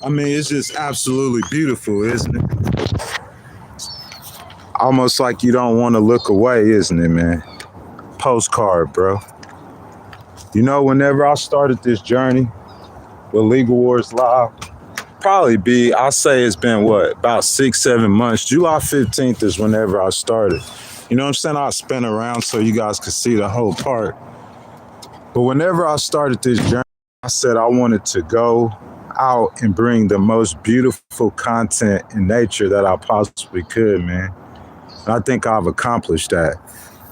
I mean, it's just absolutely beautiful, isn't it? Almost like you don't want to look away, isn't it, man? Postcard, bro. You know, whenever I started this journey with Legal Wars Live, I'll say it's been about 6-7 months. July 15th is whenever I started. You know what I'm saying? I spin around so you guys could see the whole part. But whenever I started this journey, I said I wanted to go out and bring the most beautiful content in nature that I possibly could, man. And I think I've accomplished that.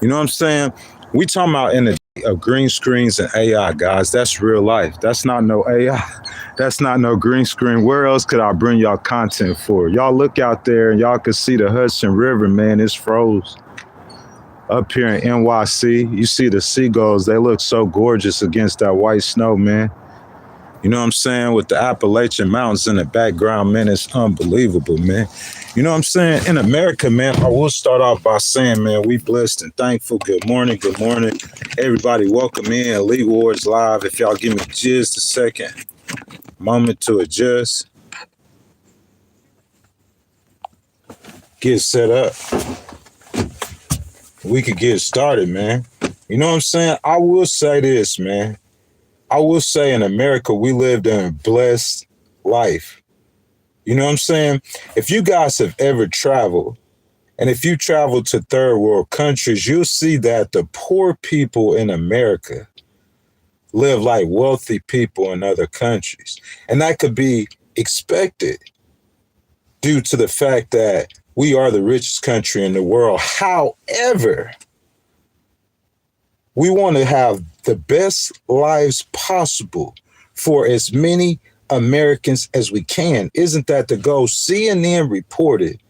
You know what I'm saying? We talking about in the day of green screens and AI, guys. That's real life. That's not no AI. That's not no green screen. Where else could I bring y'all content for? Y'all look out there and y'all can see the Hudson River, man. It's froze. Up here in NYC, you see the seagulls. They look so gorgeous against that white snow, man. You know what I'm saying? With the Appalachian Mountains in the background, man, it's unbelievable, man. You know what I'm saying? In America, man, I will start off by saying, man, we blessed and thankful. Good morning. Good morning. Everybody, welcome in Legal Wars Live. If y'all give me just a second, moment to adjust. Get set up. We could get started, man. You know what I'm saying? I will say this, man. I will say in America, we lived in a blessed life. You know what I'm saying? If you guys have ever traveled, and if you travel to third world countries, you'll see that the poor people in America live like wealthy people in other countries. And that could be expected due to the fact that we are the richest country in the world. However, we want to have the best lives possible for as many Americans as we can. Isn't that the goal? CNN reported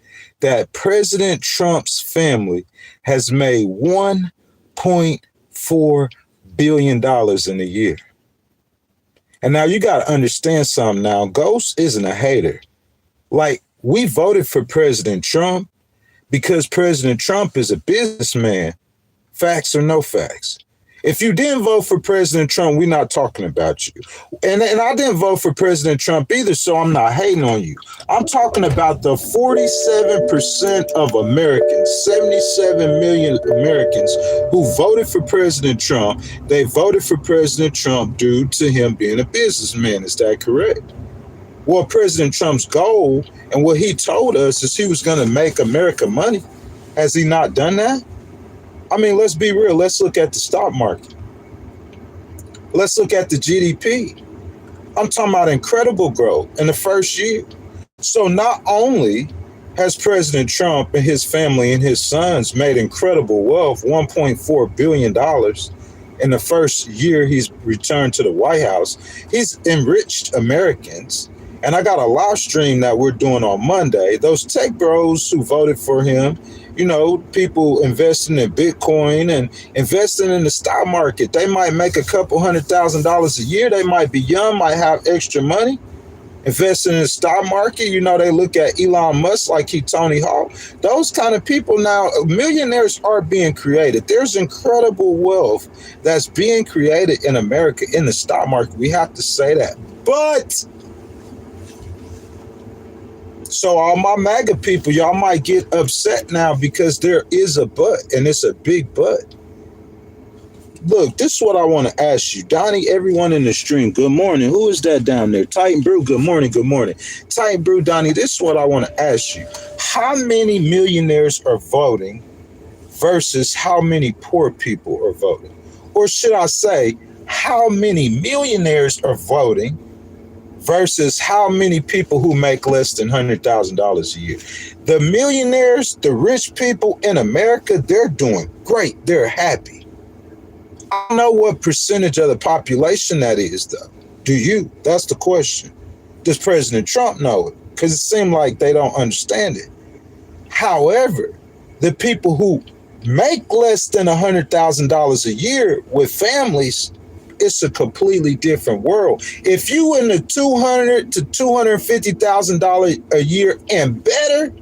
that President Trump's family has made $1.4 billion in a year. And now you got to understand something now. Ghost isn't a hater. Like, we voted for President Trump because President Trump is a businessman. Facts or no facts. If you didn't vote for President Trump, we're not talking about you. And I didn't vote for President Trump either, so I'm not hating on you. I'm talking about the 47% of Americans, 77 million Americans who voted for President Trump. They voted for President Trump due to him being a businessman. Is that correct? Well, President Trump's goal and what he told us is he was going to make America money. Has he not done that? I mean, let's be real. Let's look at the stock market. Let's look at the GDP. I'm talking about incredible growth in the first year. So not only has President Trump and his family and his sons made incredible wealth, $1.4 billion in the first year he's returned to the White House, he's enriched Americans. And I got a live stream that we're doing on Monday. Those tech bros who voted for him, you know, people investing in Bitcoin and investing in the stock market, they might make a couple $100,000 a year. They might be young, might have extra money. Investing in the stock market, you know, they look at Elon Musk like he Tony Hawk. Those kind of people now, millionaires are being created. There's incredible wealth that's being created in America in the stock market. We have to say that. But so all my MAGA people, y'all might get upset now because there is a but, and it's a big but. Look, this is what I want to ask you. Donnie, everyone in the stream, good morning. Who is that down there? Titan Brew, good morning, good morning. Titan Brew, Donnie, this is what I want to ask you. How many millionaires are voting versus how many poor people are voting? Or should I say, how many millionaires are voting versus how many people who make less than $100,000 a year? The millionaires, the rich people in America, they're doing great. They're happy. I don't know what percentage of the population that is, though. Do you? That's the question. Does President Trump know it? Because it seems like they don't understand it. However, the people who make less than $100,000 a year with families, it's a completely different world. If you in the $200,000 to $250,000 a year and better,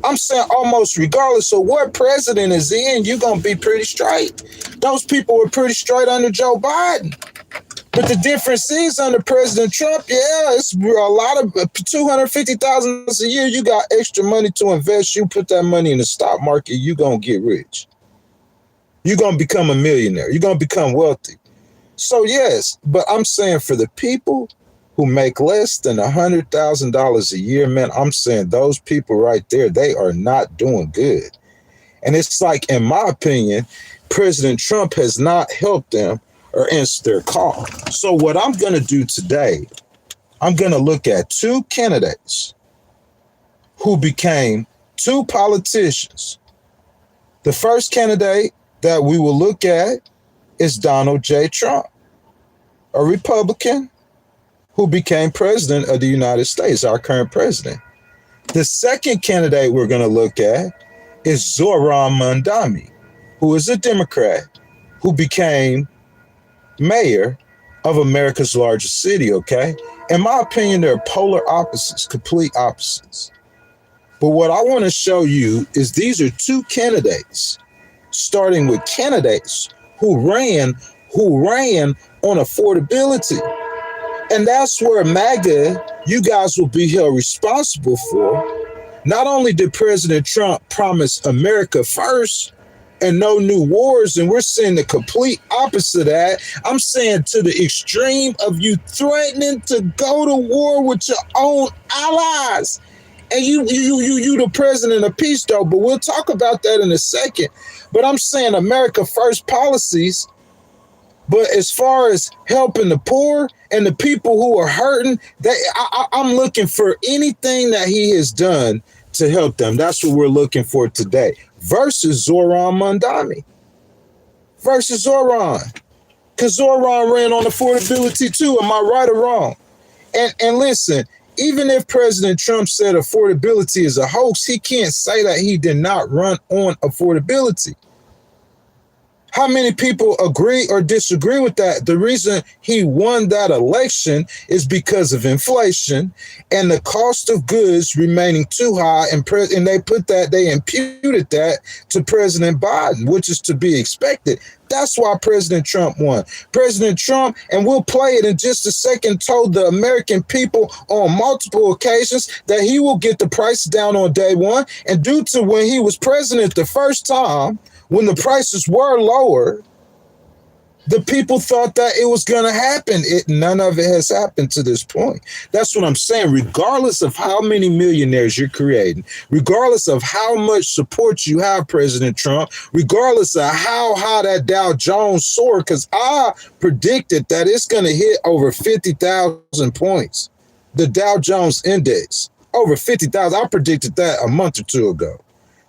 I'm saying almost regardless of what president is in, you're going to be pretty straight. Those people were pretty straight under Joe Biden. But the difference is under President Trump, yeah, it's a lot of $250,000 a year. You got extra money to invest. You put that money in the stock market, you're going to get rich. You're going to become a millionaire. You're going to become wealthy. So, yes, but I'm saying for the people who make less than $100,000 a year, man, I'm saying those people right there, they are not doing good. And it's like, in my opinion, President Trump has not helped them or answered their call. So what I'm going to do today, I'm going to look at two candidates who became two politicians. The first candidate that we will look at is Donald J. Trump, a Republican who became president of the United States, our current president. The second candidate we're going to look at is Zohran Mamdani, who is a Democrat who became mayor of America's largest city, okay? In my opinion, they're polar opposites, complete opposites. But what I want to show you is these are two candidates, starting with candidates who ran on affordability. And that's where MAGA, you guys will be held responsible for. Not only did President Trump promise America first and no new wars, and we're seeing the complete opposite of that. I'm saying to the extreme of you threatening to go to war with your own allies. And you the president of peace, though, but we'll talk about that in a second. But I'm saying America first policies. But as far as helping the poor and the people who are hurting, I'm looking for anything that he has done to help them. That's what we're looking for today. Versus Zohran Mamdani. Versus Zohran. Because Zohran ran on affordability too. Am I right or wrong? And listen, even if President Trump said affordability is a hoax, he can't say that he did not run on affordability. How many people agree or disagree with that? The reason he won that election is because of inflation and the cost of goods remaining too high. And they imputed that to President Biden, which is to be expected. That's why President Trump won. President Trump, and we'll play it in just a second, told the American people on multiple occasions that he will get the price down on day one. And due to when he was president the first time, when the prices were lower, the people thought that it was going to happen. None of it has happened to this point. That's what I'm saying. Regardless of how many millionaires you're creating, regardless of how much support you have, President Trump, regardless of how high that Dow Jones soared, because I predicted that it's going to hit over 50,000 points. The Dow Jones index, over 50,000. I predicted that a month or two ago.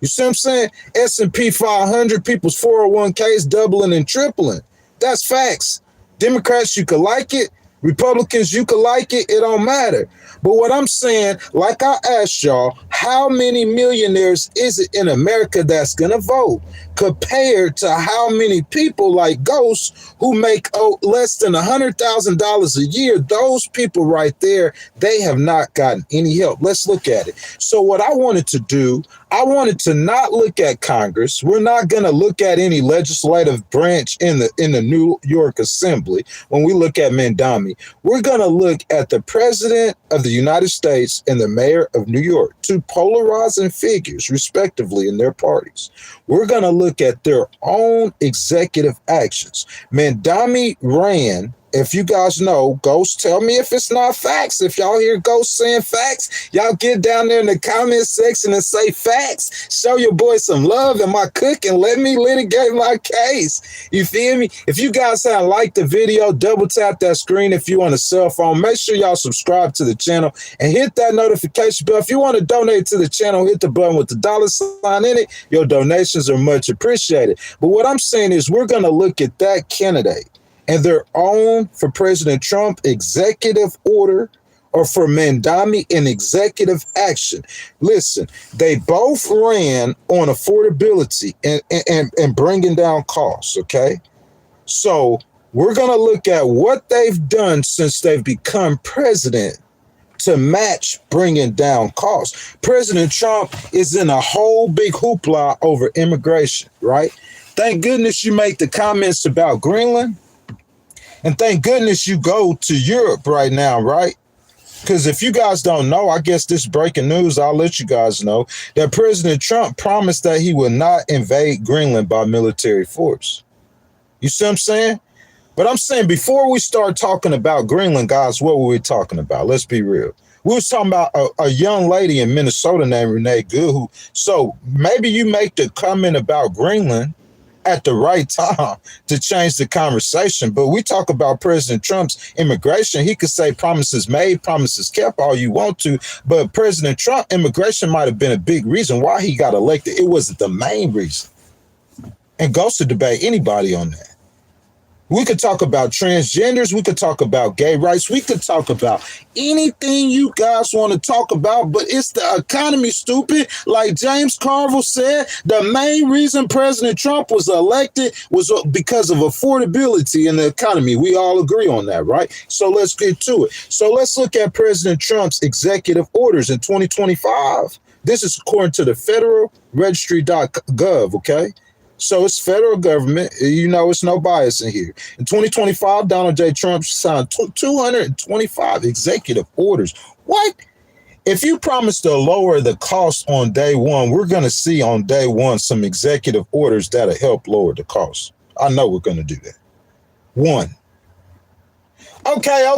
You see what I'm saying? S&P 500, people's 401ks doubling and tripling. That's facts. Democrats, you could like it. Republicans, you could like it. It don't matter. But what I'm saying, like I asked y'all, how many millionaires is it in America that's going to vote compared to how many people like Ghost who make less than $100,000 a year? Those people right there, they have not gotten any help. Let's look at it. So what I wanted to do, I wanted to not look at Congress. We're not going to look at any legislative branch in the New York Assembly. When we look at Mamdani, we're going to look at the president of the United States and the mayor of New York, two polarizing figures, respectively, in their parties. We're going to look at their own executive actions. Mamdani ran. If you guys know, Ghost, tell me if it's not facts. If y'all hear Ghost saying facts, y'all get down there in the comment section and say facts. Show your boy some love. Am I cooking? Let me litigate my case. You feel me? If you guys haven't liked the video, double tap that screen if you on a cell phone. Make sure y'all subscribe to the channel and hit that notification bell. If you want to donate to the channel, hit the button with the $sign in it. Your donations are much appreciated. But what I'm saying is we're going to look at that candidate and their own, for President Trump, executive order, or for Mamdani, an executive action. Listen, they both ran on affordability and bringing down costs, okay? So we're going to look at what they've done since they've become president to match bringing down costs. President Trump is in a whole big hoopla over immigration, right? Thank goodness you made the comments about Greenland. And thank goodness you go to Europe right now, right? Because if you guys don't know, I guess this breaking news, I'll let you guys know that President Trump promised that he will not invade Greenland by military force. You see what I'm saying? But I'm saying before we start talking about Greenland, guys, what were we talking about? Let's be real. We was talking about a young lady in Minnesota named Renee Good. So maybe you make the comment about Greenland at the right time to change the conversation. But we talk about President Trump's immigration. He could say promises made, promises kept, all you want to. But President Trump, immigration might have been a big reason why he got elected. It wasn't the main reason. And goes to debate anybody on that. We could talk about transgenders. We could talk about gay rights. We could talk about anything you guys want to talk about, but it's the economy, stupid. Like James Carville said, the main reason President Trump was elected was because of affordability in the economy. We all agree on that, right? So let's get to it. So let's look at President Trump's executive orders in 2025. This is according to the federal registry.gov, okay? So it's federal government. You know, it's no bias in here. In 2025, Donald J. Trump signed 225 executive orders. What? If you promise to lower the cost on day one, we're going to see on day one some executive orders that'll help lower the cost. I know we're going to do that. One. Okay,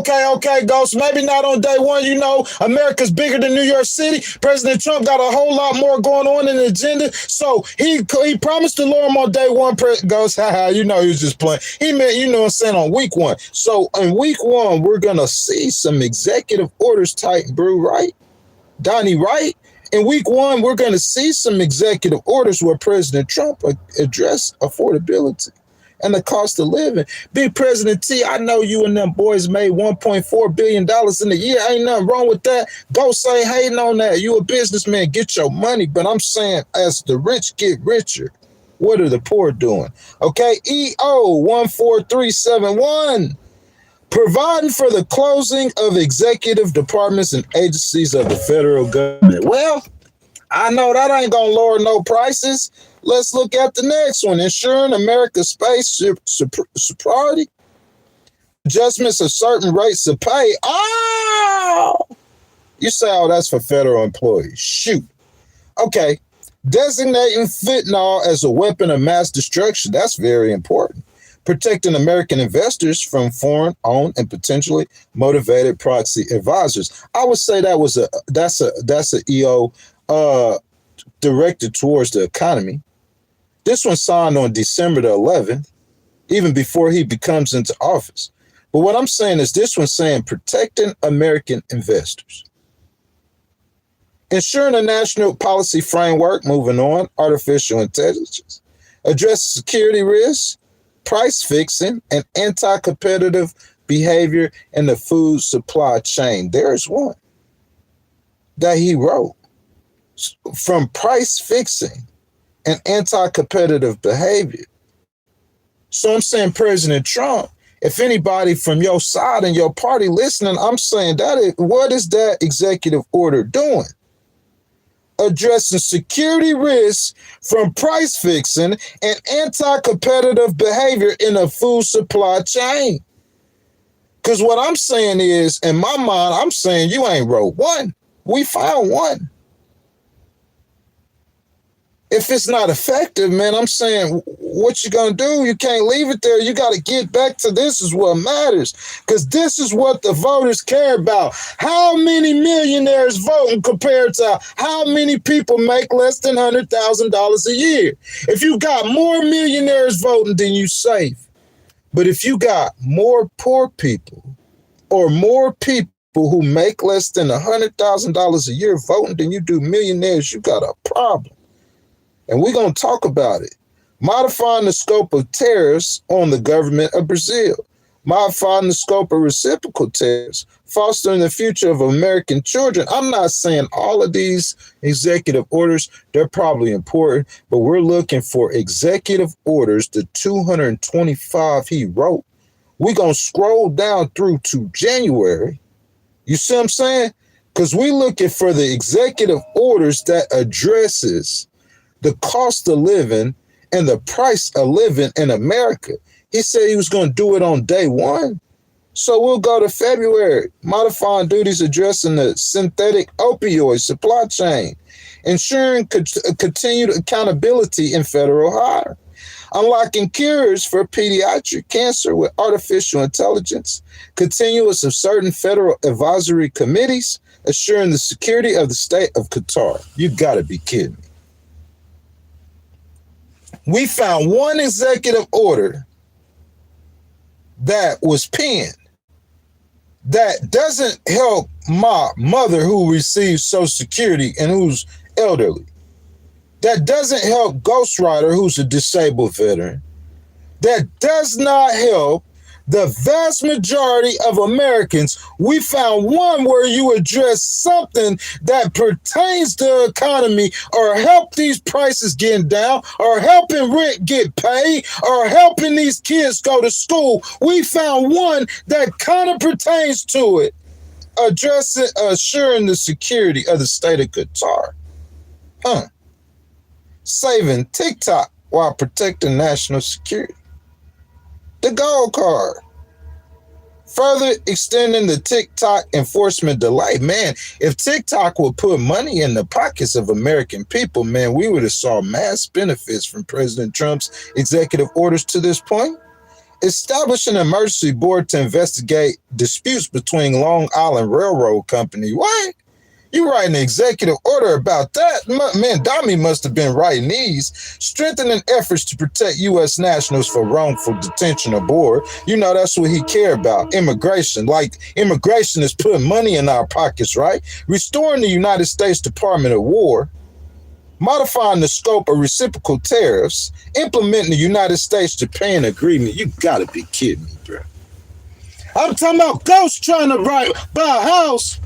Ghost. Maybe not on day one. You know, America's bigger than New York City. President Trump got a whole lot more going on in the agenda. So he promised to lower them on day one. Ghost, you know, he was just playing. He meant, you know what I'm saying, on week one. So in week one, we're going to see some executive orders tighten, brew, right? Donnie, right? In week one, we're going to see some executive orders where President Trump addressed affordability and the cost of living. Big President T, I know you and them boys made $1.4 billion in a year. Ain't nothing wrong with that. Go say hating on that. You a businessman, get your money. But I'm saying as the rich get richer, what are the poor doing? Okay, EO 14371. Providing for the closing of executive departments and agencies of the federal government. Well, I know that ain't gonna lower no prices. Let's look at the next one. Ensuring America's space superiority. Adjustments of certain rates of pay. Oh! You say, oh, that's for federal employees. Shoot. Okay. Designating fentanyl as a weapon of mass destruction. That's very important. Protecting American investors from foreign-owned and potentially motivated proxy advisors. I would say that's a EO directed towards the economy. This one signed on December the 11th, even before he becomes into office. But what I'm saying is this one saying protecting American investors. Ensuring a national policy framework, moving on, artificial intelligence, address security risks, price fixing, and anti-competitive behavior in the food supply chain. There's one that he wrote. From price fixing and anti-competitive behavior. So I'm saying President Trump, if anybody from your side and your party listening, I'm saying what is that executive order doing? Addressing security risks from price fixing and anti-competitive behavior in the food supply chain. Because what I'm saying is, in my mind, I'm saying you ain't wrote one. We found one. If it's not effective, man, I'm saying, what you gonna do? You can't leave it there. You got to get back to this is what matters, because this is what the voters care about. How many millionaires voting compared to how many people make less than $100,000 a year? If you got more millionaires voting, then you safe. But if you got more poor people or more people who make less than $100,000 a year voting than you do millionaires, you got a problem. And we're going to talk about it. Modifying the scope of tariffs on the government of Brazil. Modifying the scope of reciprocal tariffs. Fostering the future of American children. I'm not saying all of these executive orders, they're probably important, but we're looking for executive orders, the 225 he wrote. We're going to scroll down through to January. You see what I'm saying? Because we're looking for the executive orders that addresses the cost of living and the price of living in America. He said he was going to do it on day one. So we'll go to February, modifying duties addressing the synthetic opioid supply chain, ensuring continued accountability in federal hire, unlocking cures for pediatric cancer with artificial intelligence, continuance of certain federal advisory committees, assuring the security of the state of Qatar. You gotta be kidding me. We found one executive order that was penned that doesn't help my mother who receives Social Security and who's elderly. That doesn't help Ghostwriter, who's a disabled veteran. That does not help the vast majority of Americans. We found one where you address something that pertains to the economy or help these prices getting down or helping rent get paid or helping these kids go to school. We found one that kind of pertains to it, assuring the security of the state of Qatar. Saving TikTok while protecting national security. The gold card. Further extending the TikTok enforcement delay. Man, if TikTok would put money in the pockets of American people, man, we would have saw mass benefits from President Trump's executive orders to this point. Establishing an emergency board to investigate disputes between Long Island Railroad Company. What? You writing an executive order about that? Man, Mamdani must have been writing these. Strengthening efforts to protect U.S. nationals for wrongful detention aboard. You know, that's what he cared about. Immigration. Like, immigration is putting money in our pockets, right? Restoring the United States Department of War. Modifying the scope of reciprocal tariffs. Implementing the United States-Japan agreement. You gotta be kidding me, bro. I'm talking about ghosts trying to buy a house.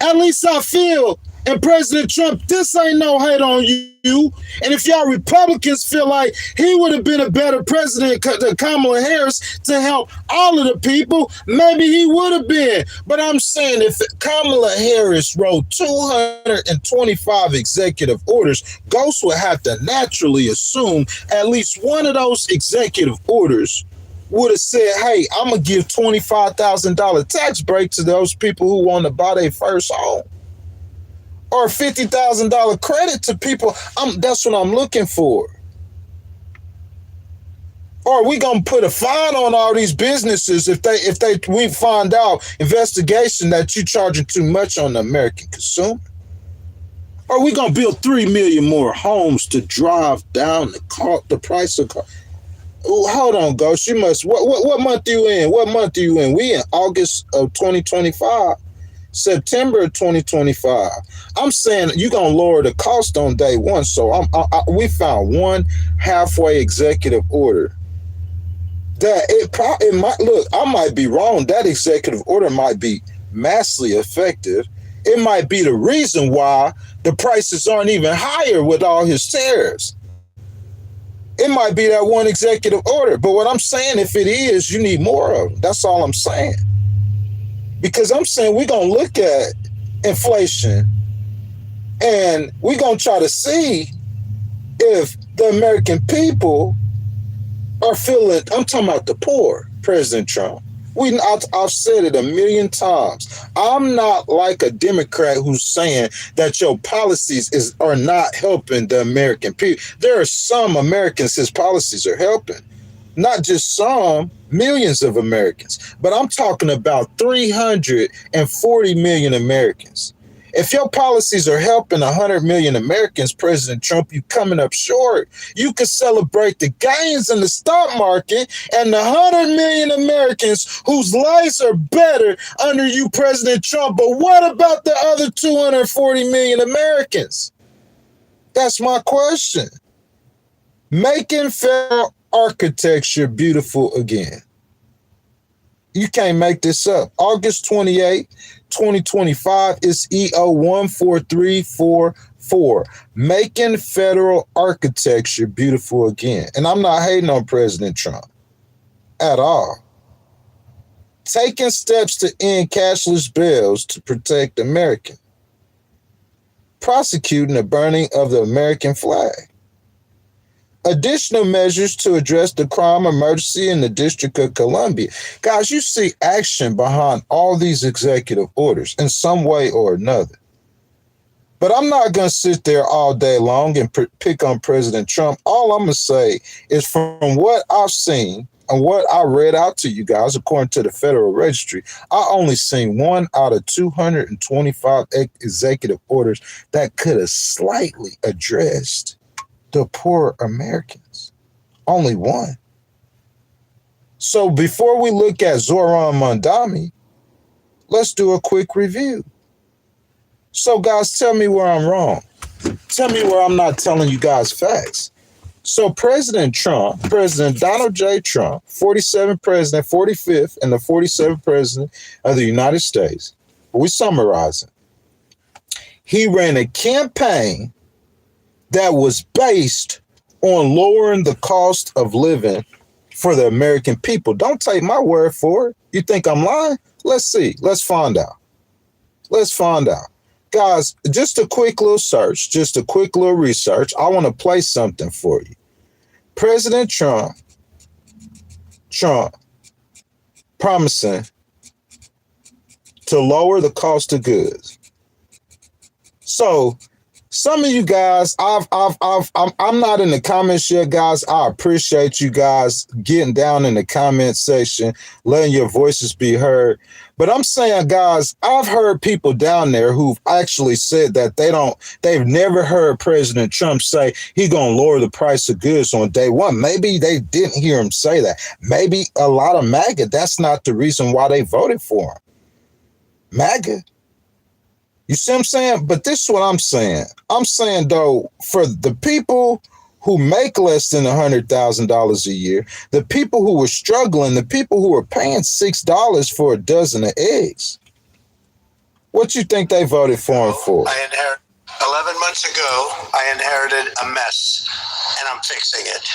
At least I feel, and President Trump, this ain't no hate on you. And if y'all Republicans feel like he would have been a better president than Kamala Harris to help all of the people, maybe he would have been. But I'm saying if Kamala Harris wrote 225 executive orders, Ghost would have to naturally assume at least one of those executive orders would have said, hey, I'm going to give $25,000 tax break to those people who want to buy their first home. Or $50,000 credit to people. That's what I'm looking for. Or are we going to put a fine on all these businesses if we find out investigation that you're charging too much on the American consumer? Or are we going to build 3 million more homes to drive down the price of cars? Oh, hold on, Ghost. You must. What month are you in? What month are you in? We in August of 2025, September of 2025. I'm saying you're gonna lower the cost on day one. So we found one halfway executive order that it might look. I might be wrong. That executive order might be massively effective. It might be the reason why the prices aren't even higher with all his tariffs. It might be that one executive order. But what I'm saying, if it is, you need more of them. That's all I'm saying. Because I'm saying we're going to look at inflation and we're going to try to see if the American people are feeling, I'm talking about the poor, President Trump. I've said it a million times. I'm not like a Democrat who's saying that your policies are not helping the American people. There are some Americans his policies are helping. Not just some, millions of Americans. But I'm talking about 340 million Americans. If your policies are helping 100 million Americans, President Trump, you coming up short. You can celebrate the gains in the stock market and the 100 million Americans whose lives are better under you, President Trump. But what about the other 240 million Americans? That's my question. Making federal architecture beautiful again. You can't make this up. August 28, 2025 is EO 14344. Making federal architecture beautiful again. And I'm not hating on President Trump at all. Taking steps to end cashless bills to protect Americans. Prosecuting the burning of the American flag. additional measures to address the crime emergency in the District of Columbia. Guys, you see action behind all these executive orders in some way or another. But I'm not going to sit there all day long and pick on President Trump. All I'm going to say is from what I've seen and what I read out to you guys, according to the Federal Registry, I only seen 1 out of 225 executive orders that could have slightly addressed the poor Americans. Only 1. So before we look at Zohran Mamdani, let's do a quick review. So guys, tell me where I'm wrong. Tell me where I'm not telling you guys facts. So President Trump, President Donald J. Trump, 47th president, 45th, and the 47th president of the United States, we summarizing. He ran a campaign that was based on lowering the cost of living for the American people. Don't take my word for it. You think I'm lying? Let's see. Let's find out. Let's find out. Guys, just a quick little search, just a quick little research. I want to play something for you. President Trump promising to lower the cost of goods. So some of you guys, I'm not in the comments yet, guys. I appreciate you guys getting down in the comment section, letting your voices be heard. But I'm saying, guys, I've heard people down there who've actually said that they've never heard President Trump say he's going to lower the price of goods on day one. Maybe they didn't hear him say that. Maybe a lot of MAGA, that's not the reason why they voted for him. MAGA. You see what I'm saying? But this is what I'm saying. I'm saying, though, for the people who make less than $100,000 a year, the people who were struggling, the people who were paying $6 for a dozen of eggs, what you think they voted for him for? 11 months ago, I inherited a mess, and I'm fixing it.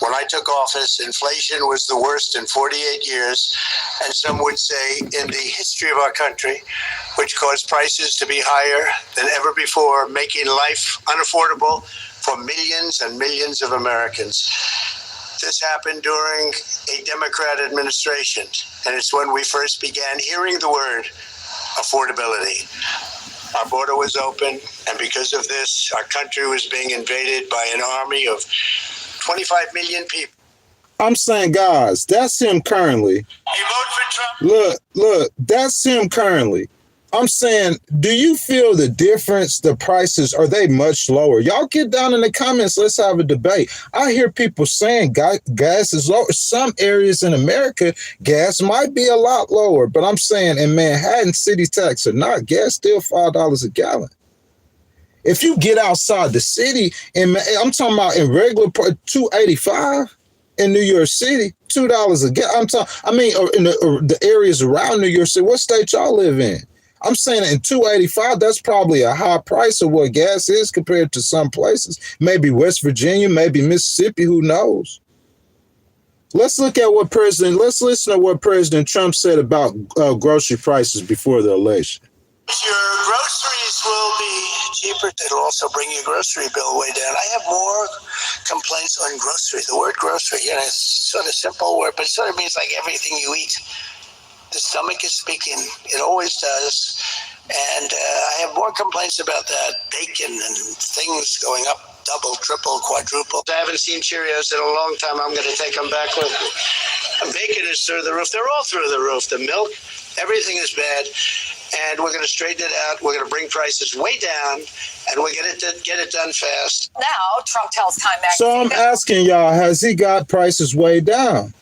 When I took office, inflation was the worst in 48 years, and some would say in the history of our country, which caused prices to be higher than ever before, making life unaffordable for millions and millions of Americans. This happened during a Democrat administration, and it's when we first began hearing the word affordability. Our border was open, and because of this, our country was being invaded by an army of 25 million people. I'm saying, guys, that's him currently. You vote for Trump? Look, that's him currently. I'm saying, do you feel the difference? The prices, are they much lower? Y'all get down in the comments. Let's have a debate. I hear people saying gas is lower. Some areas in America, gas might be a lot lower. But I'm saying in Manhattan, city tax or not, gas still $5 a gallon. If you get outside the city, and I'm talking about in regular $2.85 in New York City, $2 a gallon. In the areas around New York City. What state y'all live in? I'm saying in $2.85, that's probably a high price of what gas is compared to some places. Maybe West Virginia, maybe Mississippi, who knows? Let's listen to what President Trump said about grocery prices before the election. Your groceries will be cheaper. It'll also bring your grocery bill way down. I have more complaints on grocery. The word grocery, it's sort of simple word, but it sort of means like everything you eat. The stomach is speaking. It always does. And I have more complaints about that. Bacon and things going up double, triple, quadruple. I haven't seen Cheerios in a long time. I'm going to take them back with me. Bacon is through the roof. They're all through the roof. The milk, everything is bad. And we're going to straighten it out. We're going to bring prices way down, and we're going to get it done fast. Now, Trump tells Time Magazine. So I'm asking y'all, has he got prices way down?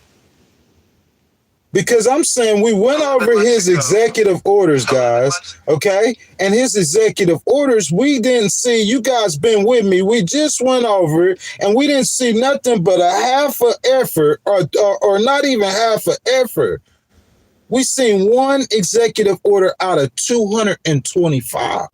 Because I'm saying we went over his executive orders, guys, okay? And his executive orders, we didn't see, you guys been with me, we just went over it, and we didn't see nothing but a half an effort, or not even half an effort. We seen one executive order out of 225.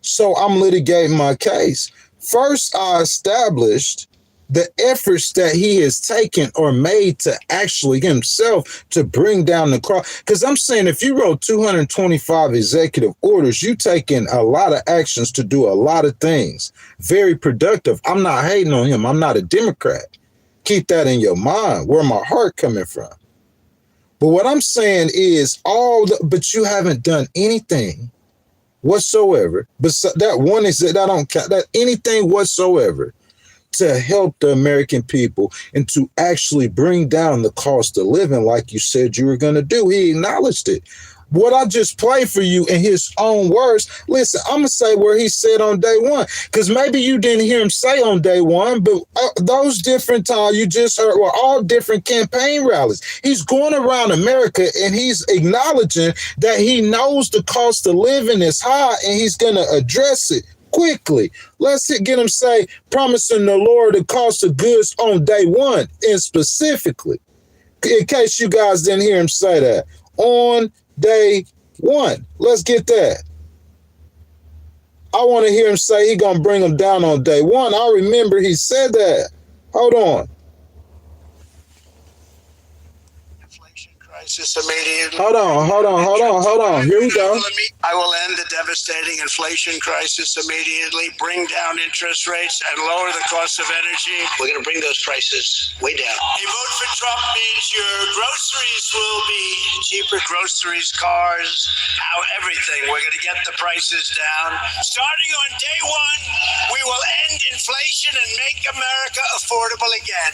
So I'm litigating my case. First, I established the efforts that he has taken or made to actually himself to bring down the cost. Because I'm saying if you wrote 225 executive orders, you taking a lot of actions to do a lot of things. Very productive. I'm not hating on him. I'm not a Democrat. Keep that in your mind, where my heart coming from. But what I'm saying is but you haven't done anything whatsoever. But that one is that I don't count that anything whatsoever to help the American people and to actually bring down the cost of living like you said you were going to do. He acknowledged it. What I just played for you in his own words, listen, I'm going to say where he said on day one, because maybe you didn't hear him say on day one, but those different times you just heard were all different campaign rallies. He's going around America and he's acknowledging that he knows the cost of living is high and he's going to address it quickly. Let's get him say, promising the Lord the cost of goods on day one, and specifically, in case you guys didn't hear him say that, on day one. Let's get that. I want to hear him say he gonna bring them down on day one. I remember he said that. Hold on. Inflation crisis immediately. Hold on. Here we go. I will end the devastating inflation crisis immediately, bring down interest rates, and lower the cost of energy. We're going to bring those prices way down. A vote for Trump means your groceries will be cheaper. Groceries, cars, everything. We're going to get the prices down. Starting on day one, we will end inflation and make America affordable again.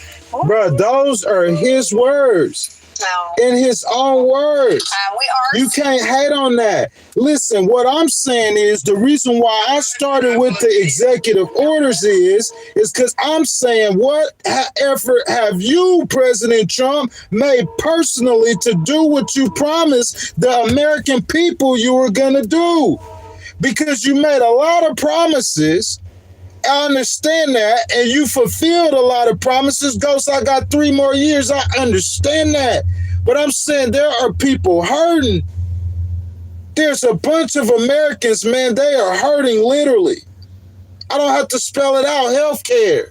Bro, those are his words. No. In his own words. We are. You can't hate on that. Listen, what I'm saying is the reason why I started with the executive orders is because I'm saying what effort have you, President Trump, made personally to do what you promised the American people you were going to do? Because you made a lot of promises. I understand that, and you fulfilled a lot of promises. Ghost, I got 3 more years. I understand that. But I'm saying there are people hurting. There's a bunch of Americans, man, they are hurting literally. I don't have to spell it out. Healthcare.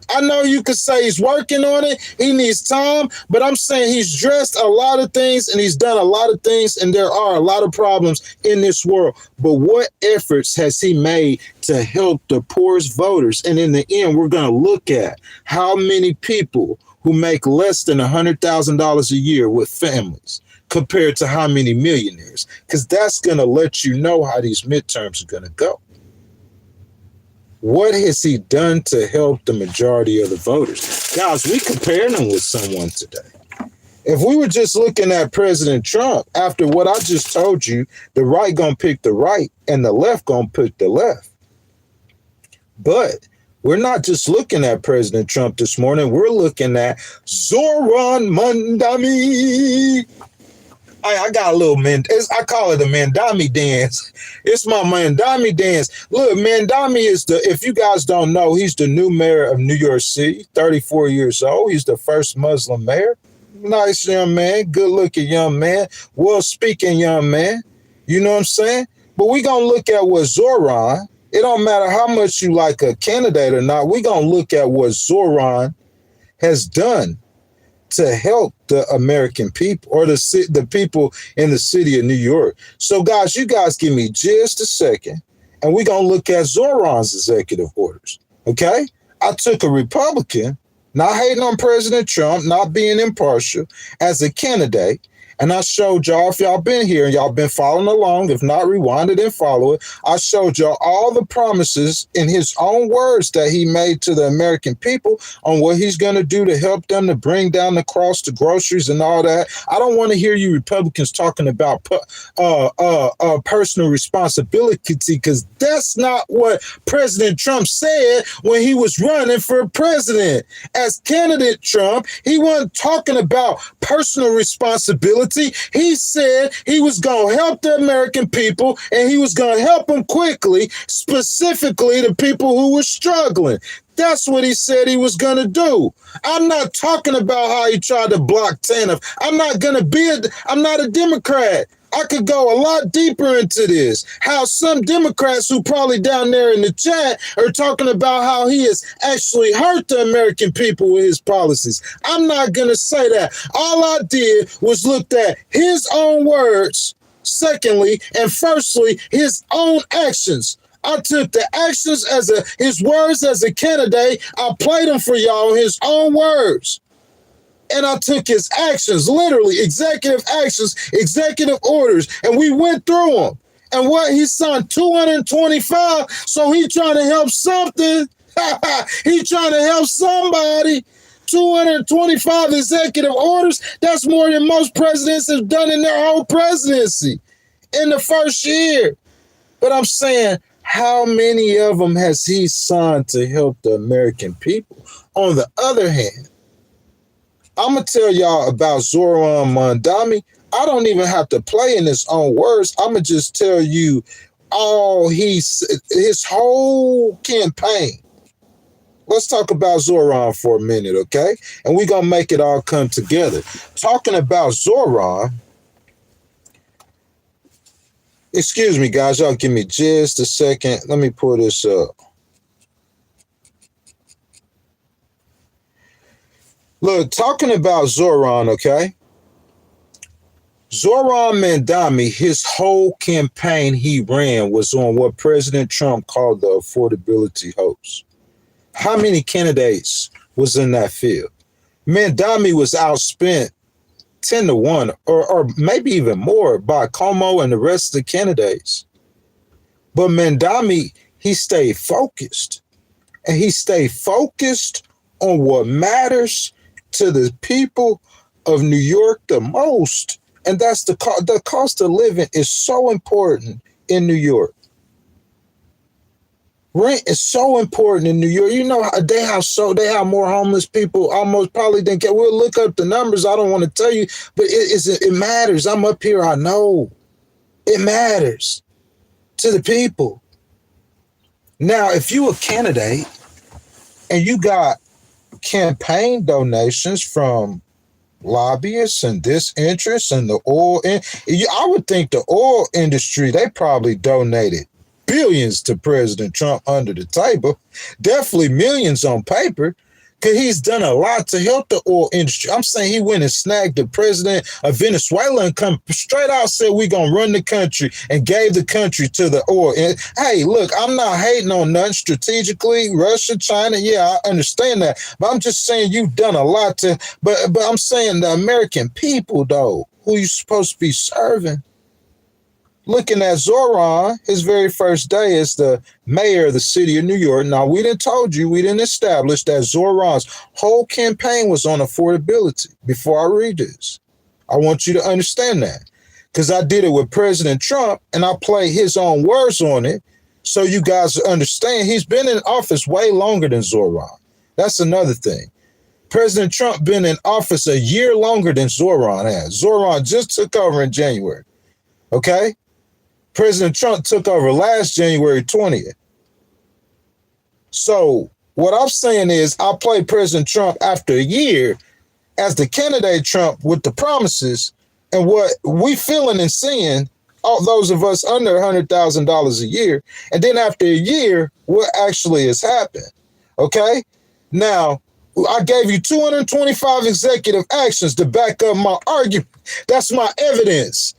I know you could say he's working on it. He needs time, but I'm saying he's addressed a lot of things and he's done a lot of things, and there are a lot of problems in this world. But what efforts has he made to help the poorest voters? And in the end, we're going to look at how many people who make less than $100,000 a year with families compared to how many millionaires, because that's going to let you know how these midterms are going to go. What has he done to help the majority of the voters? Guys, we compared him with someone today. If we were just looking at President Trump, after what I just told you, the right gonna pick the right and the left gonna pick the left. But we're not just looking at President Trump this morning. We're looking at Zohran Mamdani. I got a little I call it a Mamdani dance. It's my Mamdani dance. Look, Mamdani is if you guys don't know, he's the new mayor of New York City, 34 years old. He's the first Muslim mayor. Nice young man, good looking young man, well speaking young man. You know what I'm saying? But we're going to look at what Zohran, it don't matter how much you like a candidate or not, we're going to look at what Zohran has done to help the American people or the people in the city of New York. So guys, you guys give me just a second and we're going to look at Zohran's executive orders. Okay. I took a Republican, not hating on President Trump, not being impartial, as a candidate. And I showed y'all, if y'all been here and y'all been following along, if not, rewind it and follow it. I showed y'all all the promises in his own words that he made to the American people on what he's going to do to help them to bring down the cost to groceries and all that. I don't want to hear you Republicans talking about personal responsibility, because that's not what President Trump said when he was running for president. As candidate Trump, he wasn't talking about personal responsibility. He said he was going to help the American people and he was going to help them quickly, specifically the people who were struggling. That's what he said he was going to do. I'm not talking about how he tried to block TANF. I'm not a Democrat. I could go a lot deeper into this. How some Democrats who probably down there in the chat are talking about how he has actually hurt the American people with his policies. I'm not going to say that. All I did was looked at his own words, secondly, and firstly, his own actions. I took the actions his words as a candidate. I played them for y'all, his own words. And I took his actions, literally executive actions, executive orders, and we went through them. And what he signed 225, so he trying to help something. He trying to help somebody. 225 executive orders, that's more than most presidents have done in their whole presidency in the first year. But I'm saying, how many of them has he signed to help the American people? On the other hand, I'm going to tell y'all about Zohran Mamdani. I don't even have to play in his own words. I'm going to just tell you all his whole campaign. Let's talk about Zohran for a minute, okay? And we're going to make it all come together. Talking about Zohran, excuse me, guys. Y'all give me just a second. Let me pull this up. Look, talking about Zohran, okay? Zohran Mamdani, his whole campaign he ran was on what President Trump called the affordability hoax. How many candidates was in that field? Mamdani was outspent 10 to 1 or maybe even more by Como and the rest of the candidates. But Mamdani, he stayed focused. And he stayed focused on what matters to the people of New York the most. And that's the cost of living is so important in New York. Rent is so important in New York. You know, they have more homeless people almost probably than can. We'll look up the numbers. I don't want to tell you, but it matters. I'm up here. I know it matters to the people. Now, if you a candidate and you got campaign donations from lobbyists and disinterests and the oil, I would think the oil industry, they probably donated billions to President Trump under the table, definitely millions on paper, because he's done a lot to help the oil industry. I'm saying he went and snagged the president of Venezuela and come straight out said we're going to run the country and gave the country to the oil. And, hey, look, I'm not hating on nothing strategically. Russia, China, yeah, I understand that. But I'm just saying you've done a lot to, but I'm saying the American people, though, who you supposed to be serving. Looking at Zohran, his very first day as the mayor of the city of New York. Now, we didn't establish that Zohran's whole campaign was on affordability. Before I read this, I want you to understand that because I did it with President Trump and I played his own words on it so you guys understand he's been in office way longer than Zohran. That's another thing. President Trump been in office a year longer than Zohran has. Zohran just took over in January, okay? President Trump took over last January 20th. So what I'm saying is I played President Trump after a year as the candidate Trump with the promises and what we feeling and seeing, all those of us under $100,000 a year. And then after a year, what actually has happened? Okay. Now, I gave you 225 executive actions to back up my argument. That's my evidence.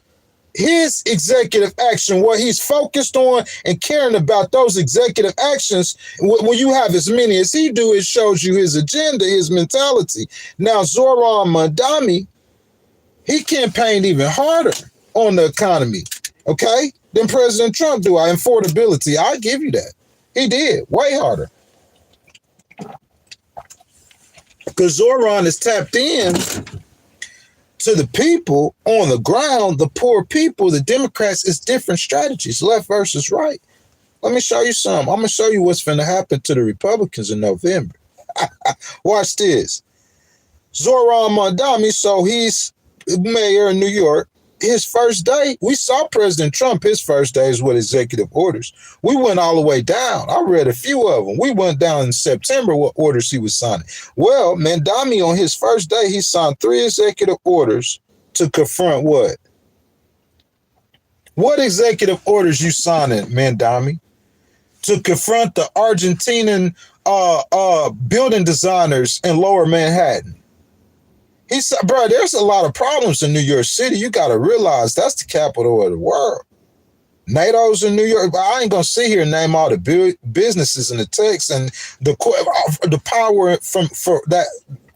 His executive action, what he's focused on and caring about those executive actions, when you have as many as he do, it shows you his agenda, his mentality. Now, Zohran Mamdani, he campaigned even harder on the economy, okay, than President Trump do. Affordability, I give you that. He did, way harder. Because Zohran is tapped in to the people on the ground, the poor people, the Democrats, is different strategies, left versus right. Let me show you some. I'm going to show you what's going to happen to the Republicans in November. Watch this. Zohran Mamdani, so he's mayor in New York. His first day, we saw President Trump, his first day is with executive orders. We went all the way down. I read a few of them. We went down in September what orders he was signing. Well, Mamdani on his first day, he signed 3 executive orders to confront what? What executive orders you signing, Mamdani, to confront the Argentinian building designers in Lower Manhattan? He said, bro, there's a lot of problems in New York City. You got to realize that's the capital of the world. NATO's in New York, but I ain't going to sit here and name all the businesses and the techs and the power for that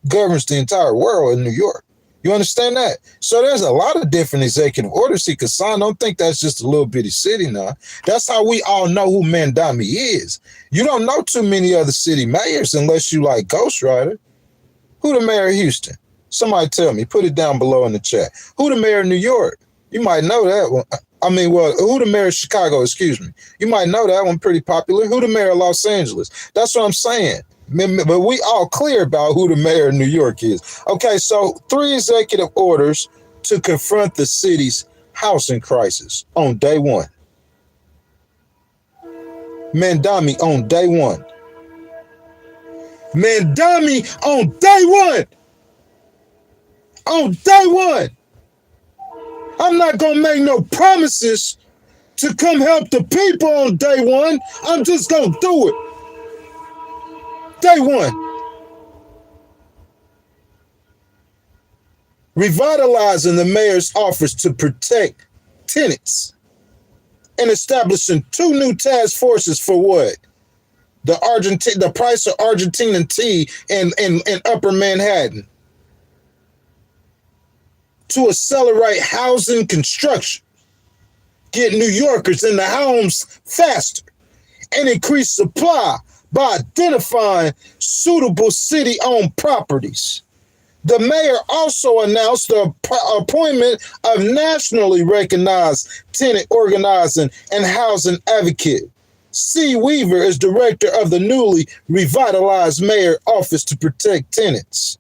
governs the entire world in New York. You understand that? So there's a lot of different executive orders he could sign. Don't think that's just a little bitty city now. That's how we all know who Mamdani is. You don't know too many other city mayors unless you like Ghost Rider. Who the mayor of Houston? Somebody tell me. Put it down below in the chat. Who the mayor of New York? You might know that one. Who the mayor of Chicago? Excuse me. You might know that one, pretty popular. Who the mayor of Los Angeles? That's what I'm saying. But we all clear about who the mayor of New York is. Okay, so 3 executive orders to confront the city's housing crisis on day one. Mamdani on day one. Mamdani on day one. On day one. I'm not going to make no promises to come help the people on day one. I'm just going to do it. Day one. Revitalizing the mayor's office to protect tenants and establishing 2 new task forces for what? The price of Argentinian tea in Upper Manhattan to accelerate housing construction, get New Yorkers in the homes faster, and increase supply by identifying suitable city-owned properties. The mayor also announced the appointment of nationally recognized tenant organizing and housing advocate. C. Weaver is director of the newly revitalized mayor office to protect tenants.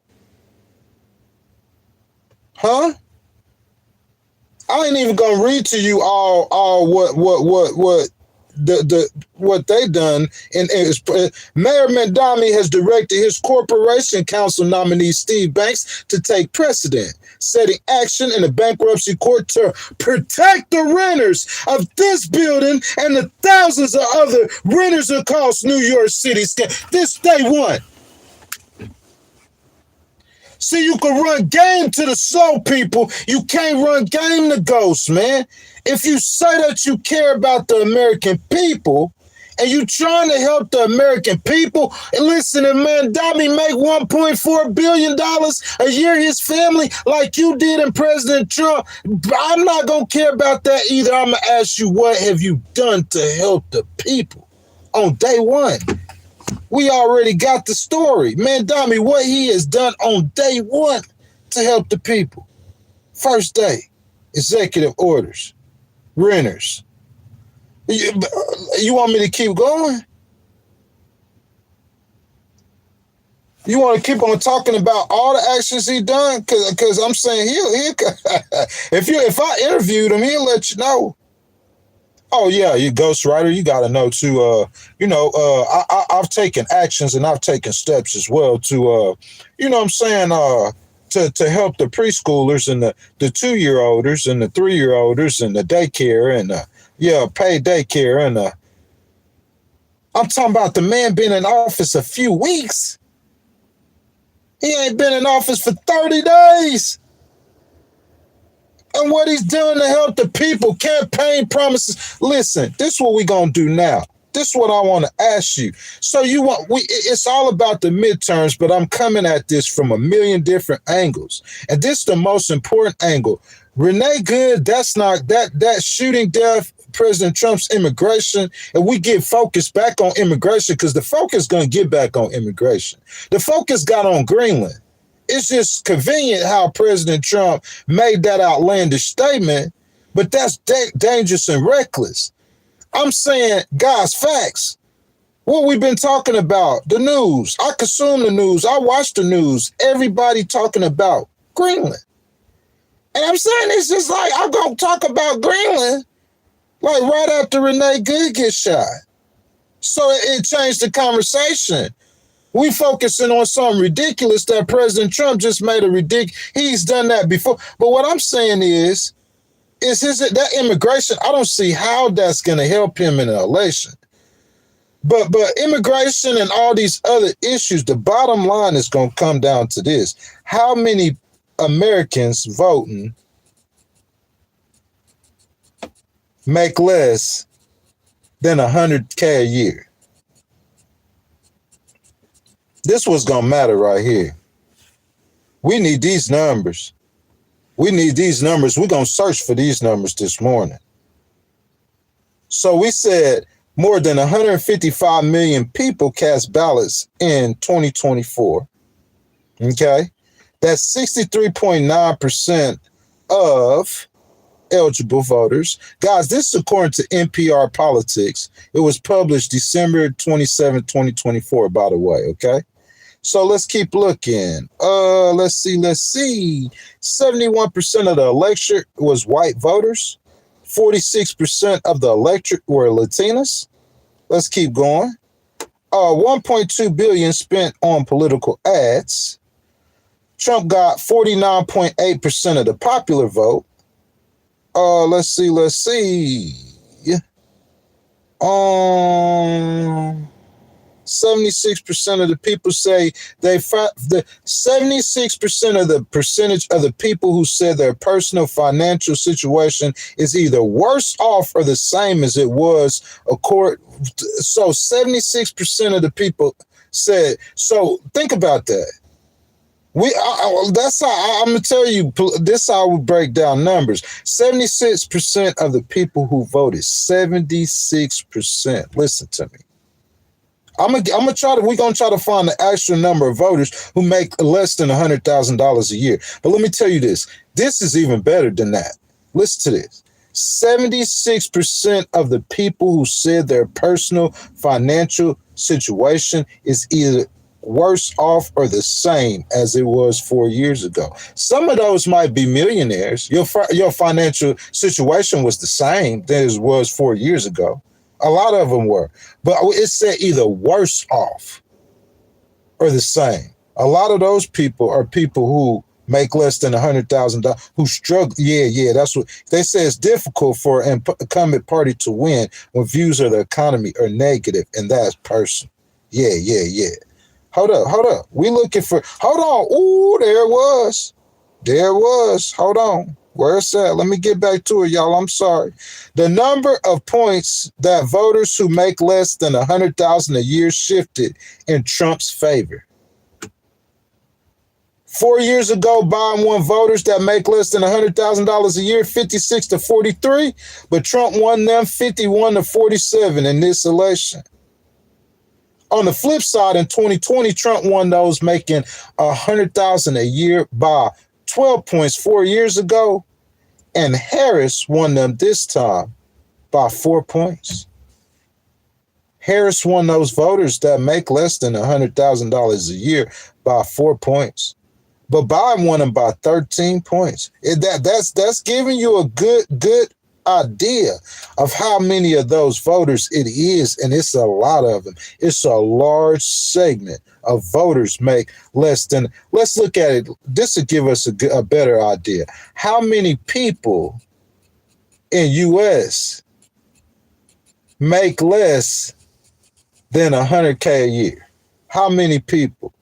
Huh? I ain't even gonna read to you all what they done. And Mayor Mamdani has directed his corporation council nominee Steve Banks to take precedent, setting action in the bankruptcy court to protect the renters of this building and the thousands of other renters across New York City. This day one. See, you can run game to the slow people. You can't run game to ghosts, man. If you say that you care about the American people and you trying to help the American people, and listen, if Mamdani make $1.4 billion a year, his family, like you did in President Trump, I'm not going to care about that either. I'm going to ask you, what have you done to help the people on day one? We already got the story. Mamdani, what he has done on day one to help the people. First day, executive orders, renters. You want me to keep going? You want to keep on talking about all the actions he done? Because I'm saying he'll if I interviewed him, he'll let you know. Oh yeah, you ghostwriter, you got to know too. I've taken actions and I've taken steps as well to, to help the preschoolers and the 2-year-olders and the 3-year-olders and the daycare and paid daycare and I'm talking about the man been in office a few weeks. He ain't been in office for 30 days. And what he's doing to help the people, campaign promises. Listen, this is what we're going to do now. This is what I want to ask you. So it's all about the midterms, but I'm coming at this from a million different angles. And this is the most important angle. Renee Good, that's not that shooting death, President Trump's immigration, and we get focused back on immigration because the focus going to get back on immigration. The focus got on Greenland. It's just convenient how President Trump made that outlandish statement, but that's dangerous and reckless. I'm saying, guys, facts. What we've been talking about, the news. I consume the news. I watch the news. Everybody talking about Greenland. And I'm saying it's just like, I'm going to talk about Greenland like right after Renee Good gets shot. So it changed the conversation. We focusing on something ridiculous that President Trump just made a ridiculous. He's done that before. But what I'm saying is, that immigration? I don't see how that's going to help him in an election. But immigration and all these other issues, the bottom line is going to come down to this. How many Americans voting make less than $100K a year? This was going to matter right here. We need these numbers. We need these numbers. We're going to search for these numbers this morning. So we said more than 155 million people cast ballots in 2024. Okay. That's 63.9% of eligible voters. Guys, this is according to NPR Politics. It was published December 27, 2024, by the way. Okay. So let's keep looking. Let's see. 71% of the electorate was white voters. 46% of the electorate were Latinas. Let's keep going. 1.2 billion spent on political ads. Trump got 49.8% of the popular vote. Let's see. 76% of the people say the 76% of the percentage of the people who said their personal financial situation is either worse off or the same as it was. So 76% of the people said. So think about that. That's how I'm gonna tell you. This is how we break down numbers. 76% of the people who voted. 76%. Listen to me. We're gonna try to find the actual number of voters who make less than $100,000 a year. But let me tell you this. This is even better than that. Listen to this. 76% of the people who said their personal financial situation is either worse off or the same as it was 4 years ago. Some of those might be millionaires. Your financial situation was the same as it was 4 years ago. A lot of them were. But it said either worse off or the same. A lot of those people are people who make less than $100,000, who struggle. Yeah, that's what they say. It's difficult for an incumbent party to win when views of the economy are negative, and that's personal. Yeah. Hold up. We looking for, hold on. Ooh, there it was. Hold on. Where's that? Let me get back to it, y'all. I'm sorry. The number of points that voters who make less than $100,000 a year shifted in Trump's favor. 4 years ago, Biden won voters that make less than $100,000 a year, 56 to 43, but Trump won them 51 to 47 in this election. On the flip side, in 2020, Trump won those making $100,000 a year by 12 points 4 years ago, and Harris won them this time by 4 points. Harris won those voters that make less than $100,000 a year by 4 points, but Biden won them by 13 points. That's giving you a good idea of how many of those voters it is, and it's a lot of them. It's a large segment of voters make less than, let's look at it. This will give us a better idea. How many people in U.S. make less than $100K a year? How many people?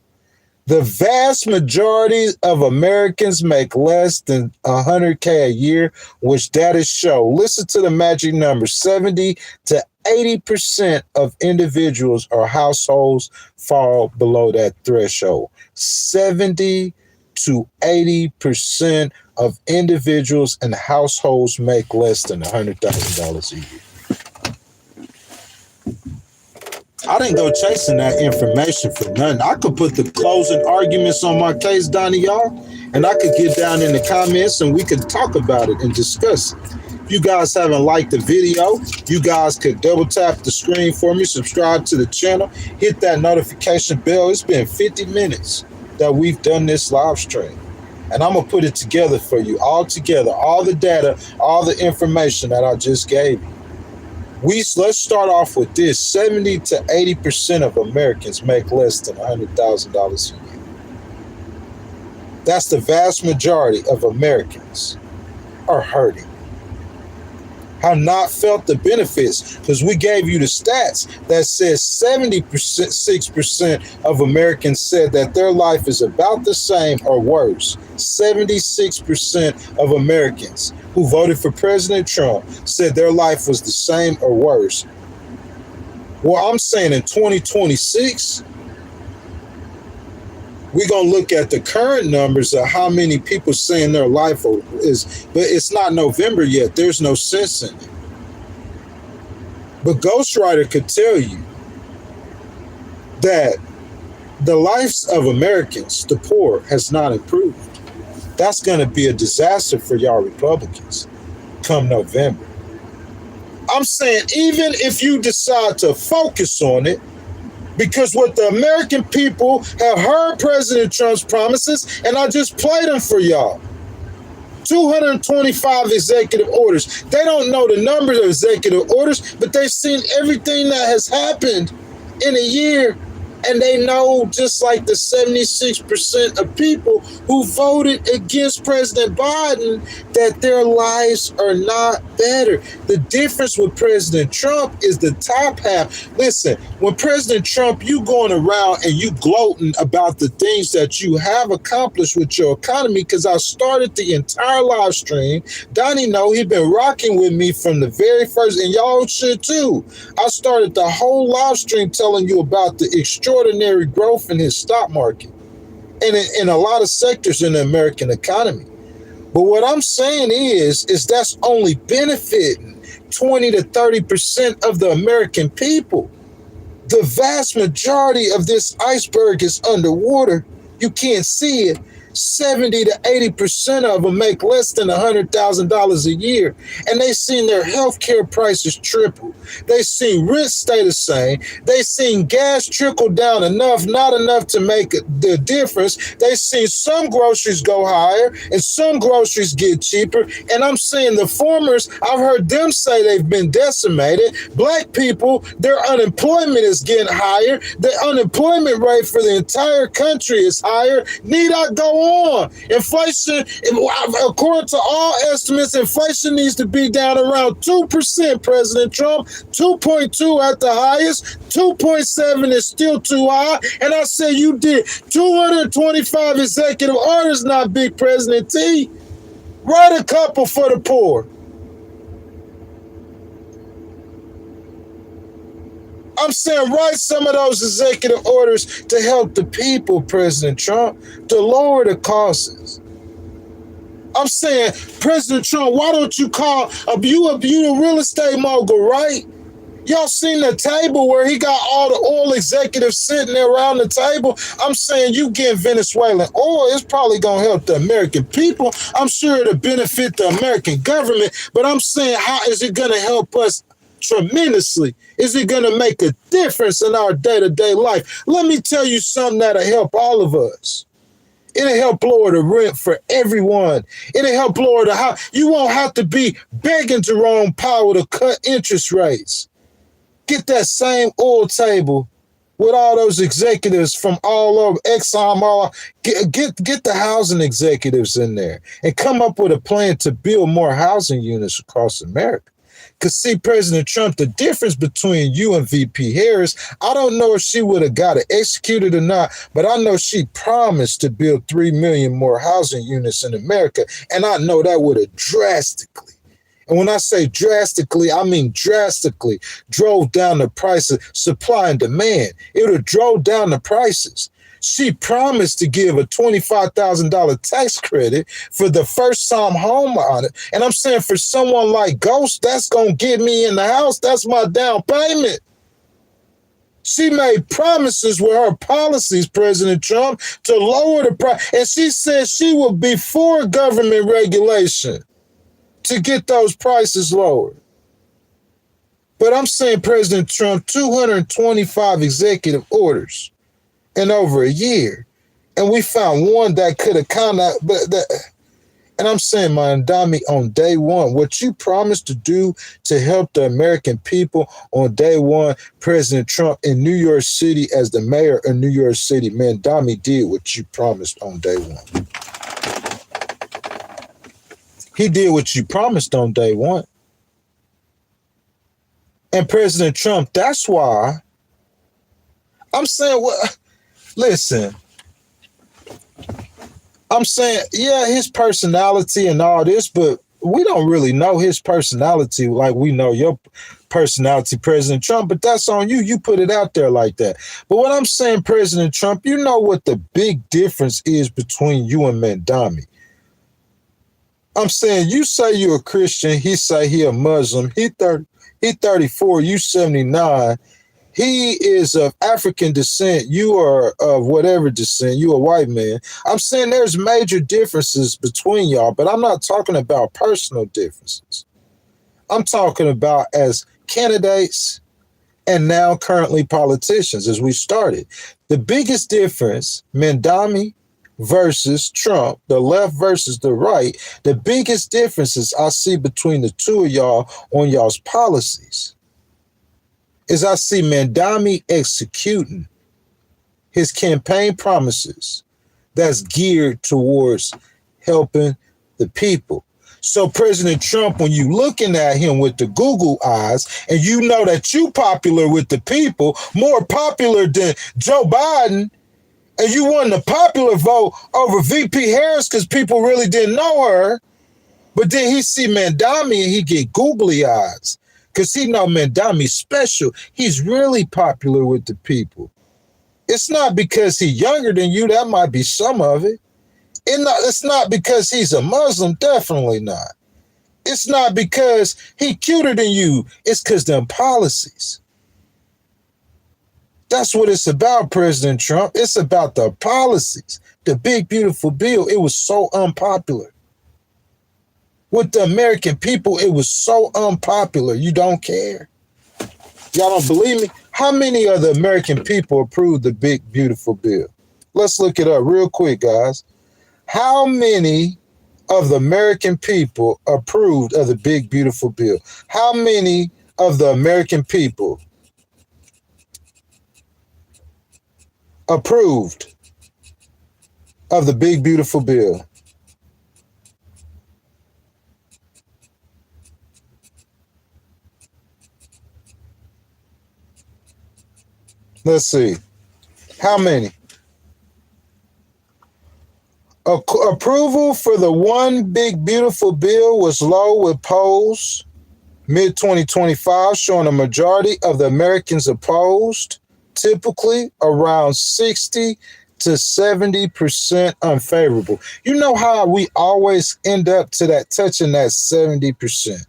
The vast majority of Americans make less than $100K a year, which data show. Listen to the magic number. 70 to 80% of individuals or households fall below that threshold. 70 to 80% of individuals and households make less than $100,000 a year. I didn't go chasing that information for nothing. I could put the closing arguments on my case, Donnie, y'all, and I could get down in the comments and we could talk about it and discuss it. If you guys haven't liked the video, you guys could double tap the screen for me, subscribe to the channel, hit that notification bell. It's been 50 minutes that we've done this live stream, and I'm going to put it together for you, all together, all the data, all the information that I just gave you. Let's start off with this. 70 to 80% of Americans make less than $100,000 a year. That's the vast majority of Americans are hurting. have not felt the benefits, because we gave you the stats that says 76% of Americans said that their life is about the same or worse. 76% of Americans who voted for President Trump said their life was the same or worse. Well, I'm saying in 2026, we're going to look at the current numbers of how many people saying their life is, but it's not November yet. There's no sense in it. But Ghostwriter could tell you that the lives of Americans, the poor, has not improved. That's going to be a disaster for y'all Republicans come November. I'm saying even if you decide to focus on it, because what the American people have heard President Trump's promises, and I just played them for y'all. 225 executive orders. They don't know the numbers of executive orders, but they've seen everything that has happened in a year. And they know, just like the 76% of people who voted against President Biden, that their lives are not better. The difference with President Trump is the top half. Listen, when President Trump, you going around and you gloating about the things that you have accomplished with your economy, because I started the entire live stream. Donnie know he's been rocking with me from the very first, and y'all should too. I started the whole live stream telling you about the extraordinary growth in his stock market and in a lot of sectors in the American economy. But what I'm saying is that's only benefiting 20 to 30% of the American people. The vast majority of this iceberg is underwater. You can't see it. 70 to 80% of them make less than $100,000 a year, and they seen their health care prices triple. They seen rent stay the same. They seen gas trickle down enough, not enough to make the difference. They seen some groceries go higher and some groceries get cheaper. And I'm saying the farmers, I've heard them say they've been decimated. Black people, their unemployment is getting higher. The unemployment rate for the entire country is higher. Need I go on? Inflation, according to all estimates, inflation needs to be down around 2%, President Trump. 2.2 at the highest. 2.7 is still too high. And I say you did 225 executive orders, not Big President T. Write a couple for the poor. I'm saying write some of those executive orders to help the people, President Trump, to lower the costs. I'm saying, President Trump, why don't you call you a real estate mogul, right? Y'all seen the table where he got all the oil executives sitting there around the table? I'm saying you getting Venezuelan oil, it's probably going to help the American people. I'm sure it'll benefit the American government, but I'm saying, how is it going to help us tremendously? Is it going to make a difference in our day-to-day life? Let me tell you something that'll help all of us. It'll help lower the rent for everyone. It'll help lower the house. You won't have to be begging Jerome Powell to cut interest rates. Get that same oil table with all those executives from all over, Exxon, all, get the housing executives in there and come up with a plan to build more housing units across America. Because see, President Trump, the difference between you and VP Harris, I don't know if she would have got it executed or not, but I know she promised to build 3 million more housing units in America. And I know that would have drastically, and when I say drastically, I mean drastically, drove down the prices, supply and demand. It would have drove down the prices. She promised to give a $25,000 tax credit for the first-time home on it. And I'm saying for someone like Ghost, that's going to get me in the house. That's my down payment. She made promises with her policies, President Trump, to lower the price. And she said she would be for government regulation to get those prices lowered. But I'm saying, President Trump, 225 executive orders in over a year, and we found one that could have kind of, and I'm saying, Mamdani, on day one, what you promised to do to help the American people on day one, President Trump in New York City as the mayor of New York City, Mamdani did what you promised on day one. He did what you promised on day one. And President Trump, that's why I'm saying, well, listen, I'm saying, yeah, his personality and all this, but we don't really know his personality like we know your personality, President Trump, but that's on you. You put it out there like that. But what I'm saying, President Trump, you know what the big difference is between you and Mamdani. I'm saying, you say you're a Christian, he say he a Muslim, he 34, you 79. He is of African descent. You are of whatever descent. You a white man. I'm saying there's major differences between y'all, but I'm not talking about personal differences. I'm talking about as candidates and now currently politicians as we started. The biggest difference, Mamdani versus Trump, the left versus the right, the biggest differences I see between the two of y'all on y'all's policies is I see Mamdani executing his campaign promises that's geared towards helping the people. So President Trump, when you looking at him with the Google eyes and you know that you popular with the people, more popular than Joe Biden, and you won the popular vote over VP Harris because people really didn't know her, but then he see Mamdani and he get googly eyes. Because he know Mamdani's special. He's really popular with the people. It's not because he's younger than you. That might be some of it. It's not because he's a Muslim. Definitely not. It's not because he cuter than you. It's because them policies. That's what it's about, President Trump. It's about the policies. The big, beautiful bill. It was so unpopular. With the American people, it was so unpopular. You don't care. Y'all don't believe me? How many of the American people approved the big, beautiful bill? Let's look it up real quick, guys. How many of the American people approved of the big, beautiful bill? How many of the American people approved of the big, beautiful bill? Let's see. How many? Approval for the one big beautiful bill was low with polls mid-2025 showing a majority of the Americans opposed, typically around 60 to 70% unfavorable. You know how we always end up to that touching that 70%.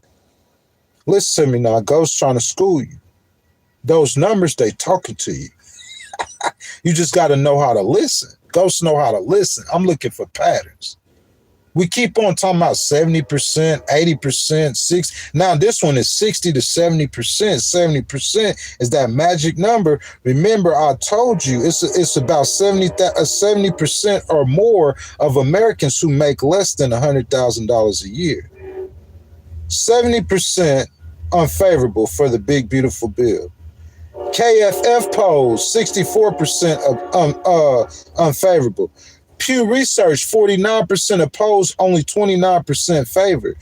Listen to me now, Ghost trying to school you. Those numbers, they talking to you. You just got to know how to listen. Ghosts know how to listen. I'm looking for patterns. We keep on talking about 70%, 80%, 60. Now this one is 60 to 70%. 70% is that magic number. Remember, I told you it's about 70% or more of Americans who make less than $100,000 a year. 70% unfavorable for the big beautiful bill. KFF polls 64% of unfavorable. Pew Research 49% opposed, only 29% favored.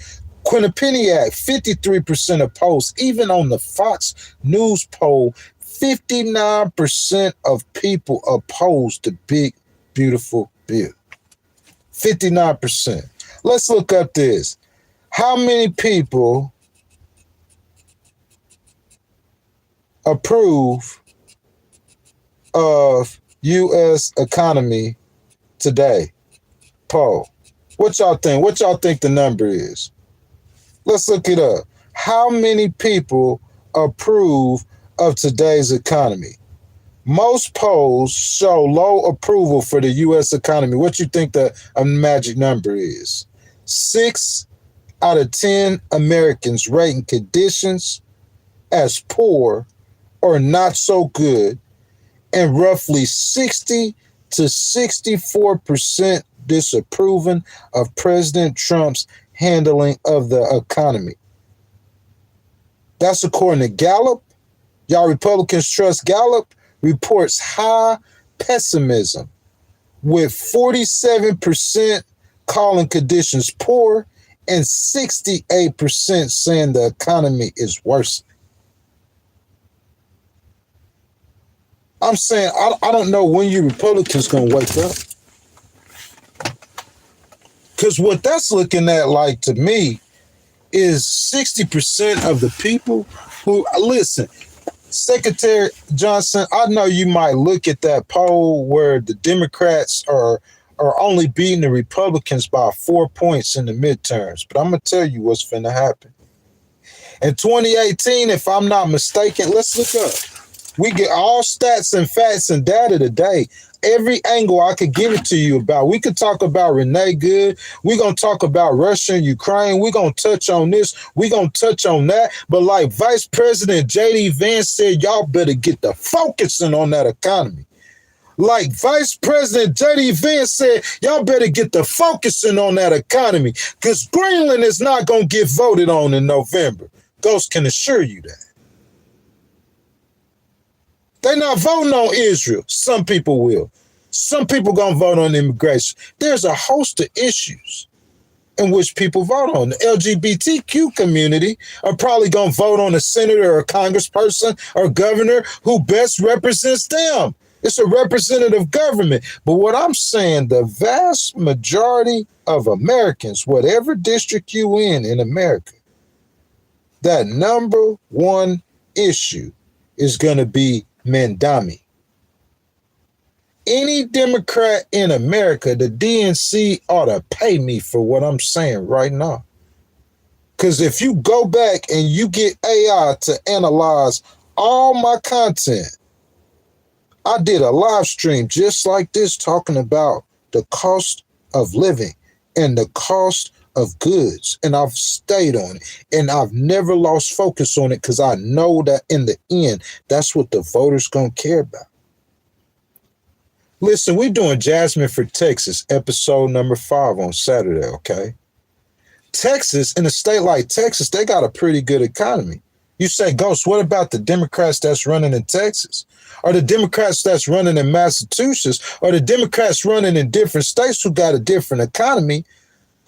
Quinnipiac 53% opposed. Even on the Fox News poll, 59% of people opposed the big beautiful bill. 59%. Let's look up this. How many people approve of U.S. economy today? Poll. What y'all think? What y'all think the number is? Let's look it up. How many people approve of today's economy? Most polls show low approval for the U.S. economy. What you think the magic number is? 6 out of 10 Americans rating conditions as poor or not so good, and roughly 60 to 64% disapproving of President Trump's handling of the economy. That's according to Gallup. Y'all Republicans trust Gallup? Reports high pessimism, with 47% calling conditions poor and 68% saying the economy is worsening. I'm saying I don't know when you Republicans gonna wake up. Because what that's looking at, like, to me, is 60% of the people who listen. Secretary Johnson, I know you might look at that poll where the Democrats are only beating the Republicans by 4 points in the midterms, but I'm gonna tell you what's finna happen. In 2018, if I'm not mistaken, let's look up. We get all stats and facts and data today. Every angle I could give it to you about. We could talk about Renee Good. We're going to talk about Russia and Ukraine. We're going to touch on this. We're going to touch on that. But like Vice President J.D. Vance said, y'all better get the focusing on that economy. Like Vice President J.D. Vance said, y'all better get the focusing on that economy because Greenland is not going to get voted on in November. Ghost can assure you that. They're not voting on Israel. Some people will. Some people going to vote on immigration. There's a host of issues in which people vote on. The LGBTQ community are probably going to vote on a senator or a congressperson or governor who best represents them. It's a representative government. But what I'm saying, the vast majority of Americans, whatever district you in America, that number one issue is going to be Mamdani. Any Democrat in America, the DNC ought to pay me for what I'm saying right now. Because if you go back and you get AI to analyze all my content, I did a live stream just like this talking about the cost of living and the cost of goods, and I've stayed on it, and I've never lost focus on it because I know that in the end, that's what the voters gonna care about. Listen, we're doing Jasmine for Texas, episode number 5 on Saturday, okay? Texas, in a state like Texas, they got a pretty good economy. You say, Ghost, what about the Democrats that's running in Texas? Or the Democrats that's running in Massachusetts? Or the Democrats running in different states who got a different economy?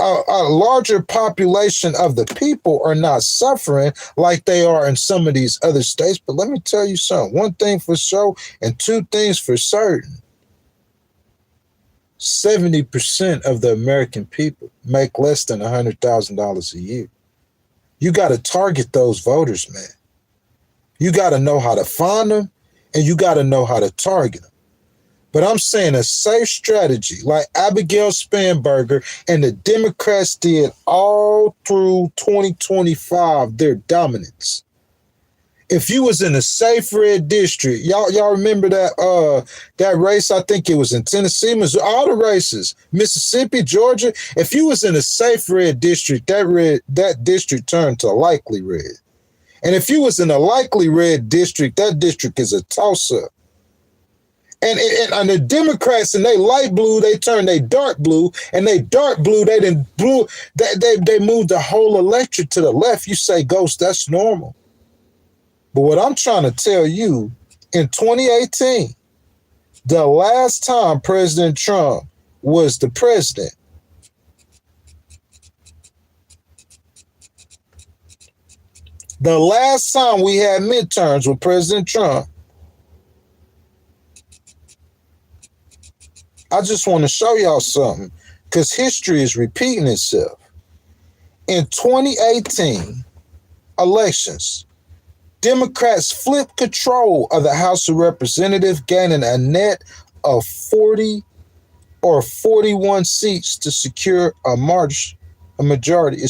A larger population of the people are not suffering like they are in some of these other states. But let me tell you something. One thing for sure and two things for certain. 70% of the American people make less than $100,000 a year. You got to target those voters, man. You got to know how to find them and you got to know how to target them. But I'm saying a safe strategy like Abigail Spanberger and the Democrats did all through 2025, their dominance. If you was in a safe red district, y'all remember that race? I think it was in Tennessee, Missouri, all the races, Mississippi, Georgia. If you was in a safe red district, that district turned to likely red. And if you was in a likely red district, that district is a toss-up. And the Democrats and they light blue, they turn they dark blue, and they dark blue, they moved the whole electorate to the left. You say, Ghost, that's normal. But what I'm trying to tell you, in 2018, the last time President Trump was the president, the last time we had midterms with President Trump, I just want to show y'all something because history is repeating itself. In 2018 elections, Democrats flipped control of the House of Representatives, gaining a net of 40 or 41 seats to secure a majority,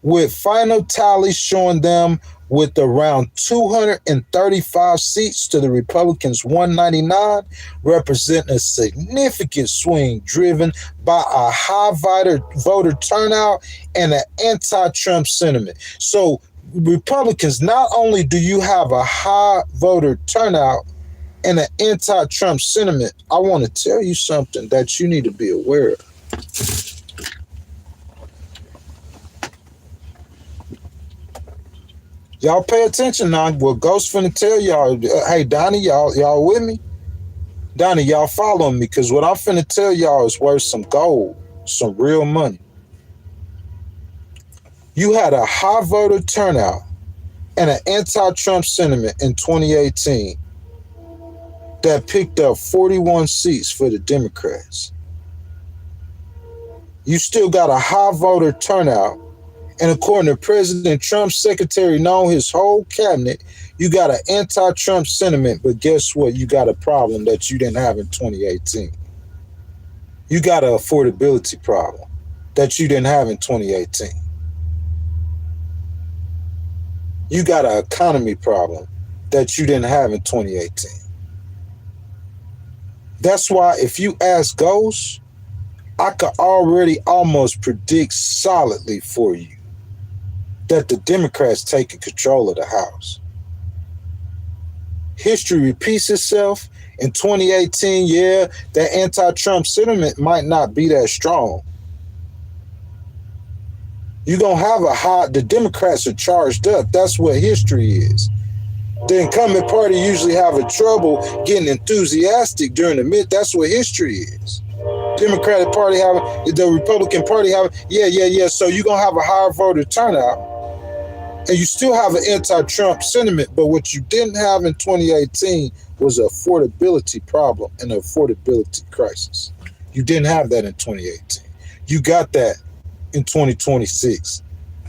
with final tallies showing them with around 235 seats to the Republicans' 199, representing a significant swing driven by a high voter turnout and an anti-Trump sentiment. So Republicans, not only do you have a high voter turnout and an anti-Trump sentiment, I want to tell you something that you need to be aware of. Y'all pay attention now. Well, Ghost finna tell y'all, hey, Donnie, y'all with me? Donnie, y'all following me? Because what I'm finna tell y'all is worth some gold, some real money. You had a high voter turnout and an anti-Trump sentiment in 2018. that picked up 41 seats for the Democrats. You still got a high voter turnout. And according to President Trump's secretary, known his whole cabinet, you got an anti-Trump sentiment. But guess what? You got a problem that you didn't have in 2018. You got an affordability problem that you didn't have in 2018. You got an economy problem that you didn't have in 2018. That's why if you ask Ghost, I could already almost predict solidly for you that the Democrats taking control of the House. History repeats itself. In 2018, yeah, that anti-Trump sentiment might not be that strong. You're going to have the Democrats are charged up. That's what history is. The incumbent party usually have a trouble getting enthusiastic during the that's what history is. Democratic Party having, the Republican Party having, yeah. So you're going to have a higher voter turnout. And you still have an anti-Trump sentiment, but what you didn't have in 2018 was an affordability problem and an affordability crisis. You didn't have that in 2018. You got that in 2026.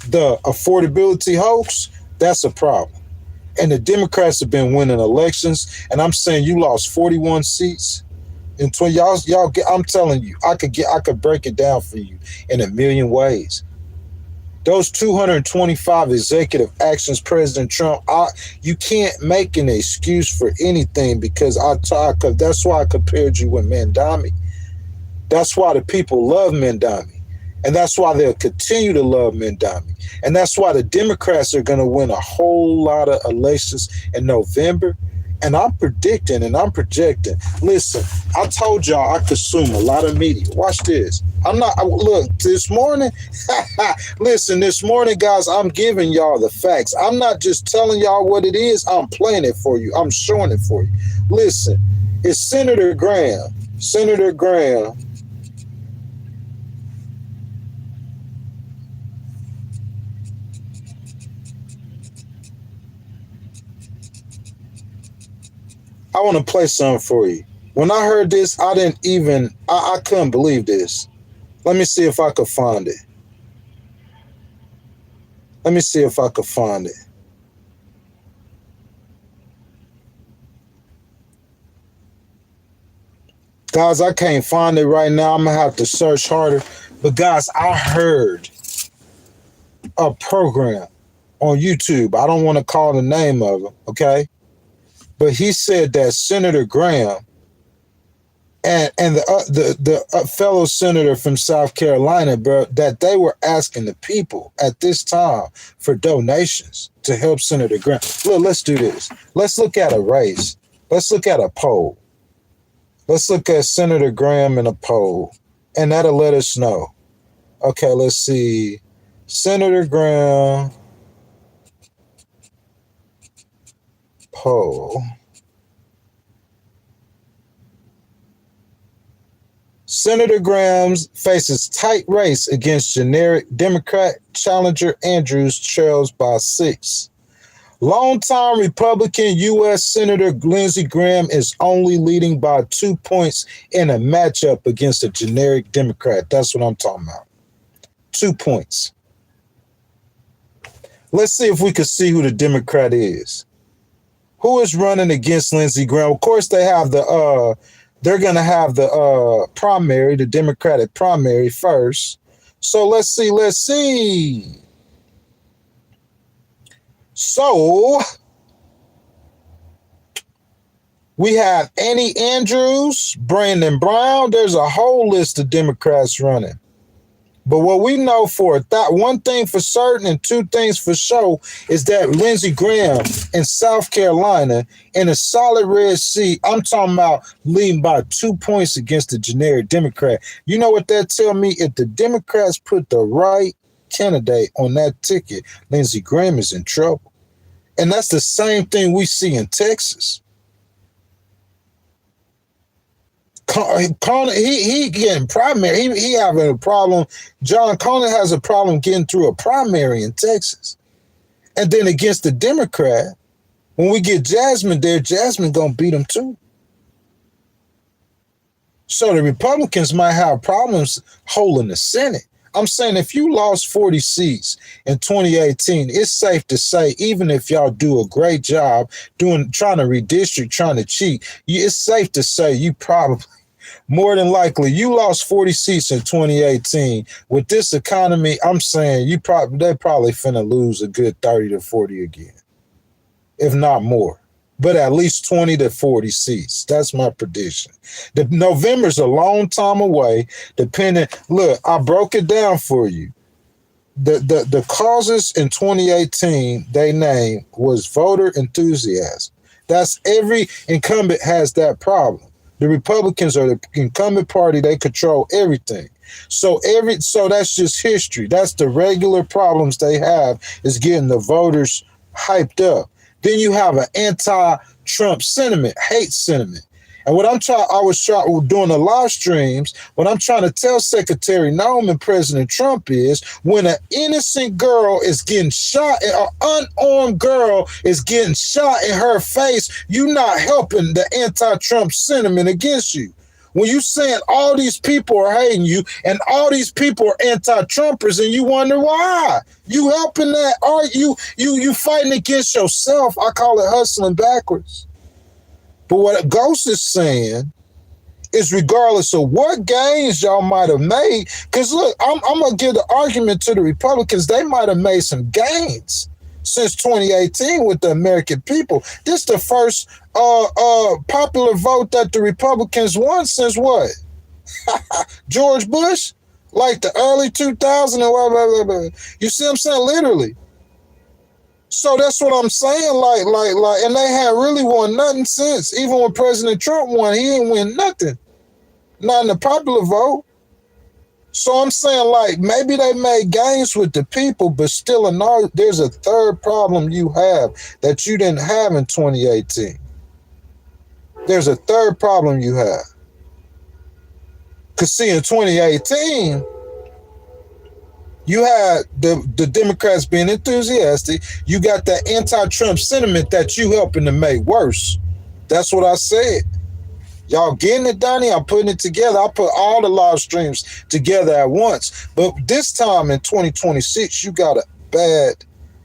The affordability hoax, that's a problem. And the Democrats have been winning elections, and I'm saying you lost 41 seats in 20. Y'all, I'm telling you, I could break it down for you in a million ways. Those 225 executive actions, President Trump, you can't make an excuse for anything because that's why I compared you with Mamdani. That's why the people love Mamdani. And that's why they'll continue to love Mamdani. And that's why the Democrats are going to win a whole lot of elections in November. And I'm predicting and I'm projecting. Listen, I told y'all I consume a lot of media. Watch this. Look, this morning, listen, this morning, guys, I'm giving y'all the facts. I'm not just telling y'all what it is. I'm playing it for you. I'm showing it for you. Listen, it's Senator Graham. Senator Graham. I want to play something for you. When I heard this, I couldn't believe this. Let me see if I could find it. Guys, I can't find it right now. I'm going to have to search harder. But guys, I heard a program on YouTube. I don't want to call the name of it, okay? But he said that Senator Graham and the fellow senator from South Carolina, bro, that they were asking the people at this time for donations to help Senator Graham. Look, let's do this. Let's look at a race. Let's look at a poll. Let's look at Senator Graham in a poll, and that'll let us know. Okay, let's see. Senator Graham poll. Senator Graham faces tight race against generic Democrat challenger Andrews, trails by 6. Longtime Republican U.S. Senator Lindsey Graham is only leading by 2 points in a matchup against a generic Democrat. That's what I'm talking about. 2 points. Let's see if we can see who the Democrat is. Who is running against Lindsey Graham? Of course, they have they're going to have the primary, the Democratic primary first. So let's see. So we have Annie Andrews, Brandon Brown. There's a whole list of Democrats running. But what we know for that one thing for certain and 2 things for sure is that Lindsey Graham in South Carolina in a solid red seat, I'm talking about leading by 2 points against the generic Democrat. You know what that tell me? If the Democrats put the right candidate on that ticket, Lindsey Graham is in trouble. And that's the same thing we see in Texas. Conner, he getting primary. He having a problem. John Conner has a problem getting through a primary in Texas. And then against the Democrat, when we get Jasmine there, Jasmine gonna beat him too. So the Republicans might have problems holding the Senate. I'm saying if you lost 40 seats in 2018, it's safe to say, even if y'all do a great job trying to redistrict, trying to cheat, it's safe to say you probably, more than likely, you lost 40 seats in 2018. With this economy, I'm saying they probably finna lose a good 30 to 40 again, if not more. But at least 20 to 40 seats. That's my prediction. November's a long time away. Look, I broke it down for you. The causes in 2018 they named was voter enthusiasm. That's every incumbent has that problem. The Republicans are the incumbent party. They control everything. So that's just history. That's the regular problems they have, is getting the voters hyped up. Then you have an anti-Trump sentiment, hate sentiment. And what I was doing the live streams, what I'm trying to tell Secretary Noem and President Trump is, when an innocent girl is getting shot, an unarmed girl is getting shot in her face, you're not helping the anti-Trump sentiment against you. When you saying all these people are hating you and all these people are anti-Trumpers, and you wonder why. You helping that? Are you fighting against yourself? I call it hustling backwards. But what Ghost is saying is, regardless of what gains y'all might have made, because look, I'm going to give the argument to the Republicans. They might have made some gains since 2018 with the American people. This is the first popular vote that the Republicans won since what? George Bush? Like the early 2000s and blah, blah, blah, blah. You see what I'm saying? Literally. So that's what I'm saying. Like, and they had really won nothing since. Even when President Trump won, he didn't win nothing. Not in the popular vote. So I'm saying, like, maybe they made gains with the people, but still there's a third problem you have that you didn't have in 2018. There's a third problem you have. Because, see, in 2018, you had the Democrats being enthusiastic. You got that anti-Trump sentiment that you helping to make worse. That's what I said. Y'all getting it, Donnie? I'm putting it together. I put all the live streams together at once. But this time in 2026, you got a bad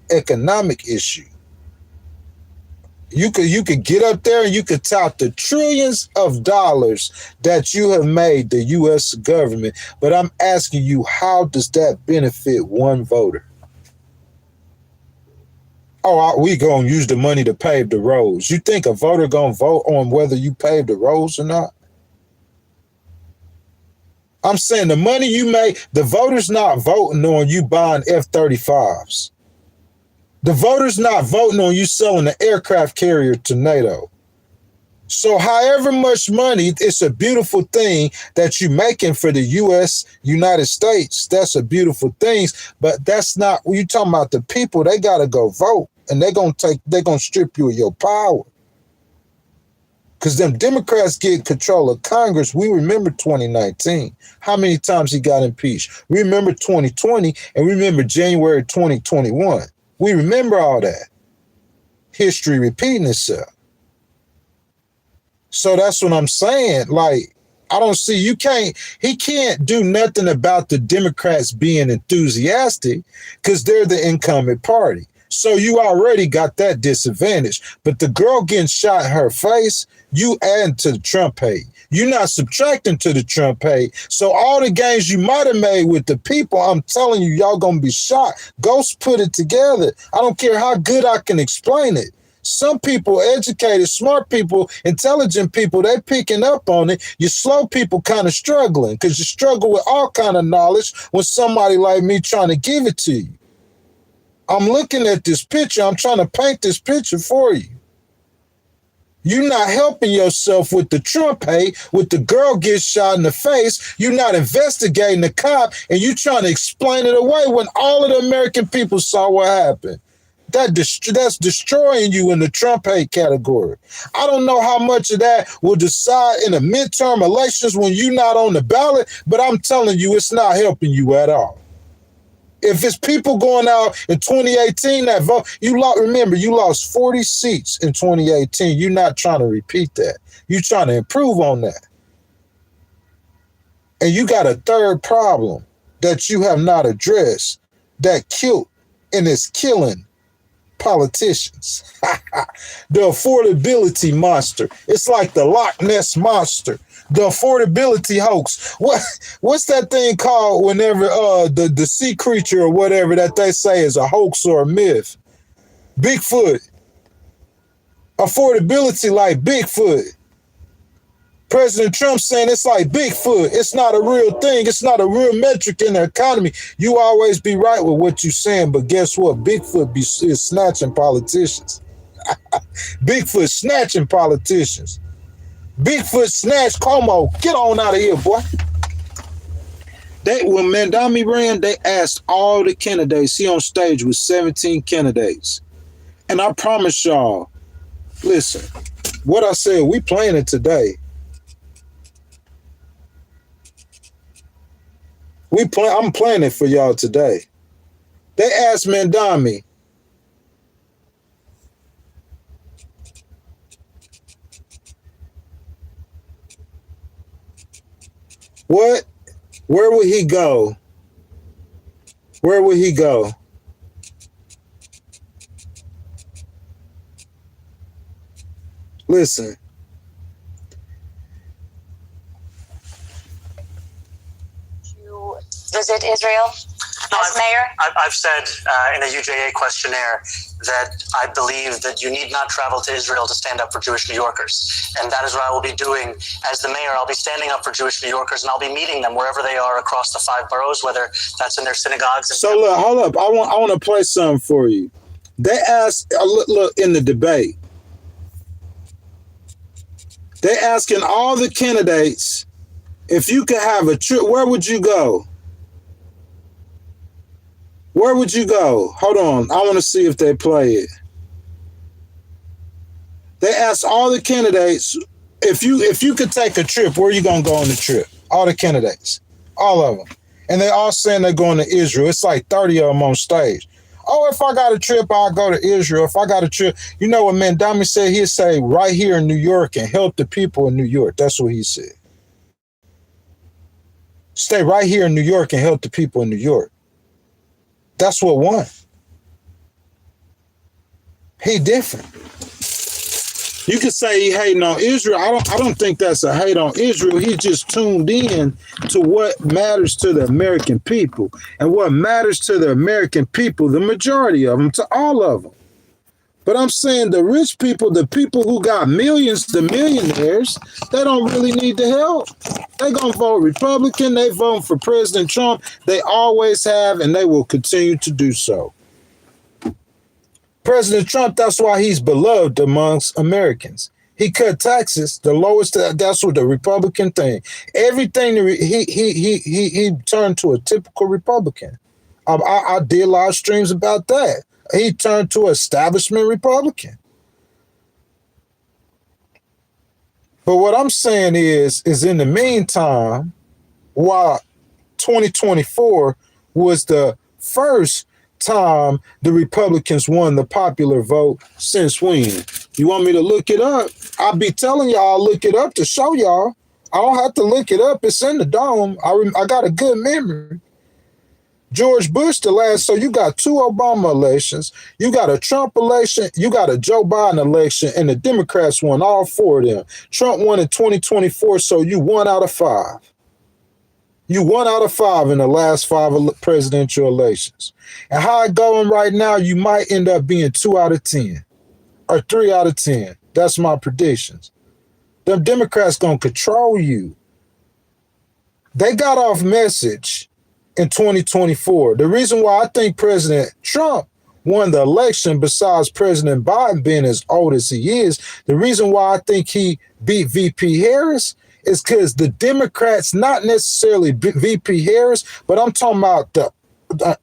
economic issue. You could get up there and you could tout the trillions of dollars that you have made the U.S. government. But I'm asking you, how does that benefit one voter? Oh, we going to use the money to pave the roads. You think a voter going to vote on whether you pave the roads or not? I'm saying the money you make, the voter's not voting on you buying F-35s. The voter's not voting on you selling an aircraft carrier to NATO. So however much money, it's a beautiful thing that you're making for the United States. That's a beautiful thing. But that's not, when you're talking about the people, they got to go vote. And they're going to strip you of your power. Because them Democrats get control of Congress. We remember 2019. How many times he got impeached? We remember 2020 and we remember January 2021. We remember all that. History repeating itself. So that's what I'm saying. Like, I don't see, he can't do nothing about the Democrats being enthusiastic because they're the incumbent party. So you already got that disadvantage. But the girl getting shot in her face, you adding to the Trump hate. You're not subtracting to the Trump hate. So all the gains you might have made with the people, I'm telling you, y'all going to be shot. Ghost put it together. I don't care how good I can explain it. Some people, educated, smart people, intelligent people, they picking up on it. You slow people kind of struggling because you struggle with all kind of knowledge when somebody like me trying to give it to you. I'm looking at this picture. I'm trying to paint this picture for you. You're not helping yourself with the Trump hate, with the girl gets shot in the face. You're not investigating the cop, and you're trying to explain it away when all of the American people saw what happened. That's destroying you in the Trump hate category. I don't know how much of that will decide in the midterm elections when you're not on the ballot, but I'm telling you, it's not helping you at all. If it's people going out in 2018 that vote, remember, you lost 40 seats in 2018. You're not trying to repeat that. You're trying to improve on that. And you got a third problem that you have not addressed that killed and is killing politicians. The affordability monster. It's like the Loch Ness monster. The affordability hoax. What's that thing called whenever the sea creature or whatever that they say is a hoax or a myth? Bigfoot. Affordability like Bigfoot. President Trump saying it's like Bigfoot. It's not a real thing. It's not a real metric in the economy. You always be right with what you're saying, but guess what? Bigfoot is snatching politicians. Bigfoot snatching politicians. Bigfoot snatched Como. Get on out of here, boy. When Mamdani ran, they asked all the candidates. He on stage with 17 candidates. And I promise y'all, listen, what I said, we playing it today. I'm playing it for y'all today. They asked Mamdani, where would he go? Where would he go? Listen. Visit Israel as mayor? I've said in a UJA questionnaire that I believe that you need not travel to Israel to stand up for Jewish New Yorkers. And that is what I will be doing as the mayor. I'll be standing up for Jewish New Yorkers, and I'll be meeting them wherever they are across the 5 boroughs, whether that's in their synagogues. So look, hold up. I want to play something for you. They asked, look in the debate, they asking all the candidates, if you could have a trip, where would you go? Where would you go? Hold on. I want to see if they play it. They asked all the candidates, if you could take a trip, where are you going to go on the trip? All the candidates. All of them. And they all saying they're going to Israel. It's like 30 of them on stage. Oh, if I got a trip, I'll go to Israel. If I got a trip, you know what Mamdani said? He'd say right here in New York and help the people in New York. That's what he said. Stay right here in New York and help the people in New York. That's what won. He different. You could say he hating on Israel. I don't think that's a hate on Israel. He just tuned in to what matters to the American people. And what matters to the American people, the majority of them, to all of them. But I'm saying the rich people, the people who got millions, the millionaires, they don't really need the help. They gonna vote Republican. They vote for President Trump. They always have, and they will continue to do so. President Trump, that's why he's beloved amongst Americans. He cut taxes, the lowest. That's what the Republican thing. Everything he turned to a typical Republican. I did live streams about that. He turned to establishment Republican. But what I'm saying is in the meantime, while 2024 was the first time the Republicans won the popular vote since when? You want me to look it up? I'll be telling y'all, look it up to show y'all. I don't have to look it up. It's in the dome. I got a good memory. George Bush the last, so you got 2 Obama elections, you got a Trump election, you got a Joe Biden election, and the Democrats won all 4 of them. Trump won in 2024, so you 1 out of 5. You 1 out of 5 in the last 5 presidential elections. And how it going right now, you might end up being 2 out of 10 or 3 out of 10. That's my predictions. Them Democrats gonna control you. They got off message in 2024. The reason why I think President Trump won the election, besides President Biden being as old as he is, the reason why I think he beat VP Harris is because the Democrats, not necessarily VP Harris, but I'm talking about the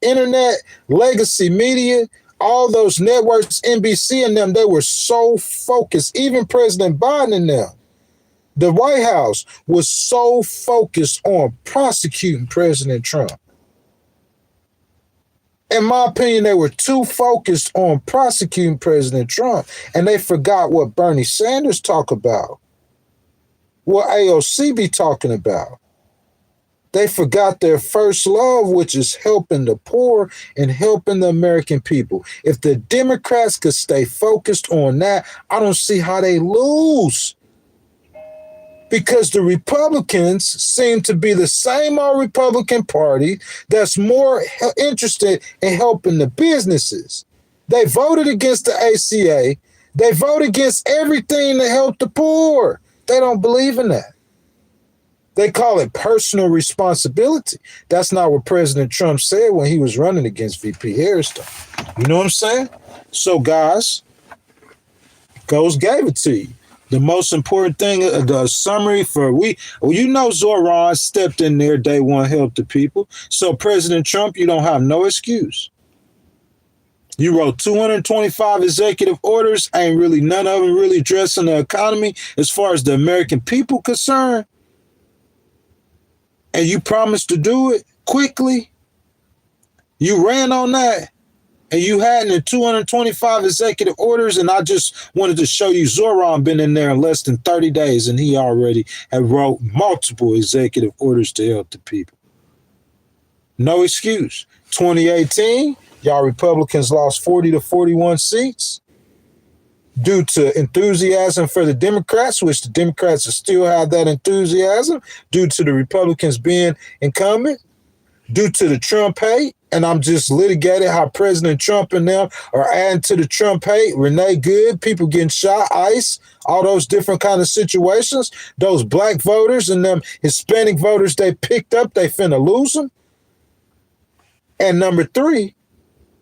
internet, legacy media, all those networks, NBC and them, they were so focused, even President Biden and them. The White House was so focused on prosecuting President Trump. In my opinion, they were too focused on prosecuting President Trump, and they forgot what Bernie Sanders talk about, what AOC be talking about. They forgot their first love, which is helping the poor and helping the American people. If the Democrats could stay focused on that, I don't see how they lose. Because the Republicans seem to be the same old Republican Party that's more interested in helping the businesses. They voted against the ACA. They vote against everything to help the poor. They don't believe in that. They call it personal responsibility. That's not what President Trump said when he was running against VP Harris. You know what I'm saying? So, guys, Ghost gave it to you. The most important thing, the summary Zohran stepped in there day one, helped the people. So, President Trump, you don't have no excuse. You wrote 225 executive orders, ain't really none of them really addressing the economy as far as the American people concerned. And you promised to do it quickly. You ran on that. And you had in 225 executive orders, and I just wanted to show you Zohran been in there in less than 30 days, and he already had wrote multiple executive orders to help the people. No excuse. 2018, y'all Republicans lost 40 to 41 seats due to enthusiasm for the Democrats, which the Democrats still have that enthusiasm, due to the Republicans being incumbent, due to the Trump hate. And I'm just litigating how President Trump and them are adding to the Trump hate. Renee Good, people getting shot, ICE, all those different kind of situations. Those black voters and them Hispanic voters they picked up, they finna lose them. And number 3,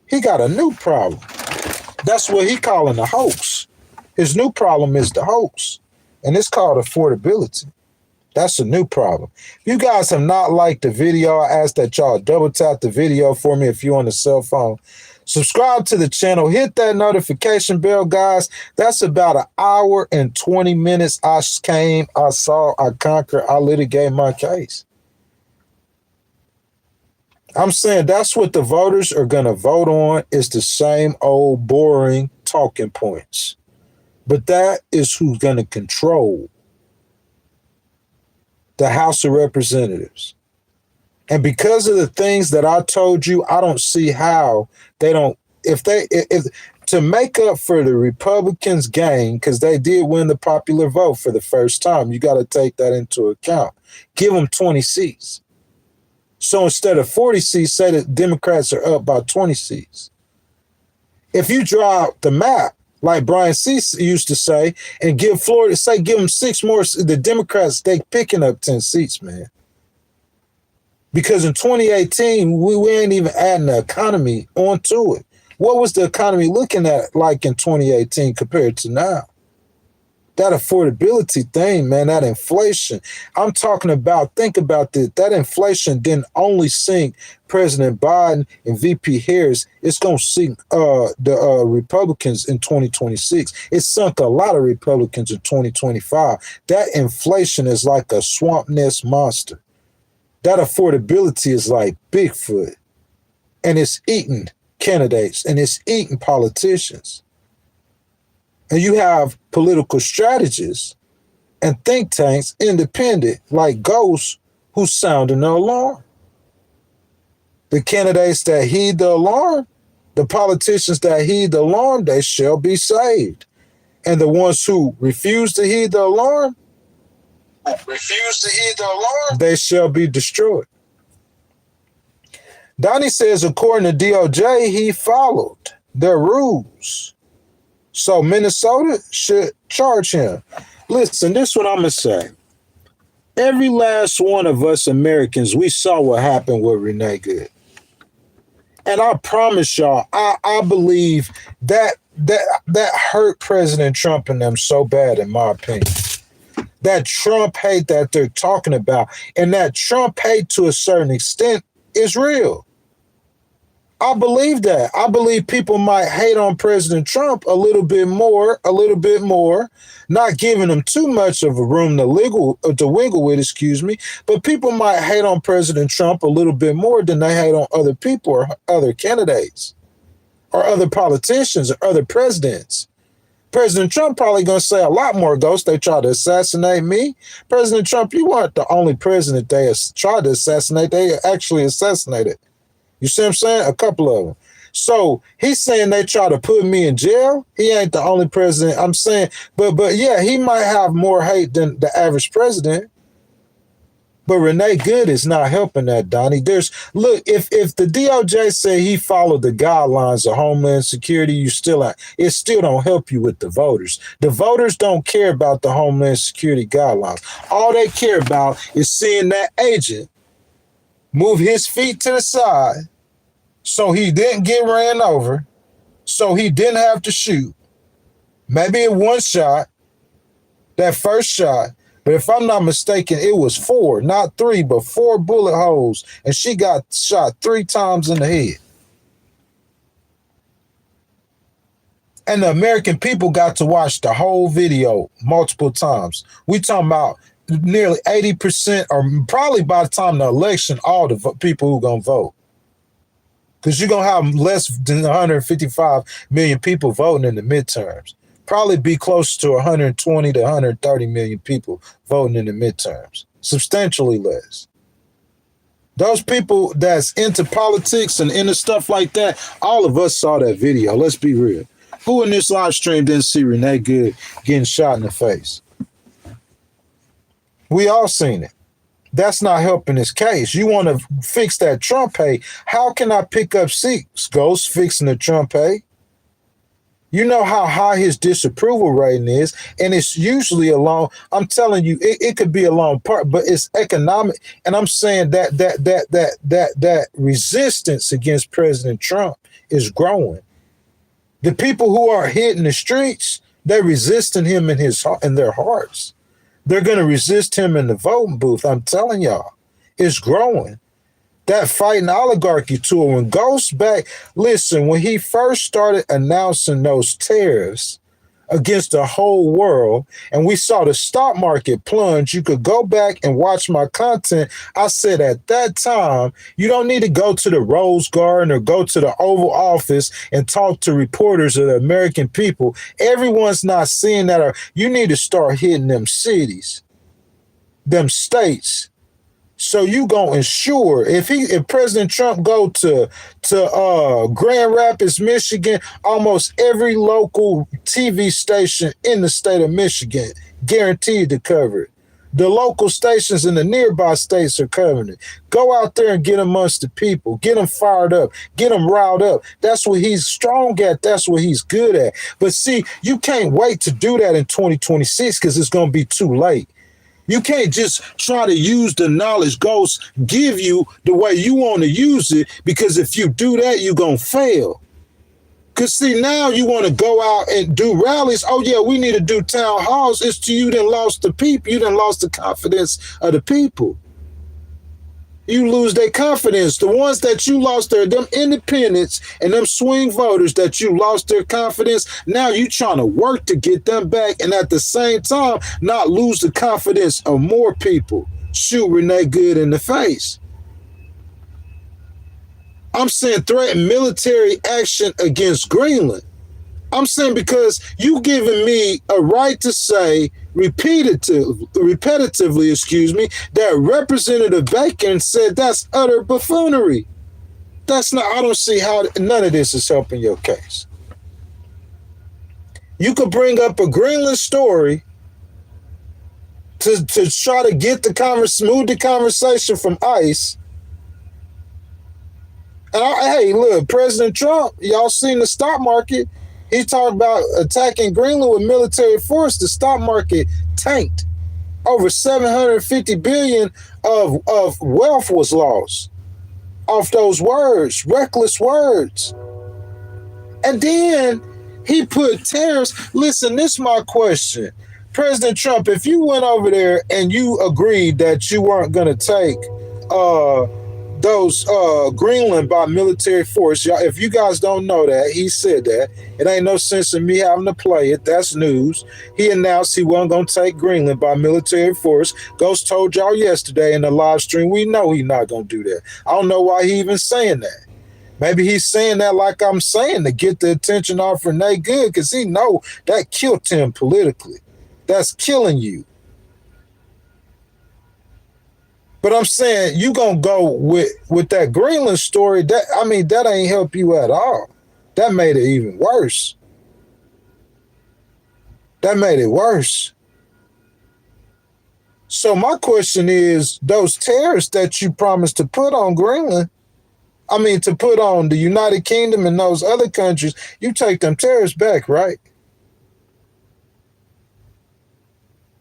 he got a new problem. That's what he calling a hoax. His new problem is the hoax. And it's called affordability. That's a new problem. If you guys have not liked the video, I ask that y'all double tap the video for me if you're on the cell phone. Subscribe to the channel. Hit that notification bell, guys. That's about an hour and 20 minutes. I came, I saw, I conquered, I litigated my case. I'm saying that's what the voters are going to vote on. It's the same old boring talking points. But that is who's going to control the House of Representatives. And because of the things that I told you, I don't see how they don't, if to make up for the Republicans' gain, because they did win the popular vote for the first time, you got to take that into account. Give them 20 seats. So instead of 40 seats, say that Democrats are up by 20 seats. If you draw out the map, like Brian C. used to say, and give Florida, give them 6 more, the Democrats, they picking up 10 seats, man. Because in 2018, we ain't even adding the economy onto it. What was the economy looking at like in 2018 compared to now? That affordability thing, man, that inflation. I'm talking about, think about this. That inflation didn't only sink President Biden and VP Harris. It's going to sink the Republicans in 2026. It sunk a lot of Republicans in 2025. That inflation is like a swamp nest monster. That affordability is like Bigfoot. And it's eating candidates and it's eating politicians. And you have political strategists and think tanks, independent, like Ghost, who's sounding the alarm. The candidates that heed the alarm, the politicians that heed the alarm, they shall be saved. And the ones who refuse to heed the alarm, they shall be destroyed. Donnie says, according to DOJ, he followed their rules. So Minnesota should charge him. Listen, this is what I'm going to say. Every last one of us Americans, we saw what happened with Renee Good. And I promise y'all, I believe that hurt President Trump and them so bad, in my opinion. That Trump hate that they're talking about, and that Trump hate to a certain extent is real. I believe that. I believe people might hate on President Trump a little bit more, not giving him too much of a room to wiggle with, but people might hate on President Trump a little bit more than they hate on other people or other candidates or other politicians or other presidents. President Trump probably going to say a lot more, Ghost. They tried to assassinate me. President Trump, you weren't the only president they tried to assassinate. They actually assassinated. You see what I'm saying? A couple of them. So he's saying they try to put me in jail. He ain't the only president. I'm saying, but yeah, he might have more hate than the average president. But Renee Good is not helping that, Donnie. Look, if the DOJ say he followed the guidelines of Homeland Security, it still don't help you with the voters. The voters don't care about the Homeland Security guidelines. All they care about is seeing that agent move his feet to the side so he didn't get ran over, so he didn't have to shoot. Maybe in one shot, that first shot. But if I'm not mistaken, it was 4, not 3, but 4 bullet holes. And she got shot 3 times in the head. And the American people got to watch the whole video multiple times. We talking about nearly 80%, or probably by the time the election, all the people who going to vote. Because you're going to have less than 155 million people voting in the midterms. Probably be close to 120 to 130 million people voting in the midterms. Substantially less. Those people that's into politics and into stuff like that, all of us saw that video. Let's be real. Who in this live stream didn't see Renee Good getting shot in the face? We all seen it. That's not helping his case. You want to fix that Trump hate. How can I pick up seats, Ghost, fixing the Trump hate? You know how high his disapproval rating is, and it's usually along. I'm telling you, it could be a long part, but it's economic. And I'm saying that resistance against President Trump is growing. The people who are hitting the streets, they're resisting him in their hearts. They're going to resist him in the voting booth. I'm telling y'all, it's growing. That fighting oligarchy tour, when Ghost back, listen, when he first started announcing those tariffs against the whole world, and we saw the stock market plunge, you could go back and watch my content. I said at that time, you don't need to go to the Rose Garden or go to the Oval Office and talk to reporters of the American people. Everyone's not seeing that. You need to start hitting them cities, them states. So you gonna ensure if President Trump go to Grand Rapids, Michigan, almost every local TV station in the state of Michigan guaranteed to cover it. The local stations in the nearby states are covering it. Go out there and get amongst the people, get them fired up, get them riled up. That's what he's strong at. That's what he's good at. But see, you can't wait to do that in 2026 because it's gonna be too late. You can't just try to use the knowledge Ghost give you the way you want to use it, because if you do that, you're going to fail. Because see, now you want to go out and do rallies. Oh, yeah, we need to do town halls. It's to you done lost the people. You done lost the confidence of the people. You lose their confidence. The ones that you lost them independents and them swing voters that you lost their confidence. Now you trying to work to get them back, and at the same time, not lose the confidence of more people. Shoot Renee Good in the face. I'm saying threaten military action against Greenland. I'm saying because you giving me a right to say repetitively, that Representative Bacon said that's utter buffoonery. That's not, I don't see how none of this is helping your case. You could bring up a Greenland story to try to get move the conversation from ICE. And hey, look, President Trump, y'all seen the stock market. He talked about attacking Greenland with military force. The stock market tanked. Over $750 billion of wealth was lost off those words, reckless words. And then he put tariffs. Listen, this is my question. President Trump, if you went over there and you agreed that you weren't going to take those Greenland by military force. Y'all, if you guys don't know that, he said that. It ain't no sense in me having to play it. That's news. He announced he wasn't going to take Greenland by military force. Ghost told y'all yesterday in the live stream, we know he's not going to do that. I don't know why he even saying that. Maybe he's saying that like I'm saying to get the attention off Renee Good, because he know that killed him politically. That's killing you. But I'm saying you gonna go with that Greenland story. That ain't help you at all. That made it even worse. That made it worse. So my question is, those tariffs that you promised to put on Greenland, to put on the United Kingdom and those other countries, you take them tariffs back, right?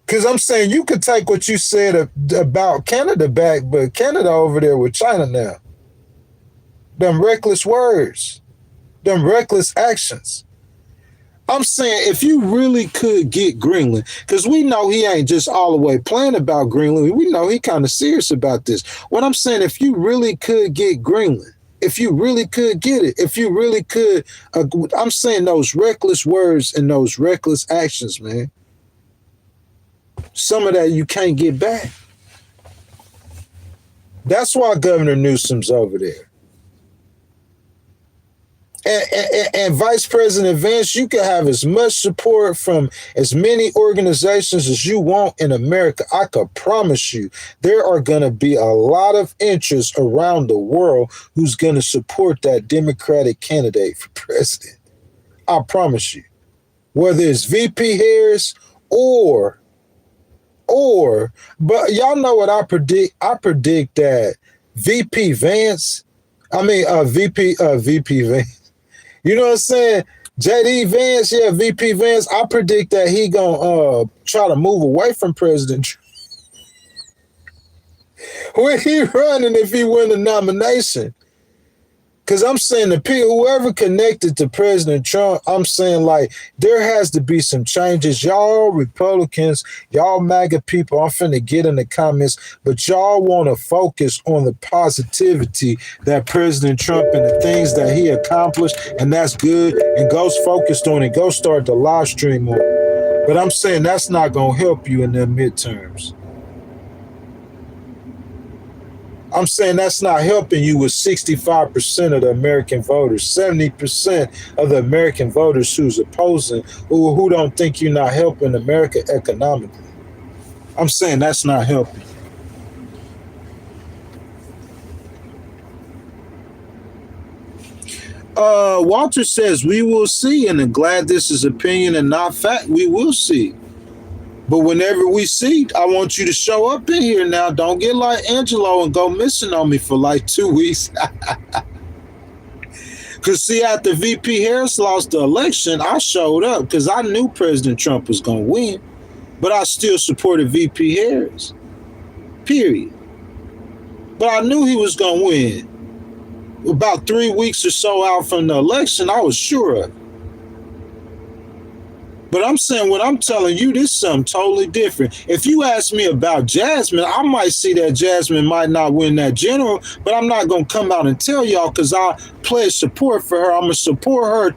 Because I'm saying you could take what you said about Canada back, but Canada over there with China now. Them reckless words, them reckless actions. I'm saying if you really could get Greenland, because we know he ain't just all the way playing about Greenland. We know he kind of serious about this. What I'm saying, if you really could get Greenland, if you really could get it, if you really could, I'm saying those reckless words and those reckless actions, man. Some of that you can't get back. That's why Governor Newsom's over there. And Vice President Vance, you can have as much support from as many organizations as you want in America. I could promise you there are going to be a lot of interest around the world who's going to support that Democratic candidate for president. I promise you. Whether it's VP Harris but y'all know what I predict? I predict that VP Vance. You know what I'm saying? JD Vance, yeah, VP Vance. I predict that he gonna try to move away from President Trump when he running if he win the nomination. Because I'm saying the people, whoever connected to President Trump, I'm saying like there has to be some changes. Y'all Republicans, y'all MAGA people, I'm finna get in the comments, but y'all want to focus on the positivity that President Trump and the things that he accomplished, and that's good, and go focused on it. Go start the live stream on it. But I'm saying that's not going to help you in the midterms. I'm saying that's not helping you with 65% of the American voters, 70% of the American voters who's opposing, who don't think you're not helping America economically. I'm saying that's not helping. Walter says, we will see, and I'm glad this is opinion and not fact. We will see. But whenever we see, I want you to show up in here now. Don't get like Angelo and go missing on me for like 2 weeks. Because see, after VP Harris lost the election, I showed up because I knew President Trump was going to win. But I still supported VP Harris. Period. But I knew he was going to win. About 3 weeks or so out from the election, I was sure of it. But I'm saying what I'm telling you, this is something totally different. If you ask me about Jasmine, I might see that Jasmine might not win that general, but I'm not going to come out and tell y'all because I pledge support for her. I'm going to support her.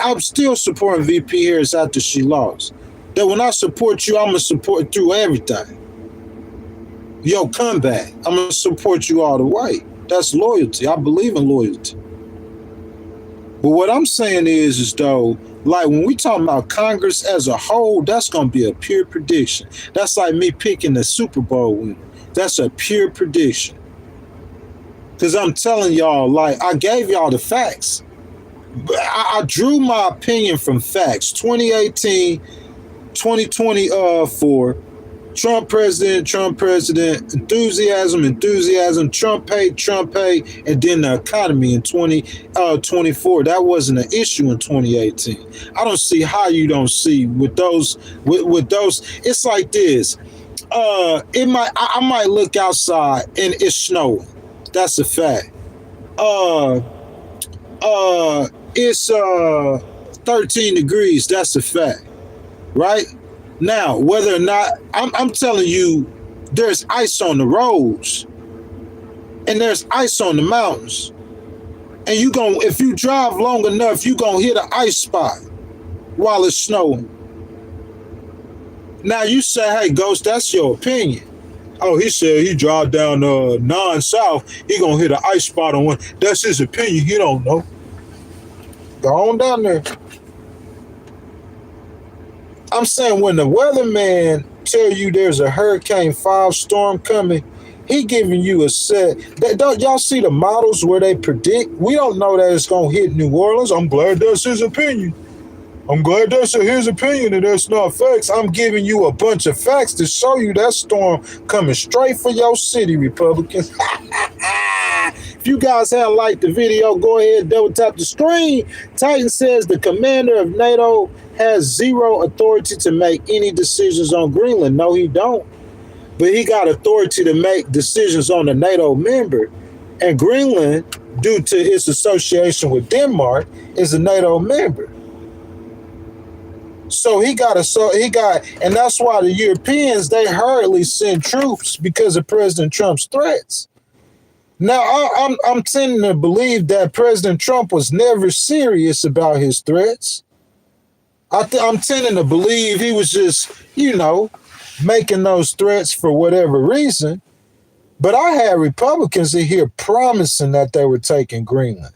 I'm still supporting VP Harris after she lost. That when I support you, I'm going to support through everything. Yo, comeback. I'm going to support you all the way. That's loyalty. I believe in loyalty. But what I'm saying is though, like when we talking about Congress as a whole, that's going to be a pure prediction. That's like me picking the Super Bowl winner. That's a pure prediction. Because I'm telling y'all, like I gave y'all the facts. I drew my opinion from facts. 2018, 2024, Trump president, enthusiasm, Trump hate, and then the economy in 2024. That wasn't an issue in 2018. I don't see how you don't see with those. It's like this. I might look outside and it's snowing. That's a fact. It's 13 degrees. That's a fact, right? Now, whether or not, I'm telling you, there's ice on the roads and there's ice on the mountains. And if you drive long enough, you're going to hit an ice spot while it's snowing. Now you say, hey, Ghost, that's your opinion. Oh, he said he drive down non-south. He gonna hit an ice spot on one. That's his opinion. He don't know. Go on down there. I'm saying when the weatherman tell you there's a Hurricane 5 storm coming, he giving you a set. Don't y'all see the models where they predict? We don't know that it's gonna hit New Orleans. I'm glad that's his opinion. I'm glad that's his opinion and that's not facts. I'm giving you a bunch of facts to show you that storm coming straight for your city, Republicans. If you guys haven't liked the video, go ahead, double tap the screen. Titan says the commander of NATO has zero authority to make any decisions on Greenland. No, he don't. But he got authority to make decisions on a NATO member. And Greenland, due to its association with Denmark, is a NATO member. So and that's why the Europeans, they hurriedly send troops because of President Trump's threats. Now, I'm tending to believe that President Trump was never serious about his threats. I'm tending to believe he was just, making those threats for whatever reason. But I had Republicans in here promising that they were taking Greenland.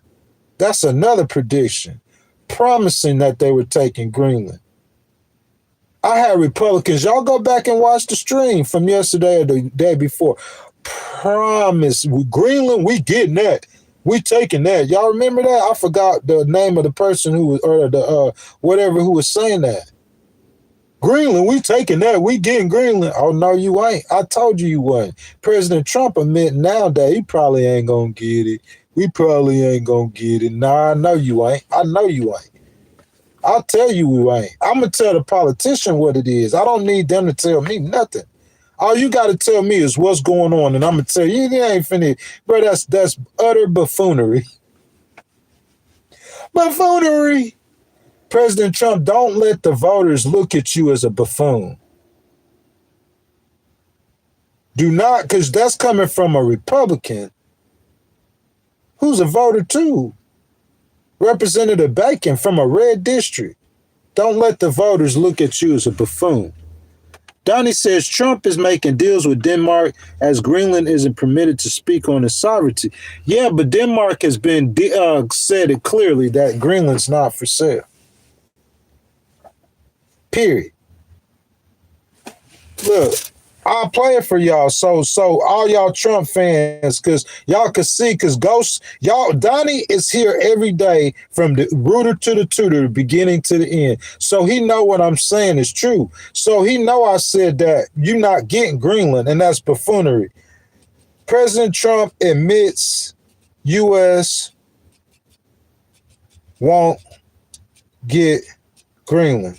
That's another prediction. Promising that they were taking Greenland. I had Republicans, y'all go back and watch the stream from yesterday or the day before. Promise, Greenland, we getting that. We taking that. Y'all remember that? I forgot the name of the person who was, or the whatever who was saying that. Greenland, we taking that. We getting Greenland. Oh, no, you ain't. I told you wasn't. President Trump admit now that he probably ain't gonna get it. We probably ain't gonna get it. Nah, I know you ain't. I know you ain't. I'll tell you who ain't. I'm going to tell the politician what it is. I don't need them to tell me nothing. All you got to tell me is what's going on, and I'm going to tell you, they ain't finna. Bro, that's utter buffoonery. Buffoonery. President Trump, don't let the voters look at you as a buffoon. Do not, because that's coming from a Republican who's a voter too. Representative Bacon from a red district. Don't let the voters look at you as a buffoon. Donnie says Trump is making deals with Denmark as Greenland isn't permitted to speak on its sovereignty. Yeah, but Denmark has been said it clearly that Greenland's not for sale. Period. Look, I'll play it for y'all. So all y'all Trump fans, because y'all can see, because Donnie is here every day from the rooter to the tutor, beginning to the end. So he know what I'm saying is true. So he know I said that you're not getting Greenland, and that's buffoonery. President Trump admits U.S. won't get Greenland.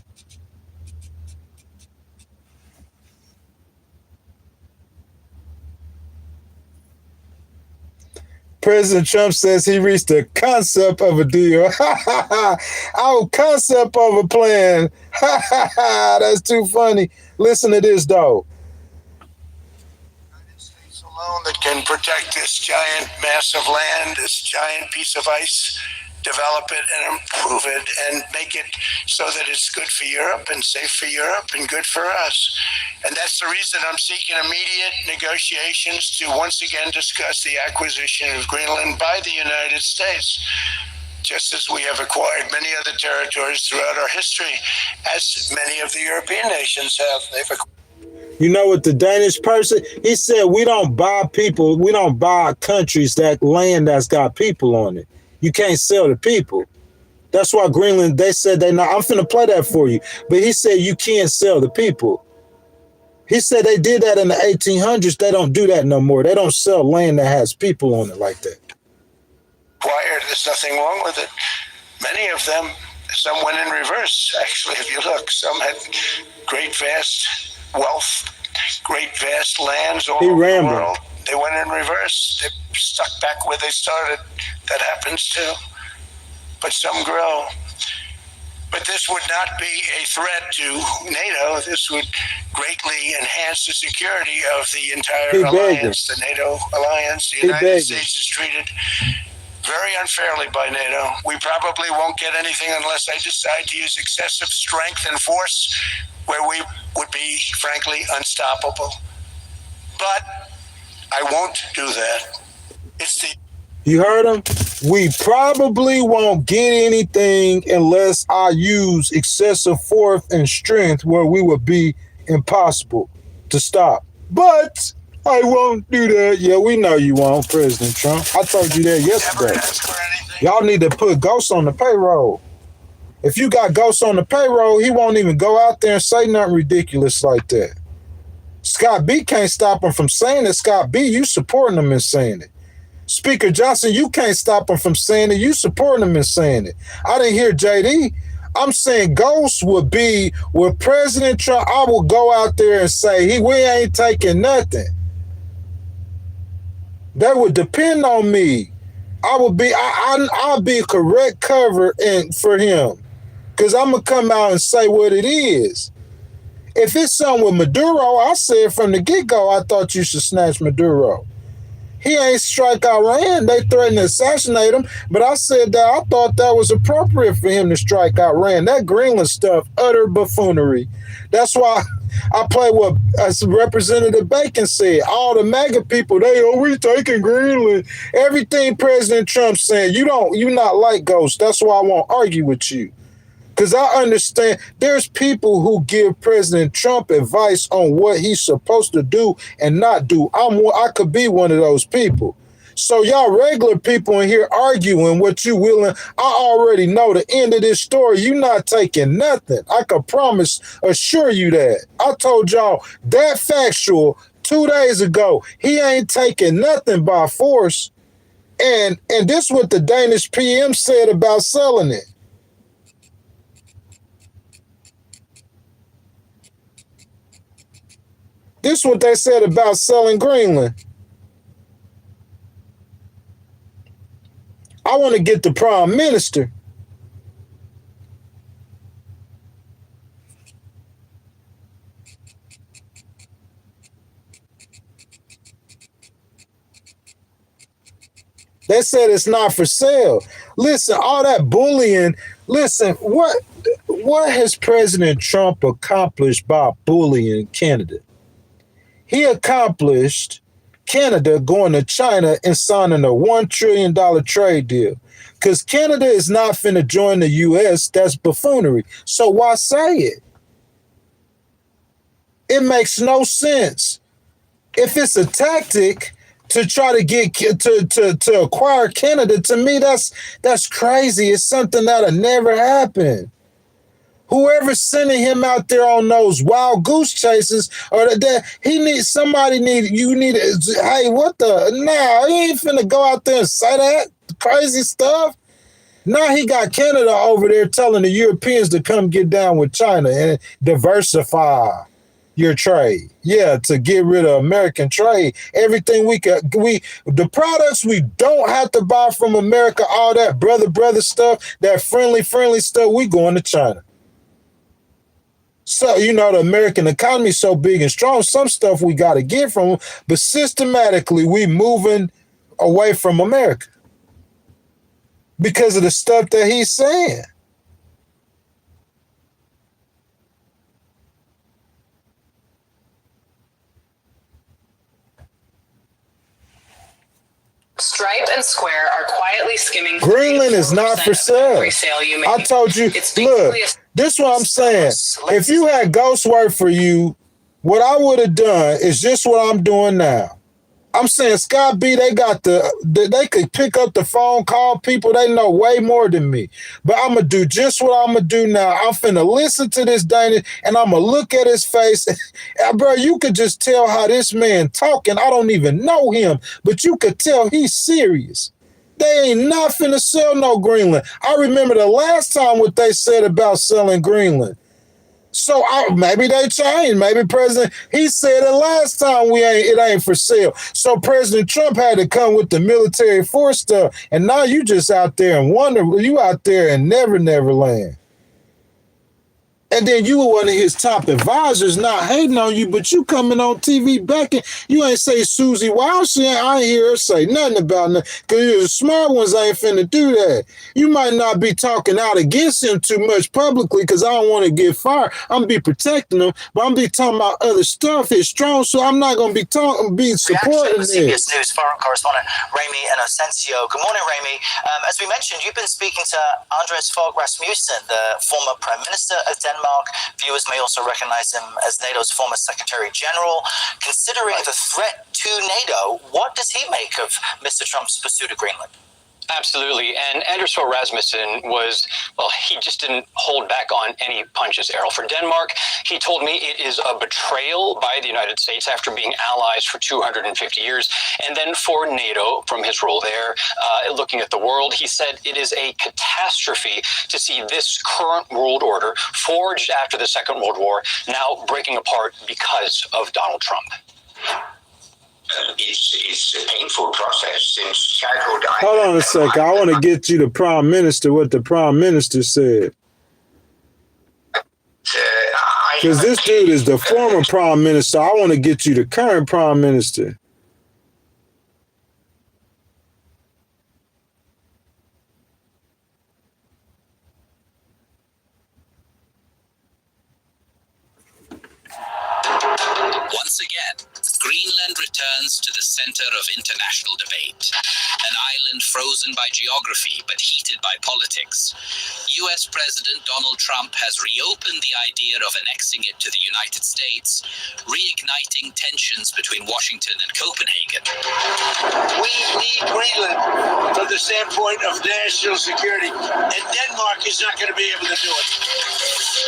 President Trump says he reached a concept of a deal. Our concept of a plan. That's too funny. Listen to this, though. United States alone that can protect this giant mass of land, this giant piece of ice, develop it and improve it and make it so that it's good for Europe and safe for Europe and good for us. And that's the reason I'm seeking immediate negotiations to once again discuss the acquisition of Greenland by the United States, just as we have acquired many other territories throughout our history, as many of the European nations have. They've acquired. You know what the Danish person, he said, we don't buy countries that land that's got people on it. You can't sell the people. That's why Greenland, they said they not. I'm finna play that for you. But he said you can't sell the people. He said they did that in the 1800s. They don't do that no more. They don't sell land that has people on it like that. Acquired, there's nothing wrong with it. Many of them, some went in reverse, actually, if you look. Some had great vast wealth, great vast lands all over the world. They went in reverse. They stuck back where they started. That happens too. But some grow. But this would not be a threat to NATO. This would greatly enhance the security of the entire alliance, the NATO alliance. The United States is treated very unfairly by NATO. We probably won't get anything unless I decide to use excessive strength and force, where we would be, frankly, unstoppable. but I won't do that. It's the You heard him? We probably won't get anything unless I use excessive force and strength where we would be impossible to stop. But I won't do that. Yeah, we know you won't, President Trump. I told you that yesterday. Y'all need to put Ghost on the payroll. If you got Ghost on the payroll, he won't even go out there and say nothing ridiculous like that. Scott B can't stop him from saying it. Scott B, you supporting him in saying it. Speaker Johnson, you can't stop him from saying it. You supporting him in saying it. I didn't hear JD. I'm saying Ghost would be with President Trump. I will go out there and say, we ain't taking nothing. That would depend on me. I'll be a correct cover for him. Because I'm going to come out and say what it is. If it's something with Maduro, I said from the get-go, I thought you should snatch Maduro. He ain't strike Iran. They threatened to assassinate him. But I said that I thought that was appropriate for him to strike Iran. That Greenland stuff, utter buffoonery. That's why I play what Representative Bacon said. All the MAGA people, we taking Greenland. Everything President Trump's saying, you not like Ghost. That's why I won't argue with you. Because I understand there's people who give President Trump advice on what he's supposed to do and not do. I could be one of those people. So y'all regular people in here arguing what you willing, I already know the end of this story. You not taking nothing. I can assure you that. I told y'all that factual 2 days ago. He ain't taking nothing by force. And this is what the Danish PM said about selling it. This is what they said about selling Greenland. I want to get the Prime Minister. They said it's not for sale. Listen, all that bullying. Listen, what has President Trump accomplished by bullying Canada? He accomplished Canada going to China and signing a $1 trillion trade deal. Because Canada is not finna join the U.S. That's buffoonery. So why say it? It makes no sense. If it's a tactic to try to get to acquire Canada, to me, that's crazy. It's something that'll never happen. Whoever's sending him out there on those wild goose chases, or that he needs hey, what the? Nah, he ain't finna go out there and say that crazy stuff. Now he got Canada over there telling the Europeans to come get down with China and diversify your trade. Yeah, to get rid of American trade. Everything the products we don't have to buy from America, all that brother stuff, that friendly stuff, we going to China. So, the American economy is so big and strong, some stuff we got to get from them, but systematically we moving away from America because of the stuff that he's saying. Stripe and Square are quietly skimming. Greenland is not for sale. I told you, look, this is what I'm saying. If you had Ghost work for you, what I would have done is just what I'm doing now. I'm saying, Scott B, they could pick up the phone, call people. They know way more than me. But I'm going to do just what I'm going to do now. I'm finna listen to this Danish, and I'm going to look at his face. Bro, you could just tell how this man talking. I don't even know him, but you could tell he's serious. They ain't not finna sell no Greenland. I remember the last time what they said about selling Greenland. So maybe they changed. Maybe he said it last time it ain't for sale. So President Trump had to come with the military force stuff. And now you just out there and wonder, you out there in never land. And then you were one of his top advisors, not hating on you, but you coming on TV backing. You ain't say Susie Wild shit. I ain't hear her say nothing about nothing. Because the smart ones ain't finna do that. You might not be talking out against him too much publicly because I don't want to get fired. I'm going to be protecting him, but I'm be talking about other stuff. It's strong, so I'm not going to be supporting it. CBS News foreign correspondent Remy Inocencio. Good morning, Remy. As we mentioned, you've been speaking to Anders Fogh Rasmussen, the former Prime Minister of Denmark. Viewers may also recognize him as NATO's former Secretary General. Considering the threat to NATO, what does he make of Mr. Trump's pursuit of Greenland? Absolutely. And Anders Fogh Rasmussen he just didn't hold back on any punches, Errol. For Denmark, he told me it is a betrayal by the United States after being allies for 250 years. And then for NATO, from his role there, looking at the world, he said it is a catastrophe to see this current world order, forged after the Second World War, now breaking apart because of Donald Trump. It's a painful process since childhood. Hold on a second. I want to get you the Prime Minister, what the Prime Minister said. Because this dude is the former Prime Minister. I want to get you the current Prime Minister. Once again, Greenland returns to the center of international debate. An island frozen by geography but heated by politics. US President Donald Trump has reopened the idea of annexing it to the United States, reigniting tensions between Washington and Copenhagen. We need Greenland from the standpoint of national security, and Denmark is not going to be able to do it.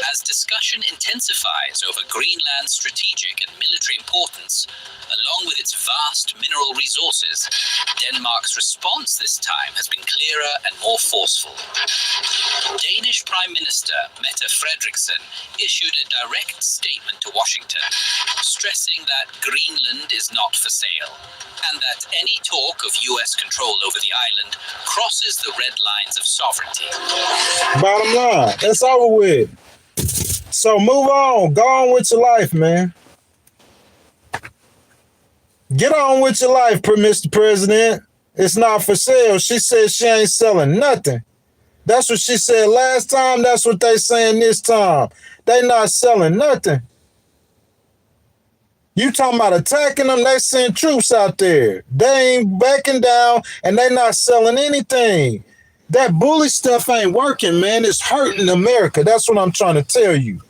As discussion intensifies over Greenland's strategic and military importance, along with its vast mineral resources, Denmark's response this time has been clearer and more forceful. Danish Prime Minister Mette Frederiksen issued a direct statement to Washington, stressing that Greenland is not for sale, and that any talk of US control over the island crosses the red lines of sovereignty. Bottom line, it's over with. So move on. Go on with your life, man. Get on with your life, Mr. President. It's not for sale. She said she ain't selling nothing. That's what she said last time. That's what they saying this time. They not selling nothing. You talking about attacking them, they send troops out there. They ain't backing down and they not selling anything. That bully stuff ain't working, man. It's hurting America. That's what I'm trying to tell you.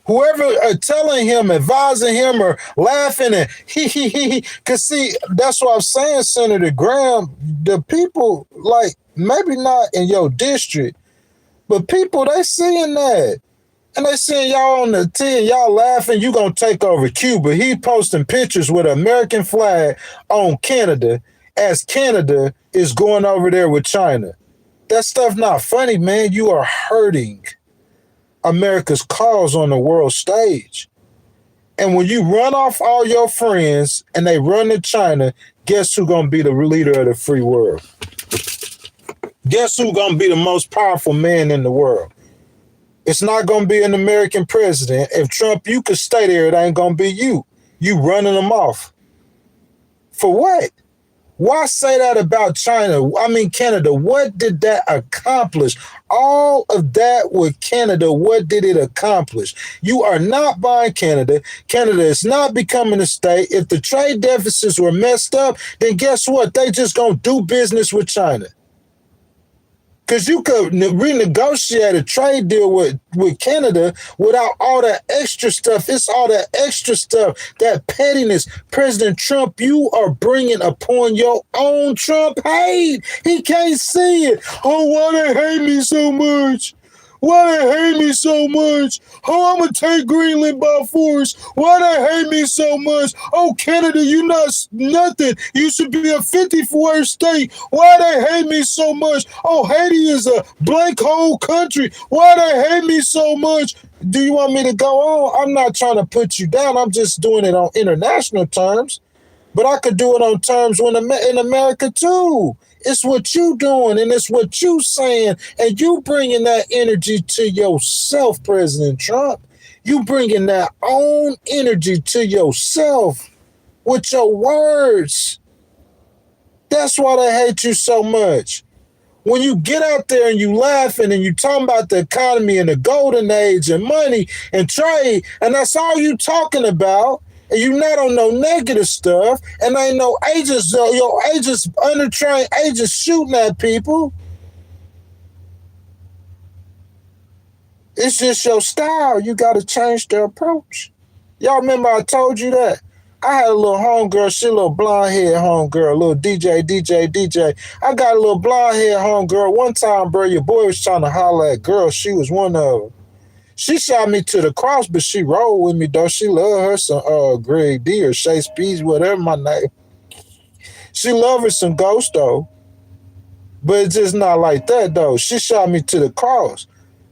Whoever telling him, advising him, or laughing and he. Because see, that's what I'm saying, Senator Graham. The people, like, maybe not in your district, but people, they seeing that. And they seeing y'all on the 10, y'all laughing, you gonna take over Cuba. He posting pictures with an American flag on Canada as Canada is going over there with China. That stuff not funny, man. You are hurting America's cause on the world stage. And when you run off all your friends and they run to China, guess who's going to be the leader of the free world? Guess who's going to be the most powerful man in the world? It's not going to be an American president. If Trump, you could stay there, it ain't going to be you. You running them off. For what? Why say that about China? I mean, Canada, what did that accomplish? All of that with Canada, what did it accomplish? You are not buying Canada. Canada is not becoming a state. If the trade deficits were messed up, then guess what? They just gonna do business with China. Because you could renegotiate a trade deal with Canada without all that extra stuff. It's all that extra stuff, that pettiness. President Trump, you are bringing upon your own Trump hate. He can't see it. Oh, why they hate me so much? Why they hate me so much? Oh, I'm going to take Greenland by force. Why they hate me so much? Oh, Canada, you not nothing. You should be a 54th state. Why they hate me so much? Oh, Haiti is a blank hole country. Why they hate me so much? Do you want me to go on? I'm not trying to put you down. I'm just doing it on international terms. But I could do it on terms in America, too. It's what you doing, and it's what you saying, and you bringing that energy to yourself, President Trump. You bringing that own energy to yourself with your words. That's why they hate you so much. When you get out there and you laughing and you talking about the economy and the golden age and money and trade, and that's all you talking about, and you not on no negative stuff, and ain't no agents, your agents, undertrained agents shooting at people. It's just your style. You got to change the approach. Y'all remember I told you that? I had a little homegirl, she a little blonde-haired homegirl, a little DJ. I got a little blonde-haired homegirl. One time, bro, your boy was trying to holler at girls. She was one of them. She shot me to the cross, but she rolled with me, though. She love her some Greg D or Shay Speeds, whatever my name. She love her some Ghost, though. But it's just not like that, though. She shot me to the cross.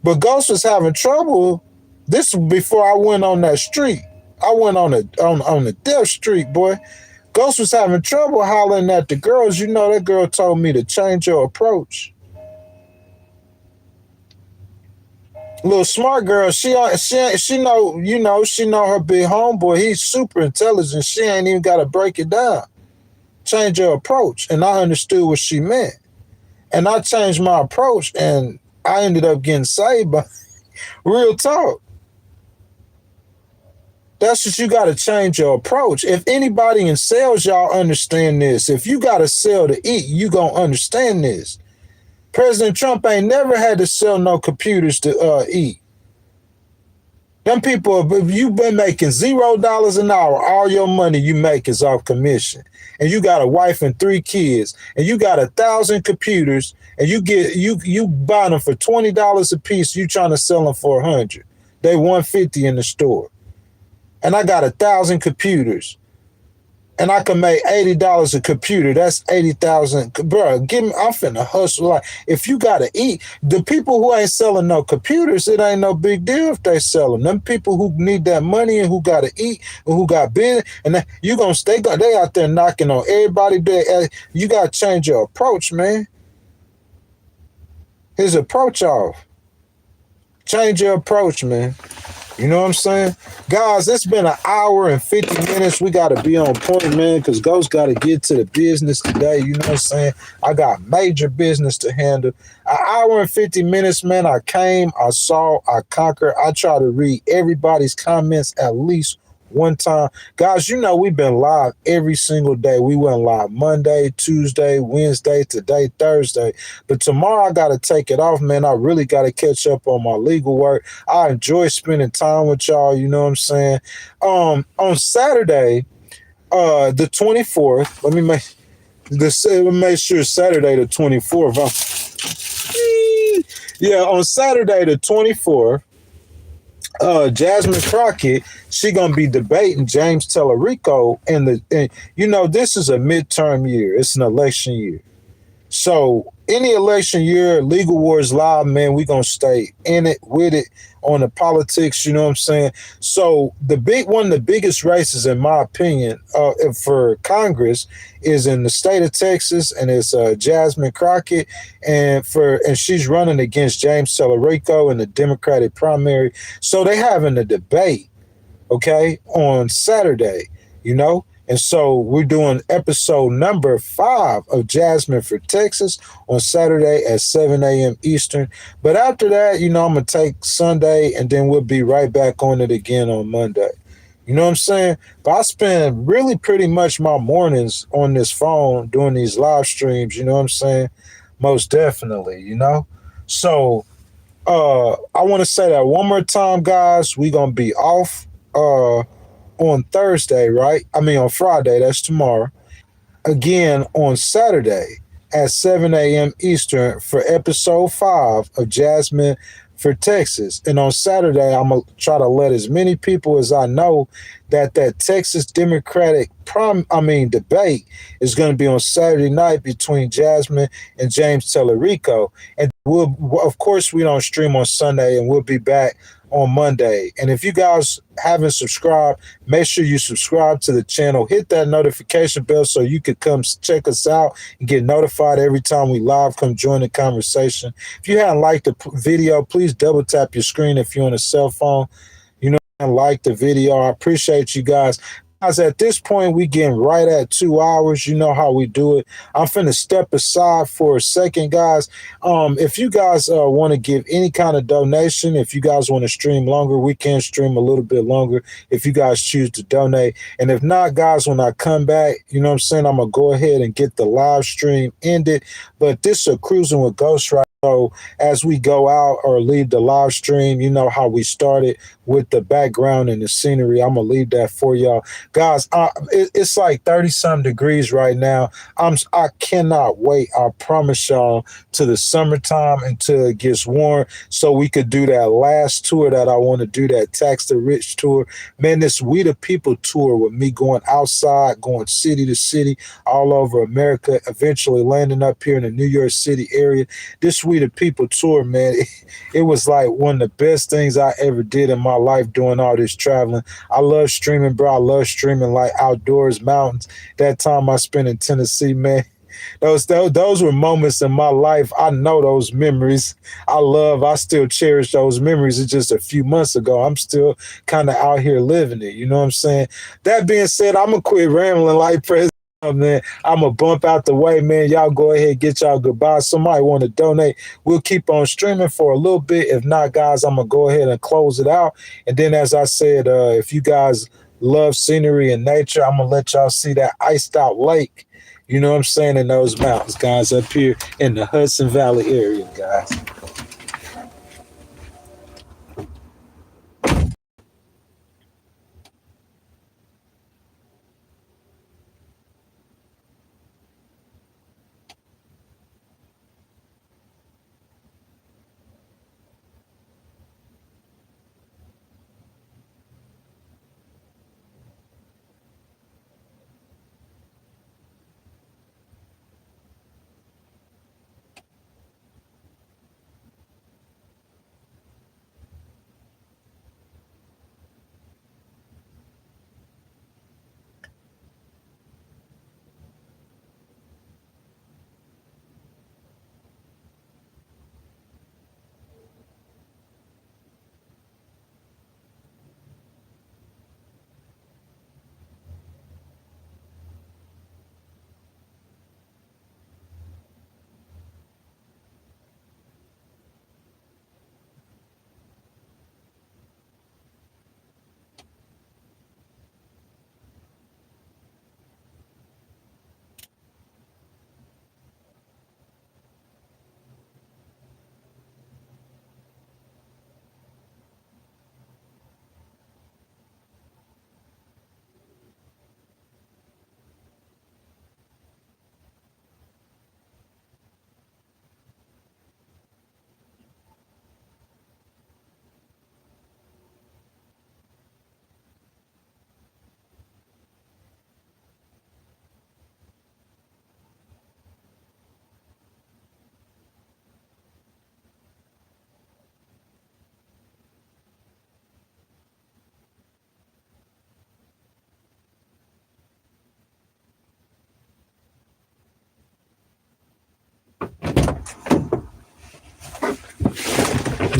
But Ghost was having trouble. This was before I went on that street. I went on the death street, boy. Ghost was having trouble hollering at the girls. You know, that girl told me to change your approach. Little smart girl, she know, she know her big homeboy. He's super intelligent. She ain't even got to break it down. Change your approach. And I understood what she meant. And I changed my approach, and I ended up getting saved by real talk. That's what you got to change your approach. If anybody in sales, y'all understand this. If you got to sell to eat, you going to understand this. President Trump ain't never had to sell no computers to eat. Them people, you've been making $0 an hour. All your money you make is off commission. And you got a wife and 3 kids. And you got 1,000 computers. And you buy them for $20 a piece. You trying to sell them for $100. They $150 in the store. And I got 1,000 computers. And I can make $80 a computer. That's 80,000. Bro, I'm finna hustle. Like, if you gotta eat, the people who ain't selling no computers, it ain't no big deal if they sell them. Them people who need that money and who gotta eat and who got business, and you gonna stay. They out there knocking on everybody. You gotta change your approach, man. His approach off. Change your approach, man. You know what I'm saying? Guys, it's been 1 hour and 50 minutes. We got to be on point, man, because Ghost got to get to the business today. You know what I'm saying? I got major business to handle. 1 hour and 50 minutes, man. I came, I saw, I conquered. I try to read everybody's comments at least one time. Guys, you know we've been live every single day. We went live Monday, Tuesday, Wednesday, today, Thursday. But tomorrow I got to take it off, man. I really got to catch up on my legal work. I enjoy spending time with y'all, you know what I'm saying? On Saturday, the 24th, let me make sure Saturday the 24th. Yeah, on Saturday the 24th, Jasmine Crockett, she gonna be debating James Tellerico, and you know this is a midterm year. It's an election year, so any election year, Legal Wars Live, man, we gonna stay in it with it on the politics. You know what I'm saying? So one of the biggest races, in my opinion, for Congress is in the state of Texas, and it's Jasmine Crockett, and she's running against James Tellerico in the Democratic primary. So they having a debate, okay, on Saturday, you know. And so we're doing episode number 5 of Jasmine for Texas on Saturday at 7 a.m. Eastern. But after that, you know, I'm going to take Sunday, and then we'll be right back on it again on Monday. You know what I'm saying? But I spend really pretty much my mornings on this phone doing these live streams, you know what I'm saying? Most definitely, you know? So I want to say that one more time, guys. We're going to be off on Thursday, right? I mean on Friday, that's tomorrow. Again on Saturday at 7 a.m. Eastern for episode 5 of Jasmine for Texas. And on Saturday, I'm going to try to let as many people as I know that Texas Democratic debate is going to be on Saturday night between Jasmine and James Tellerico. And of course, we don't stream on Sunday, and we'll be back on Monday. And if you guys haven't subscribed, make sure you subscribe to the channel. Hit that notification bell so you could come check us out and get notified every time we live. Come join the conversation. If you haven't liked the video, please double tap your screen if you're on a cell phone. Like the video. I appreciate you guys. Guys, at this point, we getting right at 2 hours. You know how we do it. I'm finna step aside for a second, guys. If you guys want to give any kind of donation, if you guys want to stream longer, we can stream a little bit longer if you guys choose to donate. And if not, guys, when I come back, you know what I'm saying, I'm going to go ahead and get the live stream ended. But this is a Cruising with Ghost, right? So as we go out or leave the live stream, you know how we started with the background and the scenery. I'm going to leave that for y'all. Guys, it's like 30-some degrees right now. I cannot wait, I promise y'all, to the summertime until it gets warm so we could do that last tour that I want to do, that Tax the Rich tour. Man, this We the People tour with me going outside, going city to city all over America, eventually landing up here in the New York City area. This We the People tour, man, it was like one of the best things I ever did in my life doing all this traveling. I love streaming, bro. I love streaming like outdoors, mountains. That time I spent in Tennessee, man, those were moments in my life. I know those memories. I still cherish those memories. It's just a few months ago. I'm still kind of out here living it. You know what I'm saying? That being said, I'm going to quit rambling like President. Man, I'm gonna bump out the way, man. Y'all go ahead, get y'all goodbye. Somebody want to donate, we'll keep on streaming for a little bit. If not, guys, I'm gonna go ahead and close it out. And then, as I said, if you guys love scenery and nature, I'm gonna let y'all see that iced out lake, you know what I'm saying, in those mountains, guys, up here in the Hudson Valley area, guys.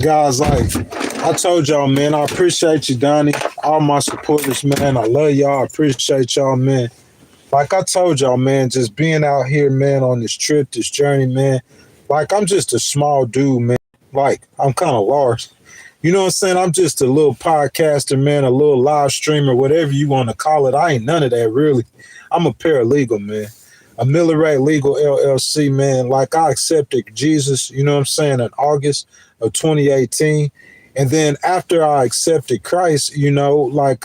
Guys, like I told y'all, man, I appreciate you, Donnie, all my supporters, man. I love y'all. I appreciate y'all, man. Like I told y'all, man, just being out here, man, on this trip, this journey, man. Like, I'm just a small dude, man. Like, I'm kind of large. You know what I'm saying? I'm just a little podcaster, man, a little live streamer, whatever you want to call it. I ain't none of that, really. I'm a paralegal, man. A Miller Legal LLC, man. Like, I accepted Jesus, you know what I'm saying, in August of 2018. And then after I accepted Christ, you know, like,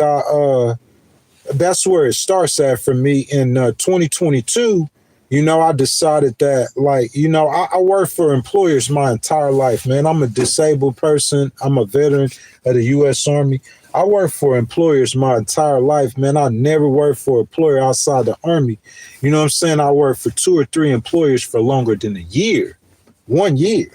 that's where it starts at for me in 2022. You know, I decided that, like, you know, I worked for employers my entire life, man. I'm a disabled person. I'm a veteran of the U.S. Army. I worked for employers my entire life, man. I never worked for an employer outside the Army. You know what I'm saying? I worked for 2 or 3 employers for longer than a year, 1 year.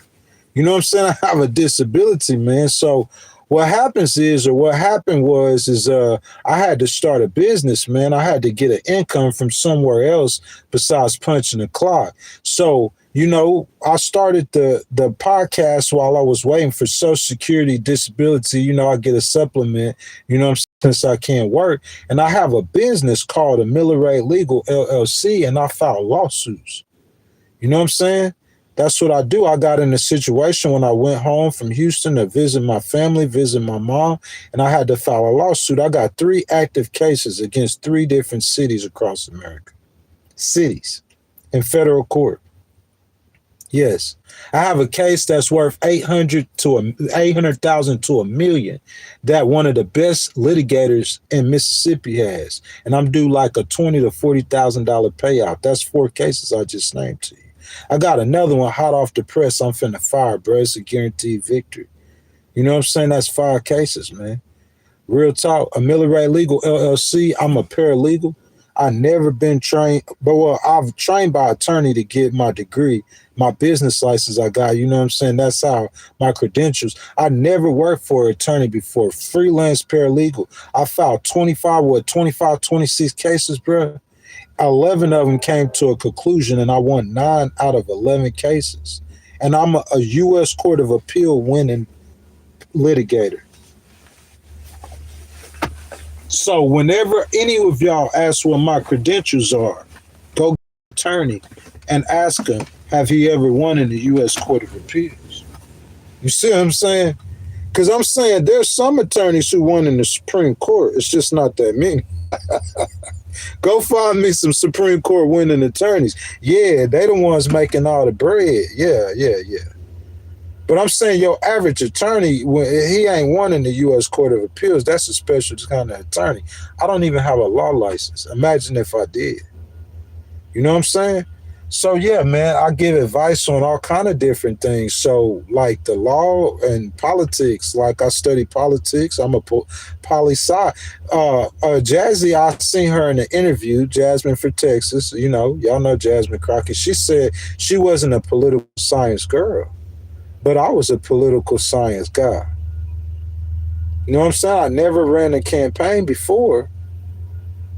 You know what I'm saying? I have a disability, man. So what happens is, or what happened was, is I had to start a business, man. I had to get an income from somewhere else besides punching the clock. So, you know, I started the podcast while I was waiting for Social Security disability. You know, I get a supplement, you know what I'm saying, since I can't work. And I have a business called a Miller Legal LLC, and I file lawsuits. You know what I'm saying? That's what I do. I got in a situation when I went home from Houston to visit my family, visit my mom, and I had to file a lawsuit. I got 3 active cases against 3 different cities across America. Cities in federal court. Yes. I have a case that's worth $800,000 to $1 million that one of the best litigators in Mississippi has. And I'm due like a $20,000 to $40,000 payout. That's 4 cases I just named to you. I got another one hot off the press I'm finna fire, bro. It's a guaranteed victory. You know what I'm saying? That's 5 cases, man. Real talk. A Miller Legal LLC. I'm a paralegal. I never been trained, but well, I've trained by attorney to get my degree, my business license I got, you know what I'm saying? That's how my credentials. I never worked for an attorney before. Freelance paralegal. I filed 26 cases, bro. 11 of them came to a conclusion, and I won 9 out of 11 cases. And I'm a U.S. Court of Appeal winning litigator. So whenever any of y'all ask what my credentials are, go get an attorney and ask him, have he ever won in the U.S. Court of Appeals? You see what I'm saying? Because I'm saying there's some attorneys who won in the Supreme Court. It's just not that many. Go find me some Supreme Court winning attorneys. Yeah, they the ones making all the bread. Yeah. But I'm saying your average attorney, he ain't won in the U.S. Court of Appeals. That's a special kind of attorney. I don't even have a law license. Imagine if I did. You know what I'm saying? So, yeah, man, I give advice on all kind of different things. So, like the law and politics, like I study politics. I'm a poli-sci. Jazzy, I seen her in an interview, Jasmine for Texas. You know, y'all know Jasmine Crockett. She said she wasn't a political science girl, but I was a political science guy. You know what I'm saying? I never ran a campaign before,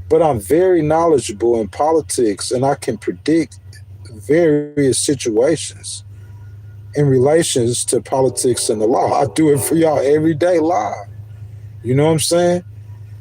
but I'm very knowledgeable in politics, and I can predict various situations in relations to politics and the law. I do it for y'all every day live. You know what I'm saying?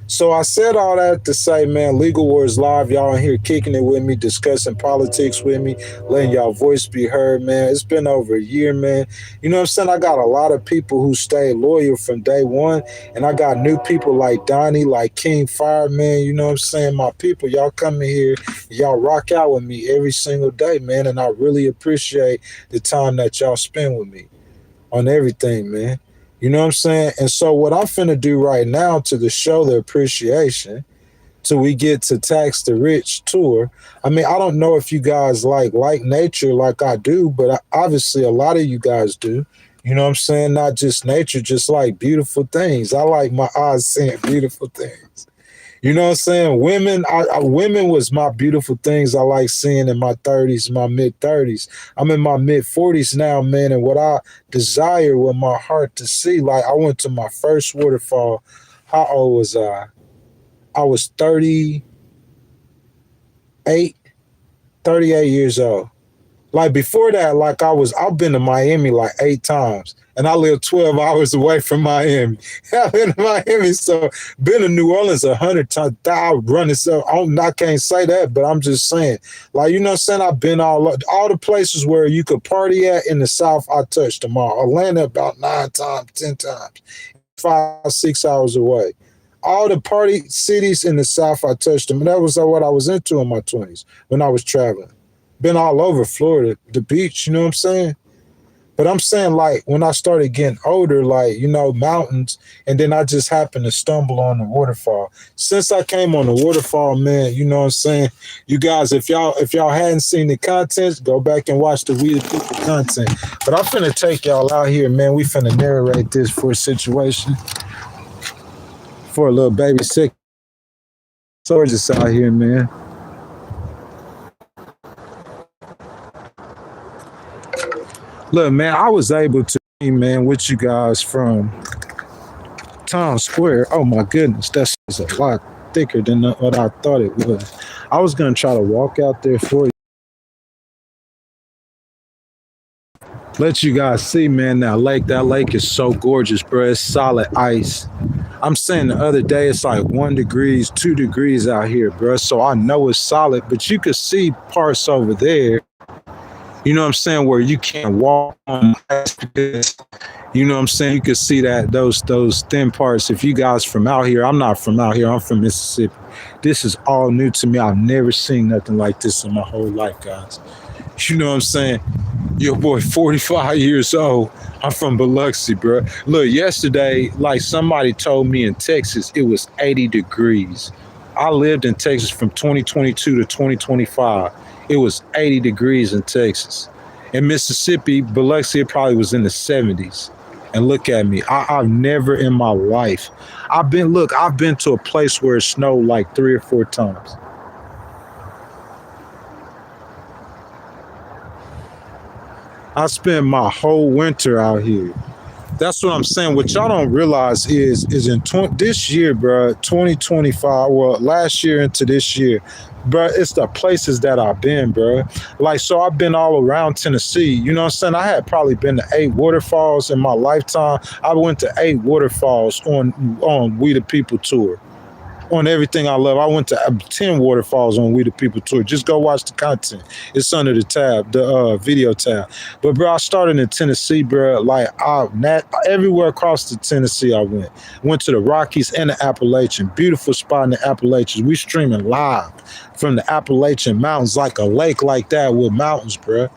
So I said all that to say, man, Legal Wars Live, y'all in here kicking it with me, discussing politics with me, letting y'all voice be heard, man. It's been over a year, man. You know what I'm saying? I got a lot of people who stayed loyal from day one, and I got new people like Donnie, like King Fire, man. You know what I'm saying? My people, y'all come in here, y'all rock out with me every single day, man, and I really appreciate the time that y'all spend with me on everything, man. You know what I'm saying? And so what I'm finna do right now to show the appreciation till we get to Tax the Rich tour. I mean, I don't know if you guys like nature like I do, but obviously a lot of you guys do. You know what I'm saying? Not just nature, just like beautiful things. I like my eyes seeing beautiful things. You know what I'm saying? Women was my beautiful things I like seeing in my 30s, my mid-30s. I'm in my mid-40s now, man, and what I desire with my heart to see, like I went to my first waterfall. How old was I? I was 38 years old. Like before that, like I've been to Miami like 8 times, and I live 12 hours away from Miami. I've been to Miami, so been to New Orleans 100 times. I'll run it, so I can't say that, but I'm just saying, like, you know what I'm saying? I've been all the places where you could party at in the South. I touched them all. Atlanta about 9 times, 10 times, 5, 6 hours away. All the party cities in the South, I touched them, and that was what I was into in my 20s when I was traveling. Been all over Florida, the beach, you know what I'm saying? But I'm saying, like, when I started getting older, like, you know, mountains, and then I just happened to stumble on the waterfall. Since I came on the waterfall, man, you know what I'm saying? You guys, if y'all hadn't seen the content, go back and watch the We the People content. But I'm finna take y'all out here, man. We finna narrate this for a situation. For a little baby sick. So just out here, man. Look, man, I was able to be, man, with you guys from Times Square. Oh my goodness, that's a lot thicker than what I thought it was. I was gonna try to walk out there for you. Let you guys see, man, that lake is so gorgeous, bro. It's solid ice. I'm saying the other day it's like 1 degree, 2 degrees out here, bro. So I know it's solid, but you could see parts over there, you know what I'm saying, where you can't walk on ice because, you know what I'm saying, you could see that those thin parts. If you guys from out here, I'm not from out here, I'm from Mississippi. This is all new to me. I've never seen nothing like this in my whole life, guys. You know what I'm saying? Your boy, 45 years old. I'm from Biloxi, bro. Look, yesterday, like somebody told me in Texas, it was 80 degrees. I lived in Texas from 2022 to 2025. It was 80 degrees in Texas. In Mississippi, Biloxi, it probably was in the 70s. And look at me. I've never in my life. I've been to a place where it snowed like 3 or 4 times. I spent my whole winter out here. That's what I'm saying. What y'all don't realize is in this year, bro, 2025, well, last year into this year, bro, it's the places that I've been, bro. Like, so I've been all around Tennessee. You know what I'm saying? I had probably been to 8 waterfalls in my lifetime. I went to 8 waterfalls on We the People tour. On Everything I Love, I went to 10 waterfalls on We the People tour. Just go watch the content. It's under the tab, the video tab. But bro, I started in Tennessee, bro. Like everywhere across the Tennessee I went to the Rockies and the Appalachian. Beautiful spot in the Appalachians. We streaming live from the Appalachian Mountains, like a lake like that with mountains, bro.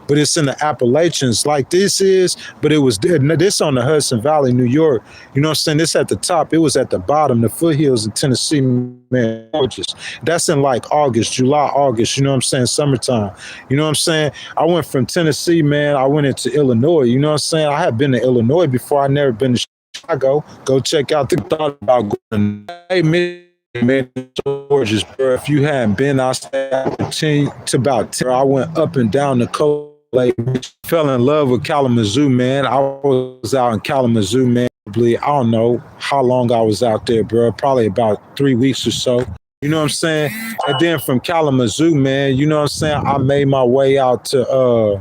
But it's in the Appalachians like this is, but it was this on the Hudson Valley, New York. You know what I'm saying? This at the top, it was at the bottom, the foothills in Tennessee, man, gorgeous. That's in like August, July, August, you know what I'm saying? Summertime. You know what I'm saying? I went from Tennessee, man, I went into Illinois, you know what I'm saying? I had been to Illinois before, I never been to Chicago. Go check out the thought about going. Hey, man, it's gorgeous, bro. If you hadn't been, I said to about 10. I went up and down the coast. Like, fell in love with Kalamazoo, man. I was out in Kalamazoo, man. I don't know how long I was out there, bro. Probably about 3 weeks or so. You know what I'm saying? And then from Kalamazoo, man, you know what I'm saying? I made my way out to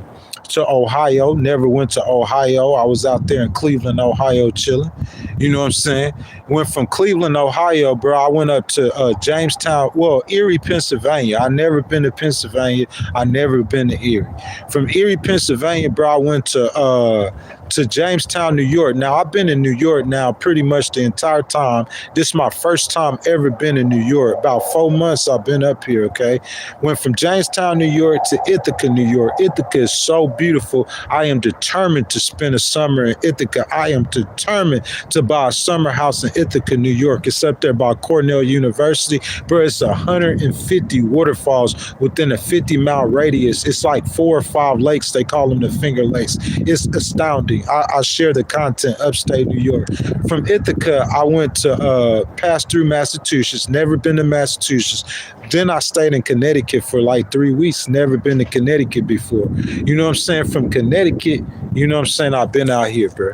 Ohio. Never went to Ohio. I was out there in Cleveland, Ohio, chilling. You know what I'm saying? Went from Cleveland, Ohio, bro. I went up to Jamestown, Erie, Pennsylvania. I never been to Pennsylvania. I never been to Erie. From Erie, Pennsylvania, bro, I went to Jamestown, New York. Now, I've been in New York now pretty much the entire time. This is my first time ever been in New York. About 4 months I've been up here, okay? Went from Jamestown, New York to Ithaca, New York. Ithaca is so beautiful. I am determined to spend a summer in Ithaca. I am determined to buy a summer house in Ithaca, New York. It's up there by Cornell University. Bro, it's 150 waterfalls within a 50-mile radius. It's like 4 or 5 lakes. They call them the Finger Lakes. It's astounding. I share the content upstate New York. From Ithaca, I went to pass through Massachusetts. Never been to Massachusetts. Then I stayed in Connecticut for like 3 weeks. Never been to Connecticut before. You know what I'm saying? From Connecticut, you know what I'm saying? I've been out here, bro.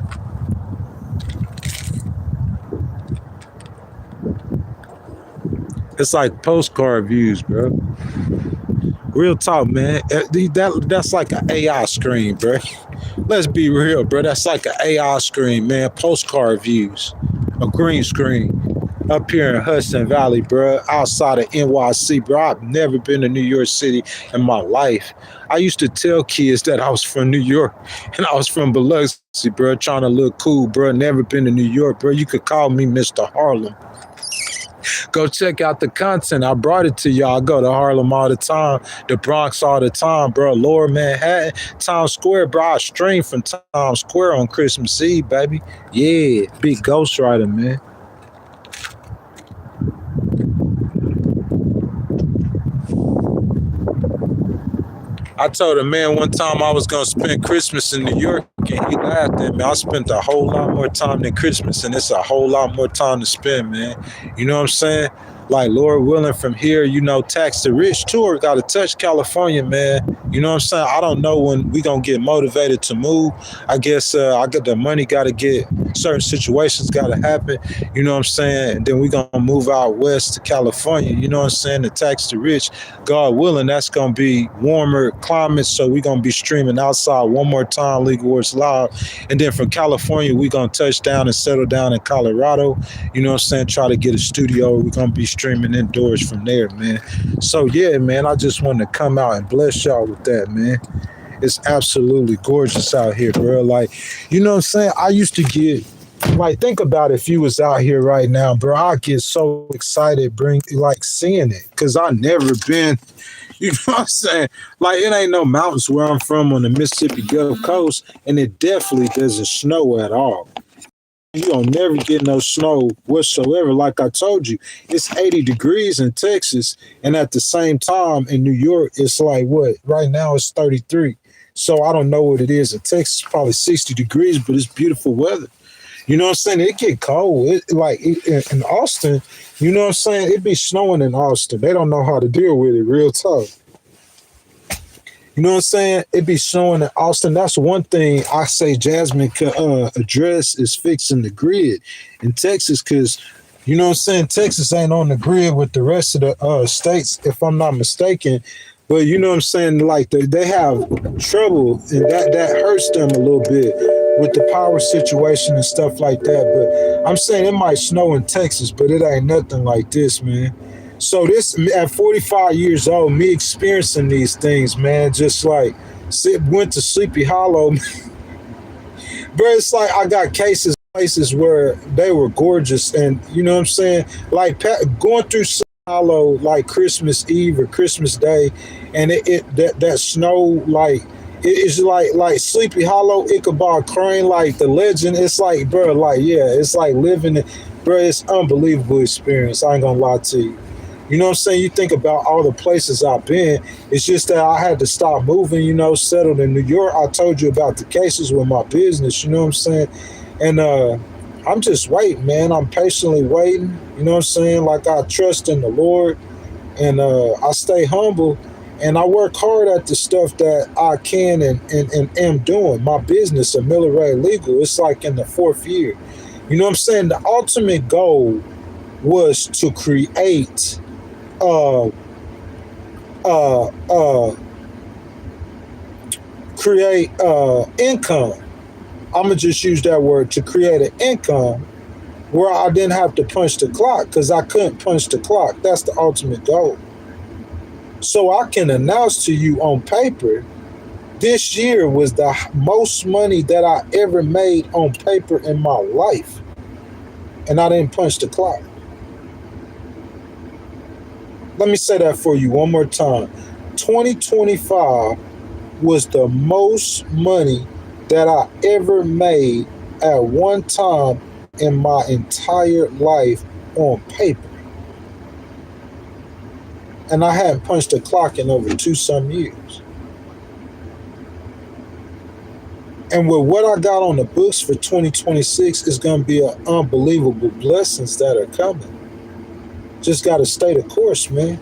It's like postcard views, bro. Real talk, man. That's like an AI screen, bro. Let's be real, bro. That's like an AI screen, man. Postcard views. A green screen. Up here in Hudson Valley, bro. Outside of NYC, bro. I've never been to New York City in my life. I used to tell kids that I was from New York and I was from Biloxi, bro. Trying to look cool, bro. Never been to New York, bro. You could call me Mr. Harlem. Go check out the content. I brought it to y'all. I go to Harlem all the time, the Bronx all the time, bro. Lower Manhattan, Times Square, bro. I stream from Times Square on Christmas Eve, baby. Yeah, big ghostwriter, man. I told a man one time I was going to spend Christmas in New York, and he laughed at me. I spent a whole lot more time than Christmas, and it's a whole lot more time to spend, man. You know what I'm saying? like Lord willing from here, you know, tax the rich tour got to touch California, man. You know what I'm saying? I don't know when we gonna get motivated to move. I guess I got the money, got to get certain situations got to happen. You know what I'm saying? And then we gonna move out west to California. You know what I'm saying? To tax the rich, God willing, that's gonna be warmer climate. So we gonna be streaming outside one more time, legal words live, and then from California we gonna touch down and settle down in Colorado. You know what I'm saying? Try to get a studio. We're gonna be streaming indoors from there, man. So yeah, man, I just wanted to come out and bless y'all with that, man. It's absolutely gorgeous out here, bro. Like, you know what I'm saying? I used to get, like, think about if you was out here right now, bro. I get so excited seeing it, because I never been, you know what I'm saying? Like, it ain't no mountains where I'm from on the Mississippi Gulf Coast, and it definitely doesn't snow at all. You don't never get no snow whatsoever. Like I told you, it's 80 degrees in Texas, and at the same time in New York, it's like what? Right now it's 33. So I don't know what it is in Texas, probably 60 degrees, but it's beautiful weather. You know what I'm saying? It get cold. In Austin, you know what I'm saying? It be snowing in Austin. They don't know how to deal with it, real tough. You know what I'm saying? It be snowing in Austin. That's one thing I say Jasmine could address is fixing the grid in Texas, because, you know what I'm saying, Texas ain't on the grid with the rest of the states, if I'm not mistaken. But you know what I'm saying? Like they have trouble, and that hurts them a little bit with the power situation and stuff like that. But I'm saying it might snow in Texas, but it ain't nothing like this, man. So this, at 45 years old, me experiencing these things, man, just like went to Sleepy Hollow. But it's like I got places where they were gorgeous, and you know what I'm saying? Like going through Sleepy Hollow like Christmas Eve or Christmas Day, and that snow, like it's like Sleepy Hollow, Ichabod Crane, like the legend. It's like, bro, like yeah, it's like living it, bro. It's unbelievable experience. I ain't gonna lie to you. You know what I'm saying? You think about all the places I've been. It's just that I had to stop moving, you know, settled in New York. I told you about the cases with my business, you know what I'm saying? And I'm just waiting, man. I'm patiently waiting, you know what I'm saying? Like I trust in the Lord, and I stay humble, and I work hard at the stuff that I can and am doing. My business, a Miller Ray Legal, it's like in the 4th year. You know what I'm saying? The ultimate goal was to create income. I'm gonna just use that word, to create an income where I didn't have to punch the clock, because I couldn't punch the clock. That's the ultimate goal. So I can announce to you on paper, this year was the most money that I ever made on paper in my life, and I didn't punch the clock. Let me say that for you one more time. 2025 was the most money that I ever made at one time in my entire life on paper. And I hadn't punched a clock in over 2-some years. And with what I got on the books for 2026, is going to be an unbelievable blessings that are coming. Just got to stay the course, man.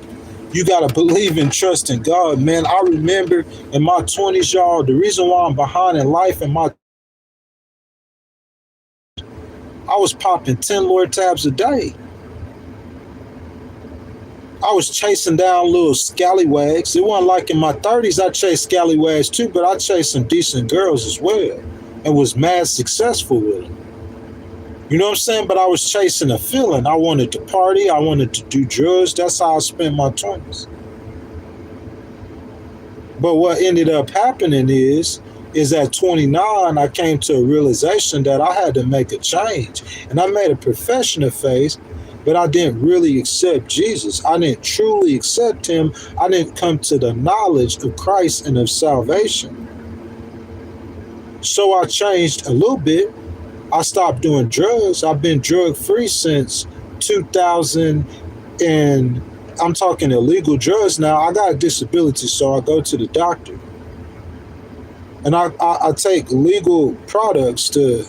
You got to believe and trust in God, man. I remember in my 20s, y'all, the reason why I'm behind in life I was popping 10 Lord tabs a day. I was chasing down little scallywags. It wasn't like in my 30s I chased scallywags too, but I chased some decent girls as well and was mad successful with them. You know what I'm saying? But I was chasing a feeling. I wanted to party. I wanted to do drugs. That's how I spent my 20s. But what ended up happening is at 29, I came to a realization that I had to make a change. And I made a profession of faith, but I didn't really accept Jesus. I didn't truly accept him. I didn't come to the knowledge of Christ and of salvation. So I changed a little bit. I stopped doing drugs. I've been drug-free since 2000, and I'm talking illegal drugs now. I got a disability, so I go to the doctor. And I take legal products to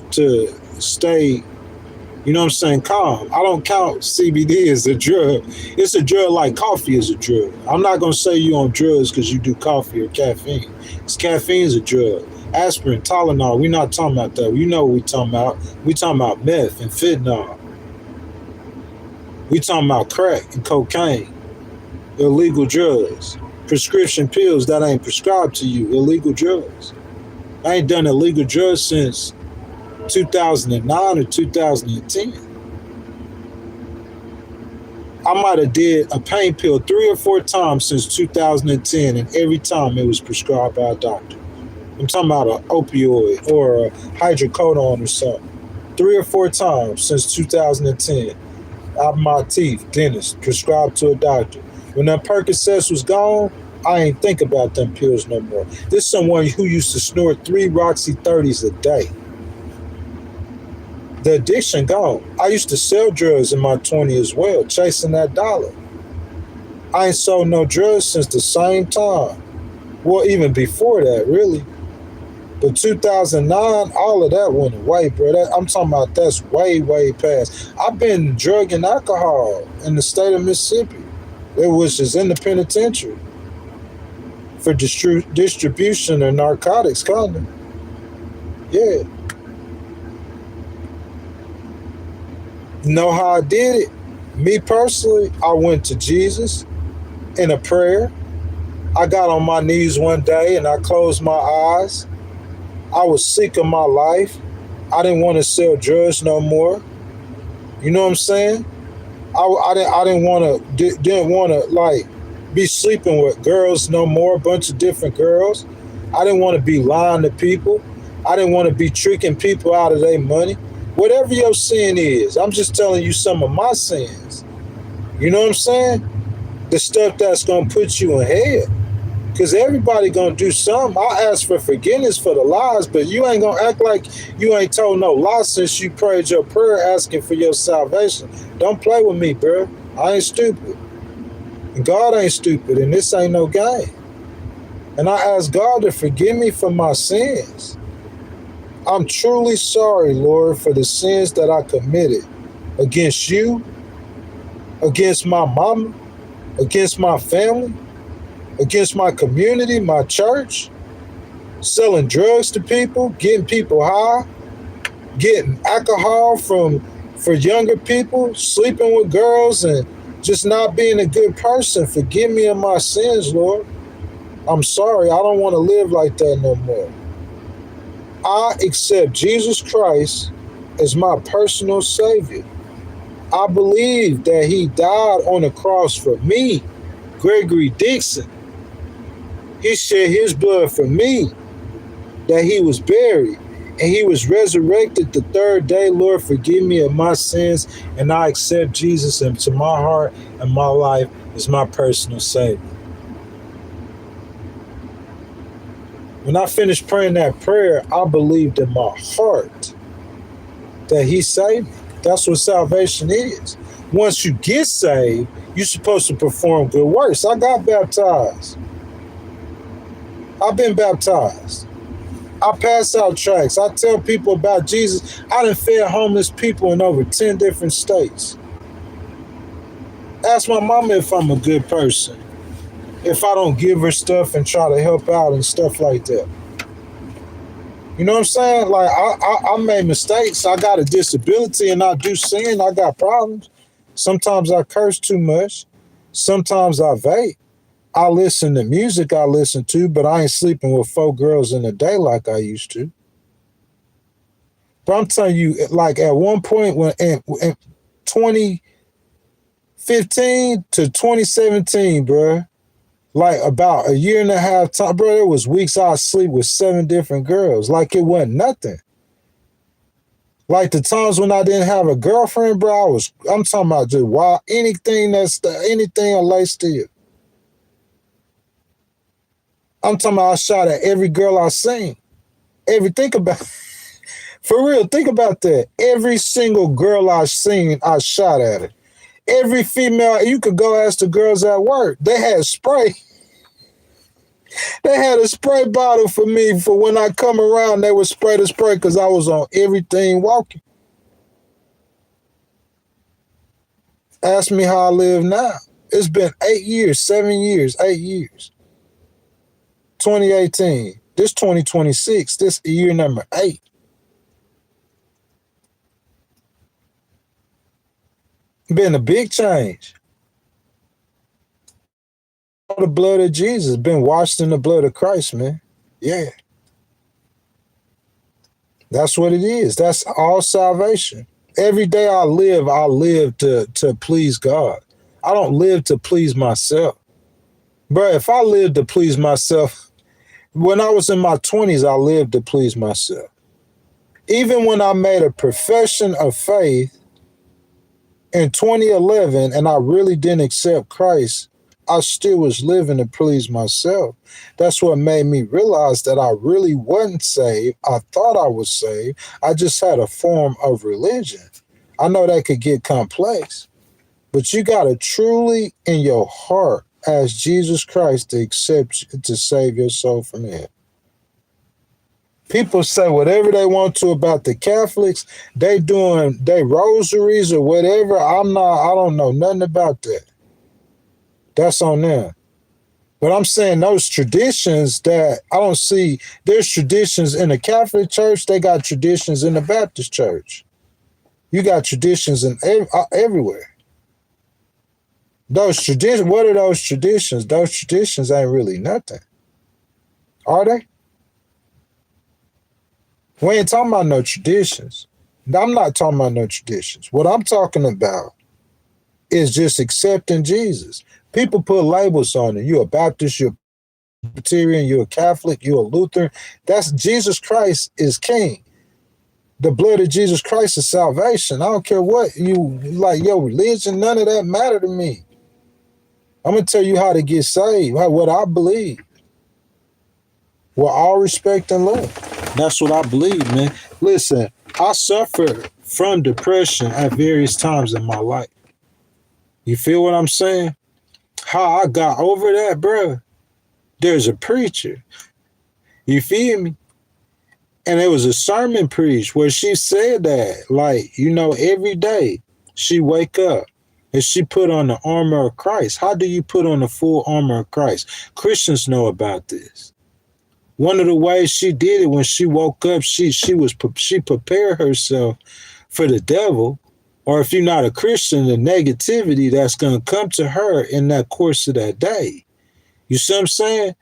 stay You know what I'm saying? Calm. I don't count CBD as a drug. It's a drug like coffee is a drug. I'm not going to say you on drugs because you do coffee or caffeine. Because caffeine is a drug. Aspirin, Tylenol, we're not talking about that. You know what we talking about. We talking about meth and fentanyl. We talking about crack and cocaine. Illegal drugs. Prescription pills that ain't prescribed to you. Illegal drugs. I ain't done illegal drugs since 2009 or 2010. I might have did a pain pill 3 or 4 times since 2010, and every time it was prescribed by a doctor. I'm talking about an opioid or a hydrocodone or something. 3 or 4 times since 2010. Out of my teeth, dentist, prescribed to a doctor. When that Percocets was gone, I ain't think about them pills no more. This is someone who used to snort 3 Roxy 30s a day. The addiction gone. I used to sell drugs in my 20s as well, chasing that dollar. I ain't sold no drugs since the same time. Well, even before that, really. But 2009, all of that went away, bro. I'm talking about that's way, way past. I've been drug and alcohol in the state of Mississippi, which is in the penitentiary for distribution of narcotics, kind of. Yeah. Know how I did it? Me personally, I went to Jesus in a prayer. I got on my knees one day and I closed my eyes. I was sick of my life. I didn't want to sell drugs no more. You know what I'm saying? I didn't want to like be sleeping with girls no more, a bunch of different girls. I didn't want to be lying to people. I didn't want to be tricking people out of their money. Whatever your sin is, I'm just telling you some of my sins. You know what I'm saying? The stuff that's going to put you in hell. Because everybody going to do something. I ask for forgiveness for the lies, but you ain't going to act like you ain't told no lie since you prayed your prayer asking for your salvation. Don't play with me, bro. I ain't stupid. And God ain't stupid, and this ain't no game. And I ask God to forgive me for my sins. I'm truly sorry, Lord, for the sins that I committed against you, against my mama, against my family, against my community, my church, selling drugs to people, getting people high, getting alcohol for younger people, sleeping with girls, and just not being a good person. Forgive me of my sins, Lord. I'm sorry. I don't want to live like that no more. I accept Jesus Christ as my personal Savior. I believe that He died on the cross for me, Gregory Dixon. He shed His blood for me, that He was buried, and He was resurrected the 3rd day. Lord, forgive me of my sins, and I accept Jesus into my heart and my life as my personal Savior. When I finished praying that prayer, I believed in my heart that He saved me. That's what salvation is. Once you get saved, you're supposed to perform good works. I got baptized. I've been baptized. I pass out tracts. I tell people about Jesus. I done fed homeless people in over 10 different states. Ask my mama if I'm a good person. If I don't give her stuff and try to help out and stuff like that. You know what I'm saying? Like, I made mistakes. I got a disability and I do sin. I got problems. Sometimes I curse too much. Sometimes I vape. I listen to music I listen to, but I ain't sleeping with 4 girls in a day like I used to. But I'm telling you, like at one point when in 2015 to 2017, bro, like about a year and a half time, bro, there was weeks I'd sleep with 7 different girls. Like it wasn't nothing. Like the times when I didn't have a girlfriend, bro, I'm talking about just wild, anything I laced to you. I'm talking about I shot at every girl I seen. For real, think about that. Every single girl I seen, I shot at her. Every female, you could go ask the girls at work. They had spray. They had a spray bottle for me for when I come around, they would spray the spray because I was on everything walking. Ask me how I live now. It's been 8 years, 7 years, 8 years. 2018. This 2026. This year number 8. Been a big change. The blood of Jesus. Been washed in the blood of Christ, man. Yeah. That's what it is. That's all salvation. Every day I live to please God. I don't live to please myself. Bro, if I lived to please myself, when I was in my 20s, I lived to please myself. Even when I made a profession of faith in 2011 and I really didn't accept Christ, I still was living to please myself. That's what made me realize that I really wasn't saved. I thought I was saved. I just had a form of religion. I know that could get complex, but you got to truly in your heart ask Jesus Christ to accept, to save your soul from hell. People say whatever they want to about the Catholics. They doing their rosaries or whatever. I don't know nothing about that. That's on them. But I'm saying those traditions that I don't see, there's traditions in the Catholic Church, they got traditions in the Baptist Church. You got traditions in everywhere. Those traditions, what are those traditions? Those traditions ain't really nothing. Are they? We ain't talking about no traditions. I'm not talking about no traditions. What I'm talking about is just accepting Jesus. People put labels on it. You're a Baptist, you're a Presbyterian, you're a Catholic, you're a Lutheran. That's Jesus Christ is King. The blood of Jesus Christ is salvation. I don't care what you like, your religion, none of that matter to me. I'm going to tell you how to get saved, what I believe. With all respect and love. That's what I believe, man. Listen, I suffered from depression at various times in my life. You feel what I'm saying? How I got over that, bro. There's a preacher. You feel me? And there was a sermon preached where she said that, like, you know, every day she wake up and she put on the armor of Christ. How do you put on the full armor of Christ? Christians know about this. One of the ways she did it when she woke up, she prepared herself for the devil, or if you're not a Christian, the negativity that's going to come to her in that course of that day. You see what I'm saying?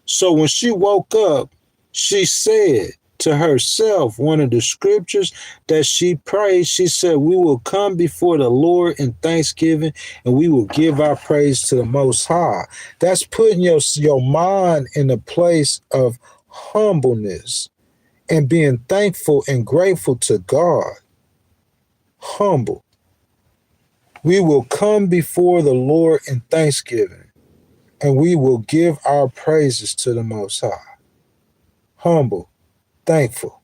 So when she woke up, she said to herself, one of the scriptures that she prayed, she said, we will come before the Lord in thanksgiving and we will give our praise to the Most High. That's putting your mind in a place of humbleness and being thankful and grateful to God. Humble. We will come before the Lord in thanksgiving and we will give our praises to the Most High. Humble. Thankful.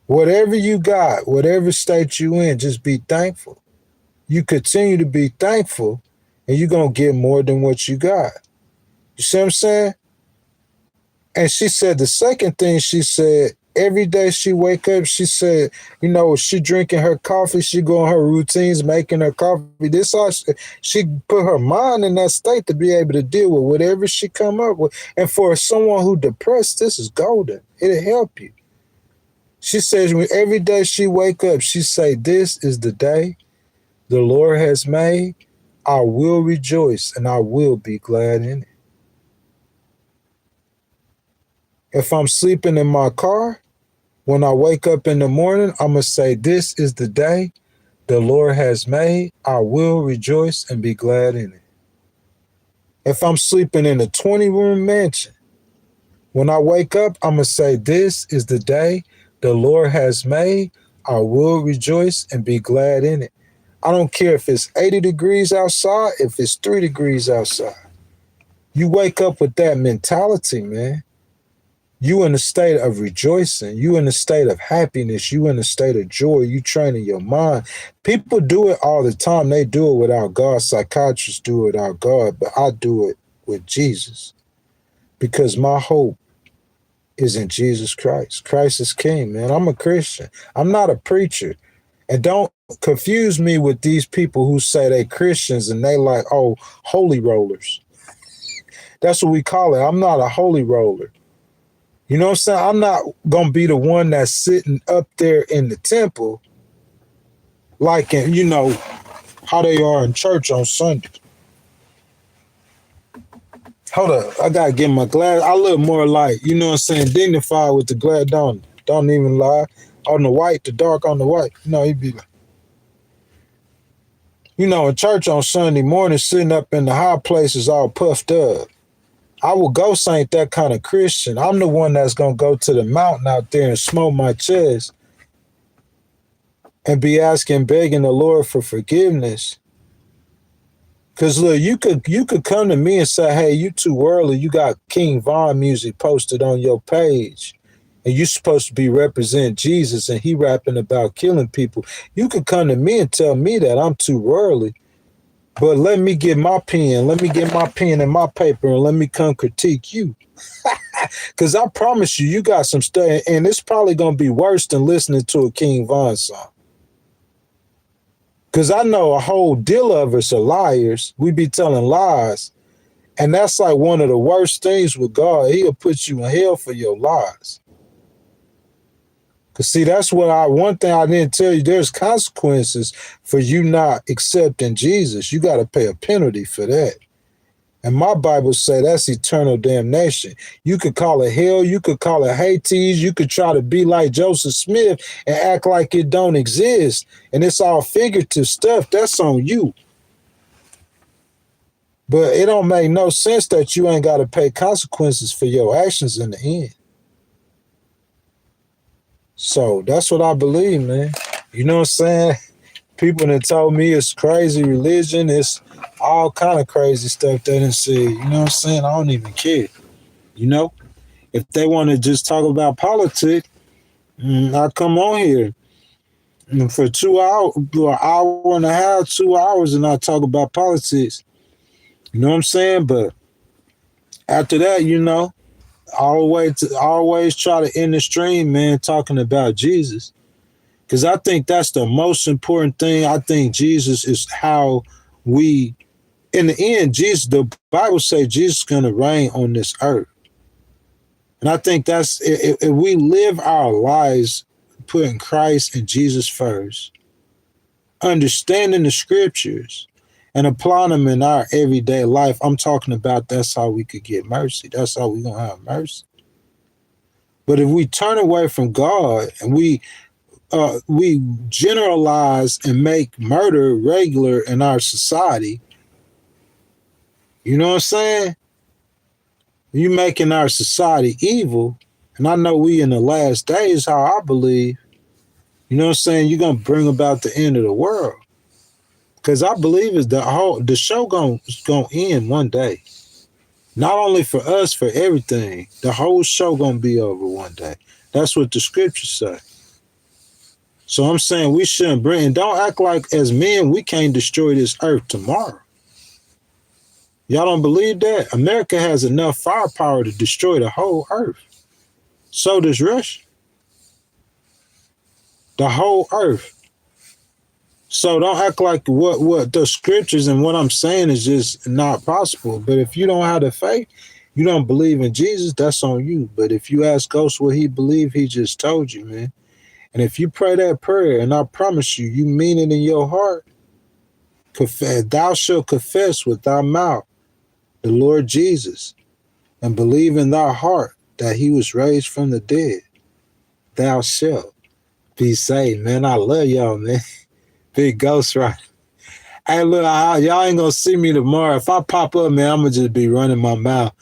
Whatever you got, whatever state you in, just be thankful. You continue to be thankful and you're going to get more than what you got. You see what I'm saying? And she said the second thing she said, every day she wake up, she said, you know, she drinking her coffee, she go on her routines, making her coffee. This all she put her mind in that state to be able to deal with whatever she come up with. And for someone who depressed, this is golden. It'll help you. She says every day she wake up, she say, this is the day the Lord has made. I will rejoice and I will be glad in it. If I'm sleeping in my car, when I wake up in the morning, I'm going to say, this is the day the Lord has made. I will rejoice and be glad in it. If I'm sleeping in a 20-room mansion, when I wake up, I'm going to say, this is the day the Lord has made. I will rejoice and be glad in it. I don't care if it's 80 degrees outside, if it's 3 degrees outside. You wake up with that mentality, man. You in a state of rejoicing. You in a state of happiness. You in a state of joy. You training your mind. People do it all the time. They do it without God. Psychiatrists do it without God. But I do it with Jesus. Because my hope is in Jesus Christ. Christ is King, man. I'm a Christian. I'm not a preacher. And don't confuse me with these people who say they Christians and they like, oh, holy rollers. That's what we call it. I'm not a holy roller. You know what I'm saying? I'm not going to be the one that's sitting up there in the temple like, you know, how they are in church on Sunday. Hold up. I got to get my glass. I look more like, you know what I'm saying, dignified with the glass. Don't even lie. On the white, the dark on the white. You know, he'd be like, you know, in church on Sunday morning, sitting up in the high places all puffed up. Our ghost ain't that kind of Christian. I'm the one that's going to go to the mountain out there and smoke my chest and be begging the Lord for forgiveness. Because, look, you could come to me and say, hey, you too worldly. You got King Von music posted on your page. And you're supposed to be represent Jesus and he rapping about killing people. You could come to me and tell me that I'm too worldly. But let me get my pen. Let me get my pen and my paper and let me come critique you. Because I promise you, you got some stuff. And it's probably going to be worse than listening to a King Von song. Because I know a whole deal of us are liars. We be telling lies. And that's like one of the worst things with God. He'll put you in hell for your lies. Because see, that's what one thing I didn't tell you, there's consequences for you not accepting Jesus. You got to pay a penalty for that. And my Bible say that's eternal damnation. You could call it hell. You could call it Hades. You could try to be like Joseph Smith and act like it don't exist. And it's all figurative stuff. That's on you. But it don't make no sense that you ain't got to pay consequences for your actions in the end. So that's what I believe, man. You know what I'm saying? People that told me it's crazy religion, it's all kind of crazy stuff they didn't see. You know what I'm saying? I don't even care. You know? If they want to just talk about politics, I come on here for 2 hours, or an hour and a half, 2 hours, and I talk about politics. You know what I'm saying? But after that, you know, always try to end the stream, man, talking about Jesus. Because I think that's the most important thing. I think Jesus is how we, in the end, Jesus, the Bible says Jesus is going to reign on this earth. And I think that's, if we live our lives putting Christ and Jesus first, understanding the scriptures, and applying them in our everyday life, I'm talking about that's how we could get mercy. That's how we're going to have mercy. But if we turn away from God and we generalize and make murder regular in our society, you know what I'm saying? You making our society evil. And I know we in the last days, how I believe, you know what I'm saying? You're going to bring about the end of the world. Because I believe is the show gonna end one day. Not only for us, for everything. The whole show gonna be over one day. That's what the scriptures say. So I'm saying we shouldn't bring, and don't act like as men we can't destroy this earth tomorrow. Y'all don't believe that? America has enough firepower to destroy the whole earth. So does Russia. The whole earth. So don't act like what the scriptures and what I'm saying is just not possible. But if you don't have the faith, you don't believe in Jesus, that's on you. But if you ask Ghost what he believed, he just told you, man. And if you pray that prayer, and I promise you, you mean it in your heart, thou shalt confess with thy mouth the Lord Jesus and believe in thy heart that he was raised from the dead, thou shalt be saved. Man, I love y'all, man. Big Ghost Rider. Hey, look, y'all ain't gonna see me tomorrow. If I pop up, man, I'm gonna just be running my mouth.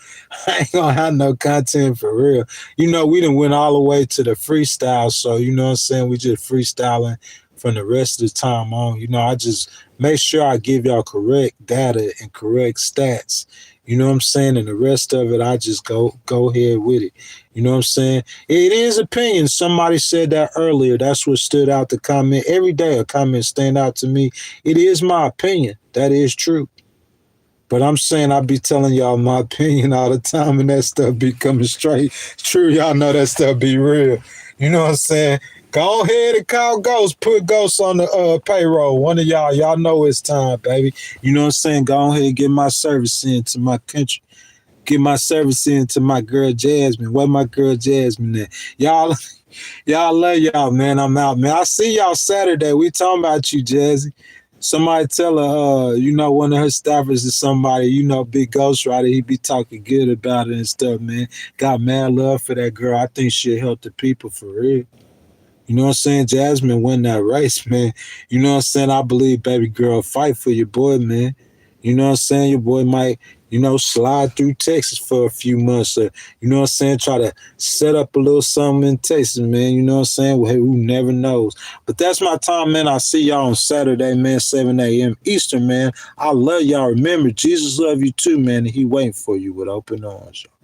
I ain't gonna have no content for real. You know, we done went all the way to the freestyle, so you know what I'm saying? We just freestyling from the rest of the time on. You know, I just make sure I give y'all correct data and correct stats. You know what I'm saying? And the rest of it, I just go ahead with it. You know what I'm saying? It is opinion. Somebody said that earlier. That's what stood out the comment. Every day a comment stand out to me. It is my opinion. That is true. But I'm saying I be telling y'all my opinion all the time, and that stuff be coming straight true. Y'all know that stuff be real. You know what I'm saying? Go ahead and call Ghost. Put Ghost on the payroll. One of y'all know it's time, baby. You know what I'm saying? Go ahead and get my service in to my country. Get my service in to my girl Jasmine. Where my girl Jasmine at? Y'all love y'all, man. I'm out, man. I see y'all Saturday. We talking about you, Jazzy. Somebody tell her, one of her staffers is somebody, big ghostwriter. He be talking good about it and stuff, man. Got mad love for that girl. I think she'll help the people for real. You know what I'm saying? Jasmine win that race, man. You know what I'm saying? I believe baby girl fight for your boy, man. You know what I'm saying? Your boy might, slide through Texas for a few months or, you know what I'm saying? Try to set up a little something in Texas, man. You know what I'm saying? Well, who never knows? But that's my time, man. I'll see y'all on Saturday, man, 7 a.m. Eastern, man. I love y'all. Remember, Jesus love you too, man. And he waiting for you with open arms, y'all.